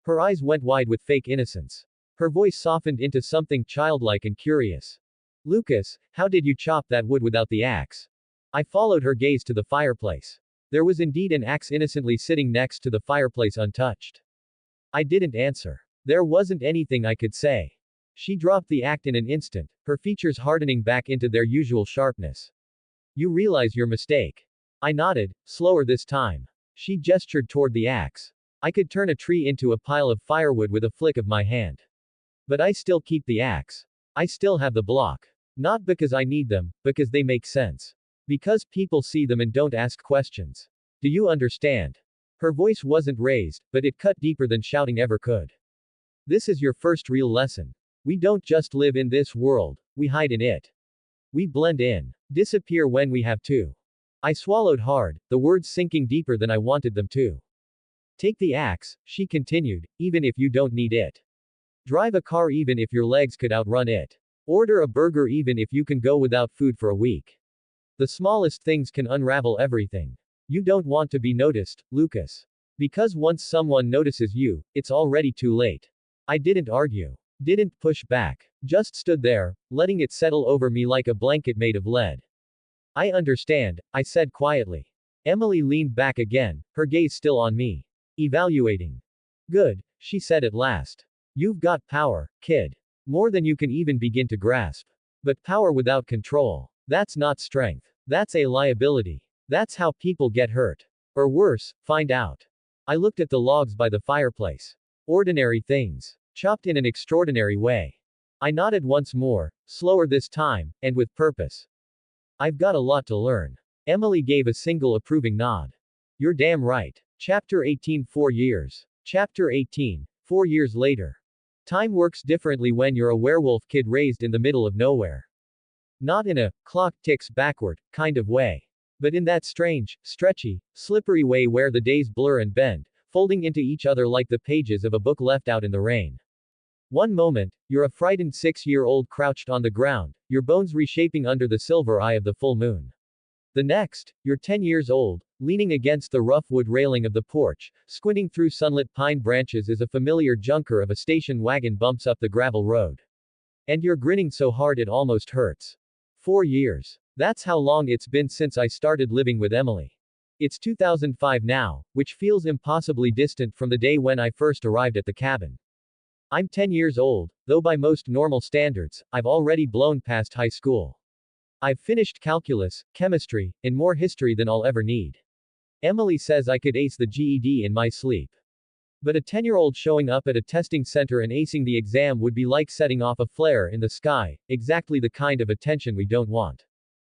Her eyes went wide with fake innocence. Her voice softened into something childlike and curious. Lucas, how did you chop that wood without the axe? I followed her gaze to the fireplace. There was indeed an axe innocently sitting next to the fireplace untouched. I didn't answer. There wasn't anything I could say. She dropped the axe in an instant, her features hardening back into their usual sharpness. You realize your mistake. I nodded, slower this time. She gestured toward the axe. I could turn a tree into a pile of firewood with a flick of my hand. But I still keep the axe. I still have the block. Not because I need them, because they make sense. Because people see them and don't ask questions. Do you understand? Her voice wasn't raised, but it cut deeper than shouting ever could. This is your first real lesson. We don't just live in this world, we hide in it. We blend in. Disappear when we have to. I swallowed hard, the words sinking deeper than I wanted them to. Take the axe, she continued, even if you don't need it. Drive a car even if your legs could outrun it. Order a burger even if you can go without food for a week. The smallest things can unravel everything. You don't want to be noticed, Lucas. Because once someone notices you, it's already too late. I didn't argue. Didn't push back. Just stood there, letting it settle over me like a blanket made of lead. I understand, I said quietly. Emily leaned back again, her gaze still on me. Evaluating. Good, she said at last. You've got power, kid. More than you can even begin to grasp. But power without control. That's not strength. That's a liability. That's how people get hurt. Or worse, find out. I looked at the logs by the fireplace. Ordinary things. Chopped in an extraordinary way. I nodded once more, slower this time, and with purpose. I've got a lot to learn. Emily gave a single approving nod. You're damn right. Chapter 18 4 years. Chapter 18. 4 years later. Time works differently when you're a werewolf kid raised in the middle of nowhere. Not in a clock ticks backward kind of way. But in that strange, stretchy, slippery way where the days blur and bend, folding into each other like the pages of a book left out in the rain. One moment, you're a frightened 6-year-old crouched on the ground, your bones reshaping under the silver eye of the full moon. The next, you're 10 years old, leaning against the rough wood railing of the porch, squinting through sunlit pine branches as a familiar junker of a station wagon bumps up the gravel road. And you're grinning so hard it almost hurts. 4 years. That's how long it's been since I started living with Emily. It's 2005 now, which feels impossibly distant from the day when I first arrived at the cabin. I'm 10 years old, though by most normal standards, I've already blown past high school. I've finished calculus, chemistry, and more history than I'll ever need. Emily says I could ace the GED in my sleep. But a 10-year-old showing up at a testing center and acing the exam would be like setting off a flare in the sky, exactly the kind of attention we don't want.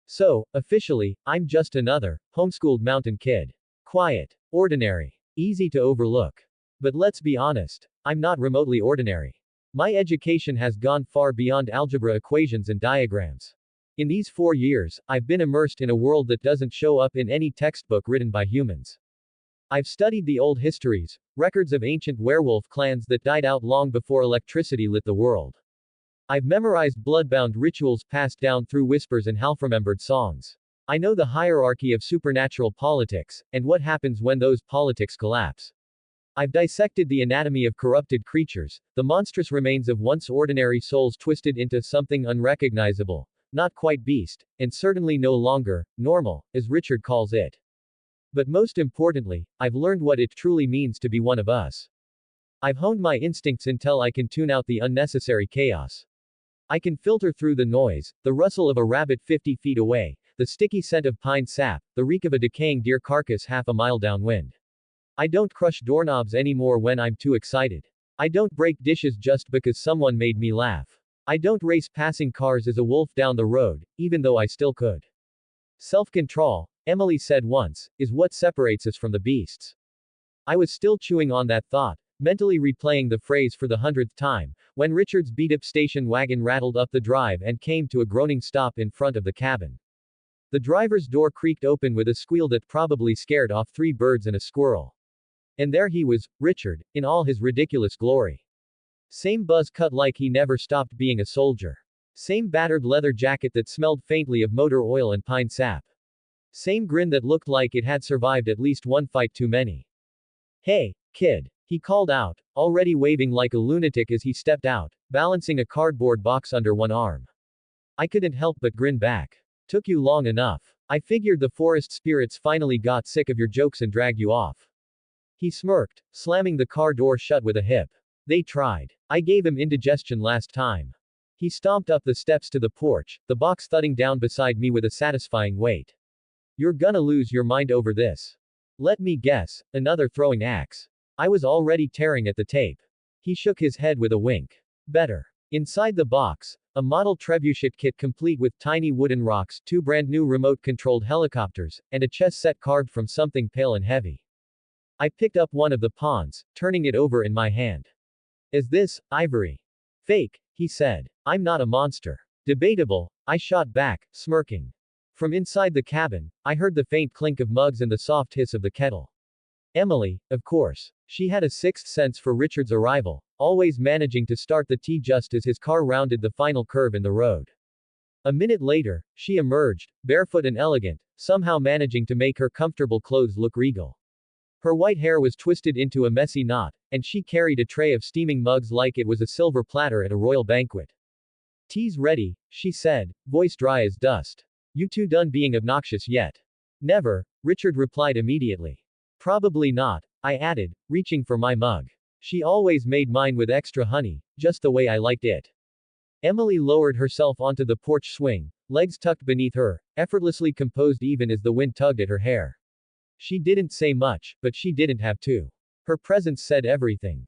So, officially, I'm just another, homeschooled mountain kid. Quiet. Ordinary. Easy to overlook. But let's be honest, I'm not remotely ordinary. My education has gone far beyond algebra equations and diagrams. In these 4 years, I've been immersed in a world that doesn't show up in any textbook written by humans. I've studied the old histories, records of ancient werewolf clans that died out long before electricity lit the world. I've memorized bloodbound rituals passed down through whispers and half-remembered songs. I know the hierarchy of supernatural politics, and what happens when those politics collapse. I've dissected the anatomy of corrupted creatures, the monstrous remains of once ordinary souls twisted into something unrecognizable, not quite beast, and certainly no longer normal, as Richard calls it. But most importantly, I've learned what it truly means to be one of us. I've honed my instincts until I can tune out the unnecessary chaos. I can filter through the noise, the rustle of a rabbit 50 feet away, the sticky scent of pine sap, the reek of a decaying deer carcass half a mile downwind. I don't crush doorknobs anymore when I'm too excited. I don't break dishes just because someone made me laugh. I don't race passing cars as a wolf down the road, even though I still could. Self-control, Emily said once, is what separates us from the beasts. I was still chewing on that thought, mentally replaying the phrase for the 100th time, when Richard's beat-up station wagon rattled up the drive and came to a groaning stop in front of the cabin. The driver's door creaked open with a squeal that probably scared off 3 birds and a squirrel. And there he was, Richard, in all his ridiculous glory. Same buzz cut like he never stopped being a soldier. Same battered leather jacket that smelled faintly of motor oil and pine sap. Same grin that looked like it had survived at least one fight too many. Hey, kid, he called out, already waving like a lunatic as he stepped out, balancing a cardboard box under one arm. I couldn't help but grin back. Took you long enough. I figured the forest spirits finally got sick of your jokes and dragged you off. He smirked, slamming the car door shut with a hip. They tried. I gave him indigestion last time. He stomped up the steps to the porch, the box thudding down beside me with a satisfying weight. You're gonna lose your mind over this. Let me guess, another throwing axe. I was already tearing at the tape. He shook his head with a wink. Better. Inside the box, a model trebuchet kit complete with tiny wooden rocks, 2 brand new remote-controlled helicopters, and a chess set carved from something pale and heavy. I picked up one of the pawns, turning it over in my hand. Is this ivory? Fake, he said. I'm not a monster. Debatable, I shot back, smirking. From inside the cabin, I heard the faint clink of mugs and the soft hiss of the kettle. Emily, of course. She had a sixth sense for Richard's arrival, always managing to start the tea just as his car rounded the final curve in the road. A minute later, she emerged, barefoot and elegant, somehow managing to make her comfortable clothes look regal. Her white hair was twisted into a messy knot, and she carried a tray of steaming mugs like it was a silver platter at a royal banquet. Tea's ready, she said, voice dry as dust. You two done being obnoxious yet? Never, Richard replied immediately. Probably not, I added, reaching for my mug. She always made mine with extra honey, just the way I liked it. Emily lowered herself onto the porch swing, legs tucked beneath her, effortlessly composed even as the wind tugged at her hair. She didn't say much, but she didn't have to. Her presence said everything.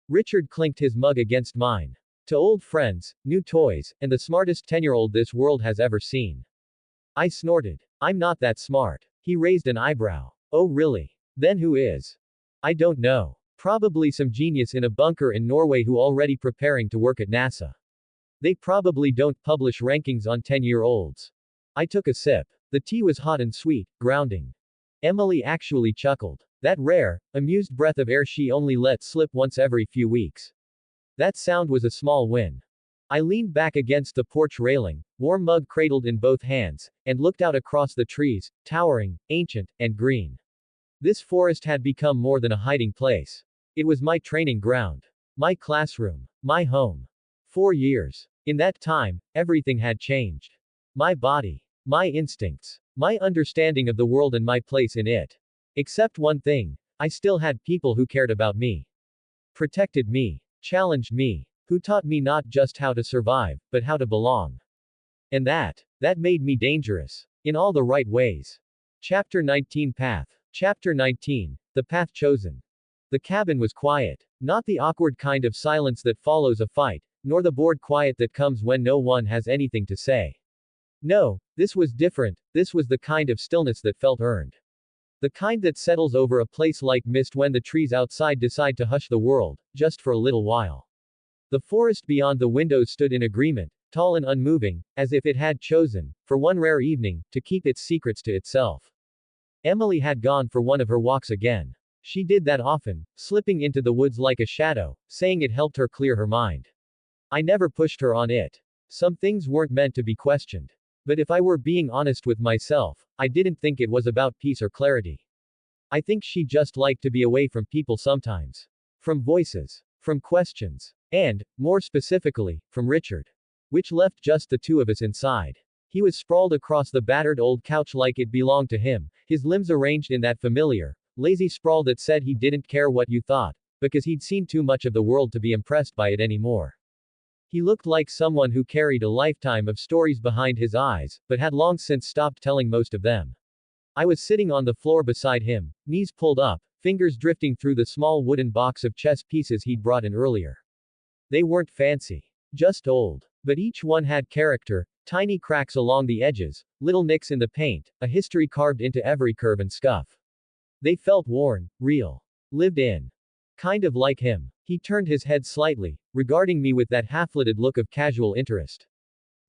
Richard clinked his mug against mine. To old friends, new toys, and the smartest 10-year-old this world has ever seen. I snorted. I'm not that smart. He raised an eyebrow. Oh really? Then who is? I don't know. Probably some genius in a bunker in Norway who already preparing to work at NASA. They probably don't publish rankings on 10-year-olds. I took a sip. The tea was hot and sweet, grounding. Emily actually chuckled. That rare, amused breath of air she only let slip once every few weeks. That sound was a small win. I leaned back against the porch railing, warm mug cradled in both hands, and looked out across the trees, towering, ancient, and green. This forest had become more than a hiding place. It was my training ground. My classroom. My home. 4 years. In that time, everything had changed. My body. My instincts. My understanding of the world and my place in it. Except one thing, I still had people who cared about me. Protected me. Challenged me. Who taught me not just how to survive, but how to belong. And that made me dangerous. In all the right ways. Chapter 19 Path. Chapter 19. The Path Chosen. The cabin was quiet. Not the awkward kind of silence that follows a fight, nor the bored quiet that comes when no one has anything to say. No, this was different, this was the kind of stillness that felt earned. The kind that settles over a place like mist when the trees outside decide to hush the world, just for a little while. The forest beyond the windows stood in agreement, tall and unmoving, as if it had chosen, for one rare evening, to keep its secrets to itself. Emily had gone for one of her walks again. She did that often, slipping into the woods like a shadow, saying it helped her clear her mind. I never pushed her on it. Some things weren't meant to be questioned. But if I were being honest with myself, I didn't think it was about peace or clarity. I think she just liked to be away from people sometimes. From voices. From questions. And, more specifically, from Richard. Which left just the two of us inside. He was sprawled across the battered old couch like it belonged to him, his limbs arranged in that familiar, lazy sprawl that said he didn't care what you thought, because he'd seen too much of the world to be impressed by it anymore. He looked like someone who carried a lifetime of stories behind his eyes, but had long since stopped telling most of them. I was sitting on the floor beside him, knees pulled up, fingers drifting through the small wooden box of chess pieces he'd brought in earlier. They weren't fancy. Just old. But each one had character, tiny cracks along the edges, little nicks in the paint, a history carved into every curve and scuff. They felt worn, real. Lived in. Kind of like him. He turned his head slightly, regarding me with that half-lidded look of casual interest.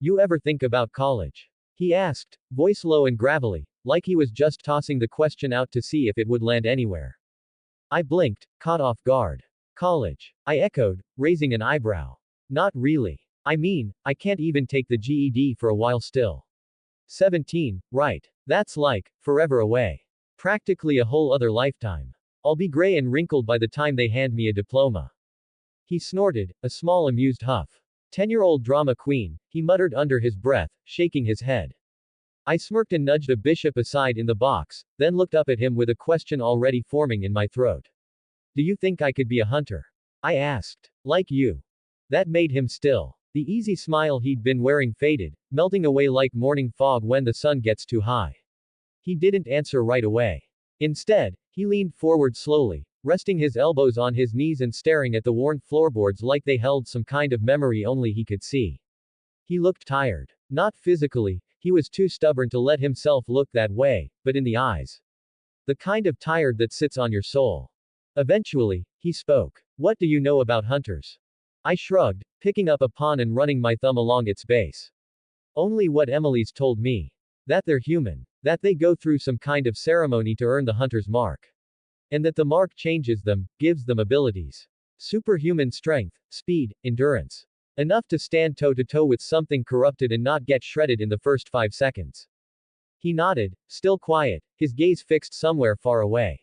You ever think about college? He asked, voice low and gravelly, like he was just tossing the question out to see if it would land anywhere. I blinked, caught off guard. College. I echoed, raising an eyebrow. Not really. I mean, I can't even take the GED for a while still. 17, right. That's like, forever away. Practically a whole other lifetime. I'll be gray and wrinkled by the time they hand me a diploma. He snorted, a small amused huff. 10-year-old drama queen, he muttered under his breath, shaking his head. I smirked and nudged a bishop aside in the box, then looked up at him with a question already forming in my throat. Do you think I could be a hunter? I asked. Like you. That made him still. The easy smile he'd been wearing faded, melting away like morning fog when the sun gets too high. He didn't answer right away. Instead, he leaned forward slowly, resting his elbows on his knees and staring at the worn floorboards like they held some kind of memory only he could see. He looked tired. Not physically, he was too stubborn to let himself look that way, but in the eyes. The kind of tired that sits on your soul. Eventually, he spoke. What do you know about hunters? I shrugged, picking up a pawn and running my thumb along its base. Only what Emily's told me. That they're human. That they go through some kind of ceremony to earn the hunter's mark. And that the mark changes them, gives them abilities. Superhuman strength, speed, endurance. Enough to stand toe-to-toe with something corrupted and not get shredded in the first 5 seconds. He nodded, still quiet, his gaze fixed somewhere far away.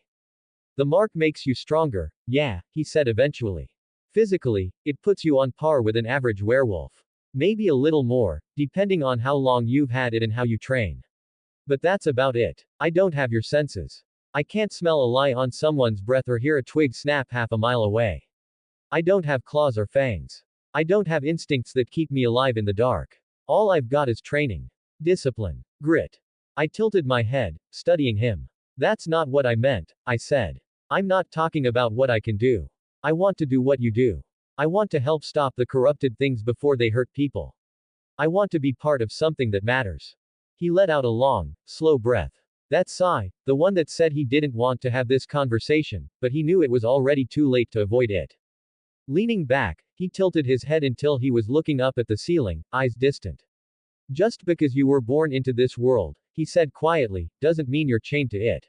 The mark makes you stronger, yeah, he said eventually. Physically, it puts you on par with an average werewolf. Maybe a little more, depending on how long you've had it and how you train. But that's about it. I don't have your senses. I can't smell a lie on someone's breath or hear a twig snap half a mile away. I don't have claws or fangs. I don't have instincts that keep me alive in the dark. All I've got is training. Discipline. Grit. I tilted my head, studying him. That's not what I meant, I said. I'm not talking about what I can do. I want to do what you do. I want to help stop the corrupted things before they hurt people. I want to be part of something that matters. He let out a long, slow breath. That sigh, the one that said he didn't want to have this conversation, but he knew it was already too late to avoid it. Leaning back, he tilted his head until he was looking up at the ceiling, eyes distant. Just because you were born into this world, he said quietly, doesn't mean you're chained to it.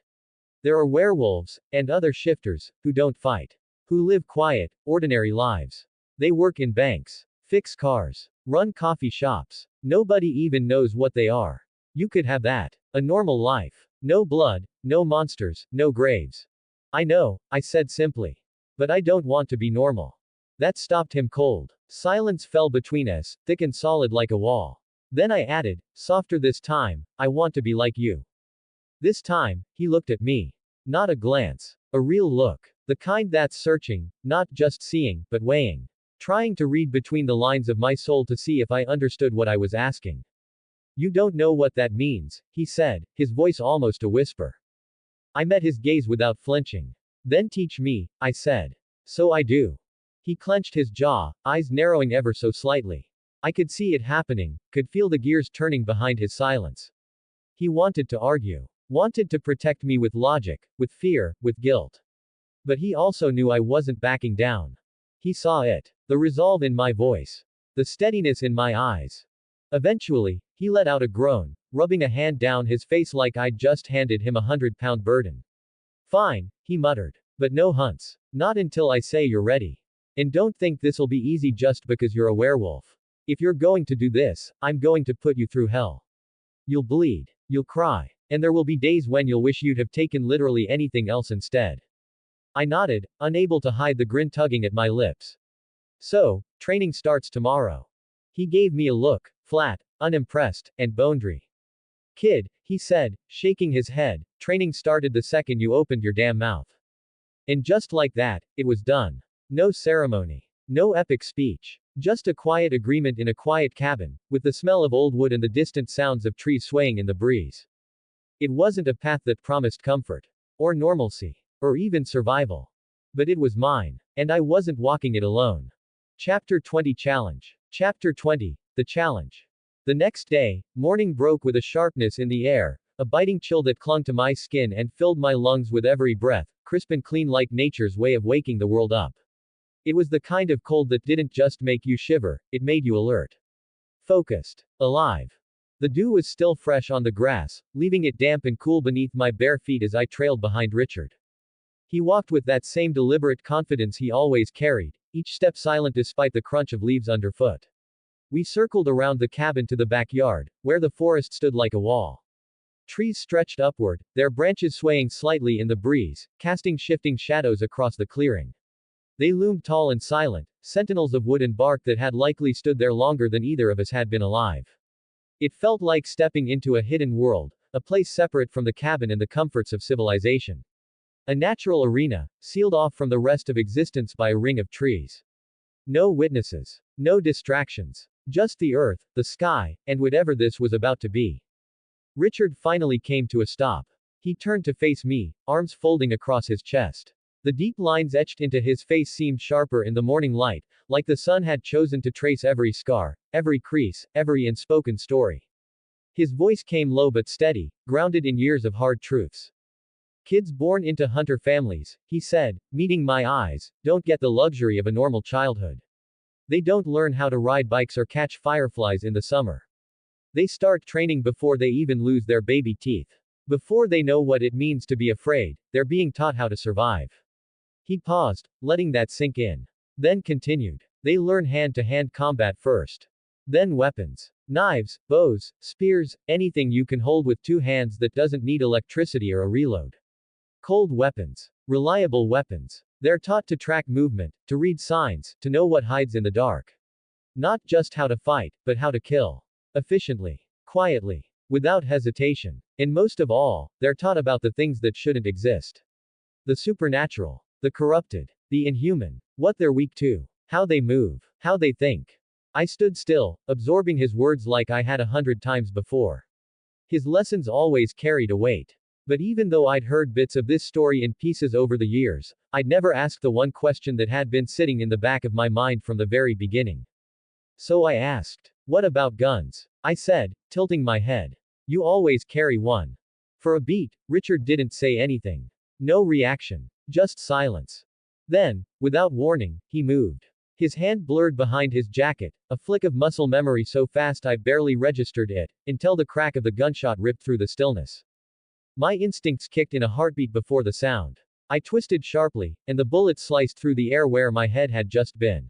There are werewolves, and other shifters, who don't fight. Who live quiet, ordinary lives. They work in banks. Fix cars. Run coffee shops. Nobody even knows what they are. You could have that. A normal life. No blood, no monsters, no graves. I know, I said simply. But I don't want to be normal. That stopped him cold. Silence fell between us, thick and solid like a wall. Then I added, softer this time, I want to be like you. This time, he looked at me. Not a glance. A real look. The kind that's searching, not just seeing, but weighing. Trying to read between the lines of my soul to see if I understood what I was asking. You don't know what that means, he said, his voice almost a whisper. I met his gaze without flinching. Then teach me, I said. So I do. He clenched his jaw, eyes narrowing ever so slightly. I could see it happening, could feel the gears turning behind his silence. He wanted to argue. Wanted to protect me with logic, with fear, with guilt. But he also knew I wasn't backing down. He saw it. The resolve in my voice. The steadiness in my eyes. Eventually, he let out a groan, rubbing a hand down his face like I'd just handed him a 100-pound burden. Fine, he muttered. But no hunts. Not until I say you're ready. And don't think this'll be easy just because you're a werewolf. If you're going to do this, I'm going to put you through hell. You'll bleed. You'll cry. And there will be days when you'll wish you'd have taken literally anything else instead. I nodded, unable to hide the grin tugging at my lips. So, training starts tomorrow. He gave me a look, flat, unimpressed, and bone-dry. Kid, he said, shaking his head, training started the second you opened your damn mouth. And just like that, it was done. No ceremony. No epic speech. Just a quiet agreement in a quiet cabin, with the smell of old wood and the distant sounds of trees swaying in the breeze. It wasn't a path that promised comfort. Or normalcy. or even survival. But it was mine. And I wasn't walking it alone. Chapter 20 Challenge. Chapter 20 The Challenge. The next day, morning broke with a sharpness in the air, a biting chill that clung to my skin and filled my lungs with every breath, crisp and clean like nature's way of waking the world up. It was the kind of cold that didn't just make you shiver, it made you alert. Focused. Alive. The dew was still fresh on the grass, leaving it damp and cool beneath my bare feet as I trailed behind Richard. He walked with that same deliberate confidence he always carried, each step silent despite the crunch of leaves underfoot. We circled around the cabin to the backyard, where the forest stood like a wall. Trees stretched upward, their branches swaying slightly in the breeze, casting shifting shadows across the clearing. They loomed tall and silent, sentinels of wood and bark that had likely stood there longer than either of us had been alive. It felt like stepping into a hidden world, a place separate from the cabin and the comforts of civilization. A natural arena, sealed off from the rest of existence by a ring of trees. No witnesses. No distractions. Just the earth, the sky, and whatever this was about to be. Richard finally came to a stop. He turned to face me, arms folding across his chest. The deep lines etched into his face seemed sharper in the morning light, like the sun had chosen to trace every scar, every crease, every unspoken story. His voice came low but steady, grounded in years of hard truths. Kids born into hunter families, he said, meeting my eyes, don't get the luxury of a normal childhood. They don't learn how to ride bikes or catch fireflies in the summer. They start training before they even lose their baby teeth. Before they know what it means to be afraid, they're being taught how to survive. He paused, letting that sink in. Then continued. They learn hand-to-hand combat first. Then weapons. Knives, bows, spears, anything you can hold with two hands that doesn't need electricity or a reload. Cold weapons. Reliable weapons. They're taught to track movement, to read signs, to know what hides in the dark. Not just how to fight, but how to kill. Efficiently. Quietly. Without hesitation. And most of all, they're taught about the things that shouldn't exist. The supernatural. The corrupted. The inhuman. What they're weak to. How they move. How they think. I stood still, absorbing his words like I had 100 times before. His lessons always carried a weight. But even though I'd heard bits of this story in pieces over the years, I'd never asked the one question that had been sitting in the back of my mind from the very beginning. So I asked, "What about guns?" I said, tilting my head. "You always carry one." For a beat, Richard didn't say anything. No reaction. Just silence. Then, without warning, he moved. His hand blurred behind his jacket, a flick of muscle memory so fast I barely registered it, until the crack of the gunshot ripped through the stillness. My instincts kicked in a heartbeat before the sound. I twisted sharply, and the bullet sliced through the air where my head had just been.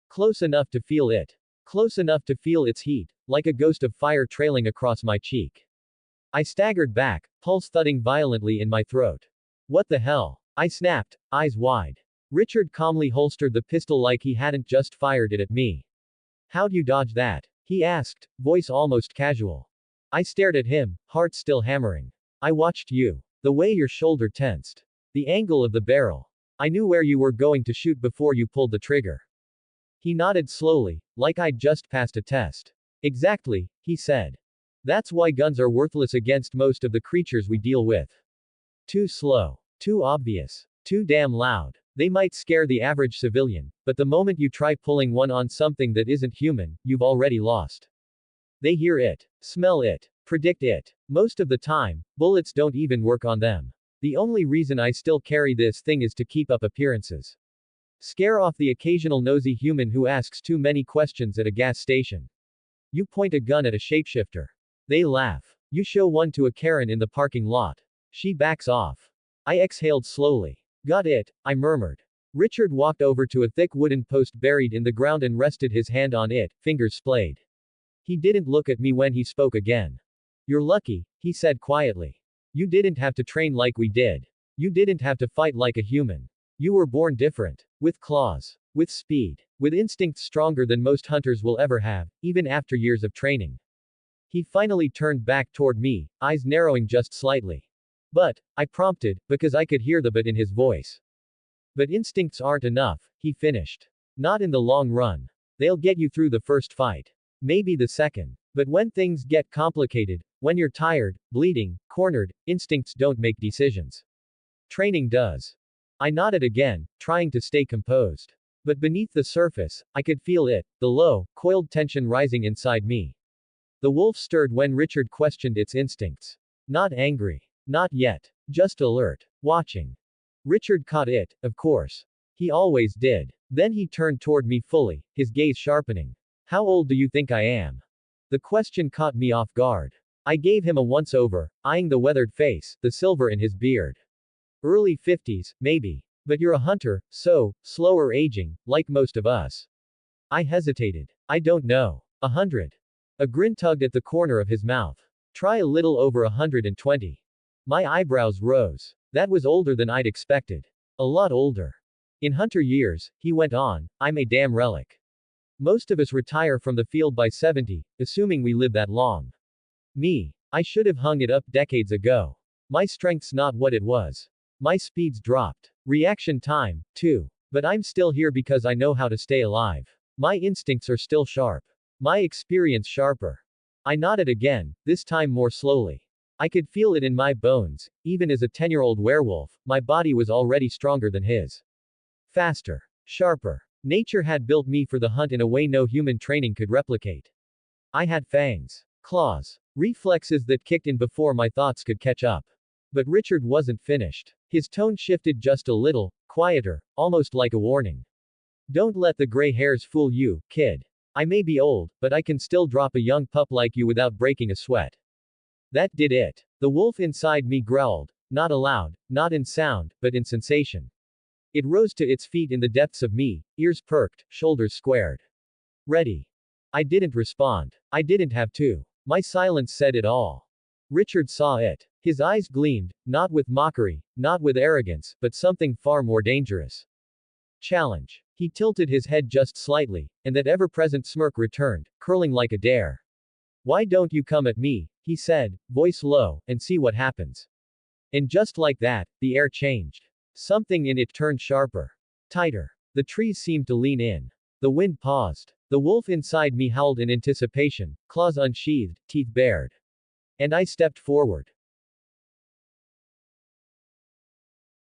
Close enough to feel it. Close enough to feel its heat, like a ghost of fire trailing across my cheek. I staggered back, pulse thudding violently in my throat. What the hell? I snapped, eyes wide. Richard calmly holstered the pistol like he hadn't just fired it at me. "How'd you dodge that?" he asked, voice almost casual. I stared at him, heart still hammering. "I watched you. The way your shoulder tensed. The angle of the barrel. I knew where you were going to shoot before you pulled the trigger." He nodded slowly, like I'd just passed a test. "Exactly," he said. "That's why guns are worthless against most of the creatures we deal with. Too slow. Too obvious. Too damn loud. They might scare the average civilian, but the moment you try pulling one on something that isn't human, you've already lost. They hear it. Smell it. Predict it. Most of the time, bullets don't even work on them. The only reason I still carry this thing is to keep up appearances. Scare off the occasional nosy human who asks too many questions at a gas station. You point a gun at a shapeshifter. They laugh. You show one to a Karen in the parking lot. She backs off. I exhaled slowly. "Got it," I murmured. Richard walked over to a thick wooden post buried in the ground and rested his hand on it, fingers splayed. He didn't look at me when he spoke again. "You're lucky," he said quietly. "You didn't have to train like we did. You didn't have to fight like a human. You were born different. With claws. With speed. With instincts stronger than most hunters will ever have, even after years of training." He finally turned back toward me, eyes narrowing just slightly. "But," I prompted, because I could hear the but in his voice. "But instincts aren't enough," he finished. "Not in the long run. They'll get you through the first fight. Maybe the second. But when things get complicated, when you're tired, bleeding, cornered, instincts don't make decisions. Training does. I nodded again, trying to stay composed. But beneath the surface, I could feel it, the low, coiled tension rising inside me. The wolf stirred when Richard questioned its instincts. Not angry. Not yet. Just alert. Watching. Richard caught it, of course. He always did. Then he turned toward me fully, his gaze sharpening. How old do you think I am? The question caught me off guard. I gave him a once-over, eyeing the weathered face, the silver in his beard. Early 50s, maybe. But you're a hunter, so, slower aging, like most of us. I hesitated. I don't know. 100. A grin tugged at the corner of his mouth. Try a little over 120. My eyebrows rose. That was older than I'd expected. A lot older. In hunter years, he went on, I'm a damn relic. Most of us retire from the field by 70, assuming we live that long. Me. I should have hung it up decades ago. My strength's not what it was. My speed's dropped. Reaction time, too. But I'm still here because I know how to stay alive. My instincts are still sharp. My experience sharper. I nodded again, this time more slowly. I could feel it in my bones. Even as a 10-year-old werewolf, my body was already stronger than his. Faster. Sharper. Nature had built me for the hunt in a way no human training could replicate. I had fangs. Claws. Reflexes that kicked in before my thoughts could catch up. But Richard wasn't finished. His tone shifted just a little, quieter, almost like a warning. Don't let the gray hairs fool you, kid. I may be old, but I can still drop a young pup like you without breaking a sweat. That did it. The wolf inside me growled, not aloud, not in sound, but in sensation. It rose to its feet in the depths of me, ears perked, shoulders squared. Ready. I didn't respond. I didn't have to. My silence said it all. Richard saw it. His eyes gleamed, not with mockery, not with arrogance, but something far more dangerous. Challenge. He tilted his head just slightly, and that ever-present smirk returned, curling like a dare. Why don't you come at me, he said, voice low, and see what happens. And just like that, the air changed. Something in it turned sharper. Tighter. The trees seemed to lean in. The wind paused. The wolf inside me howled in anticipation, claws unsheathed, teeth bared. And I stepped forward.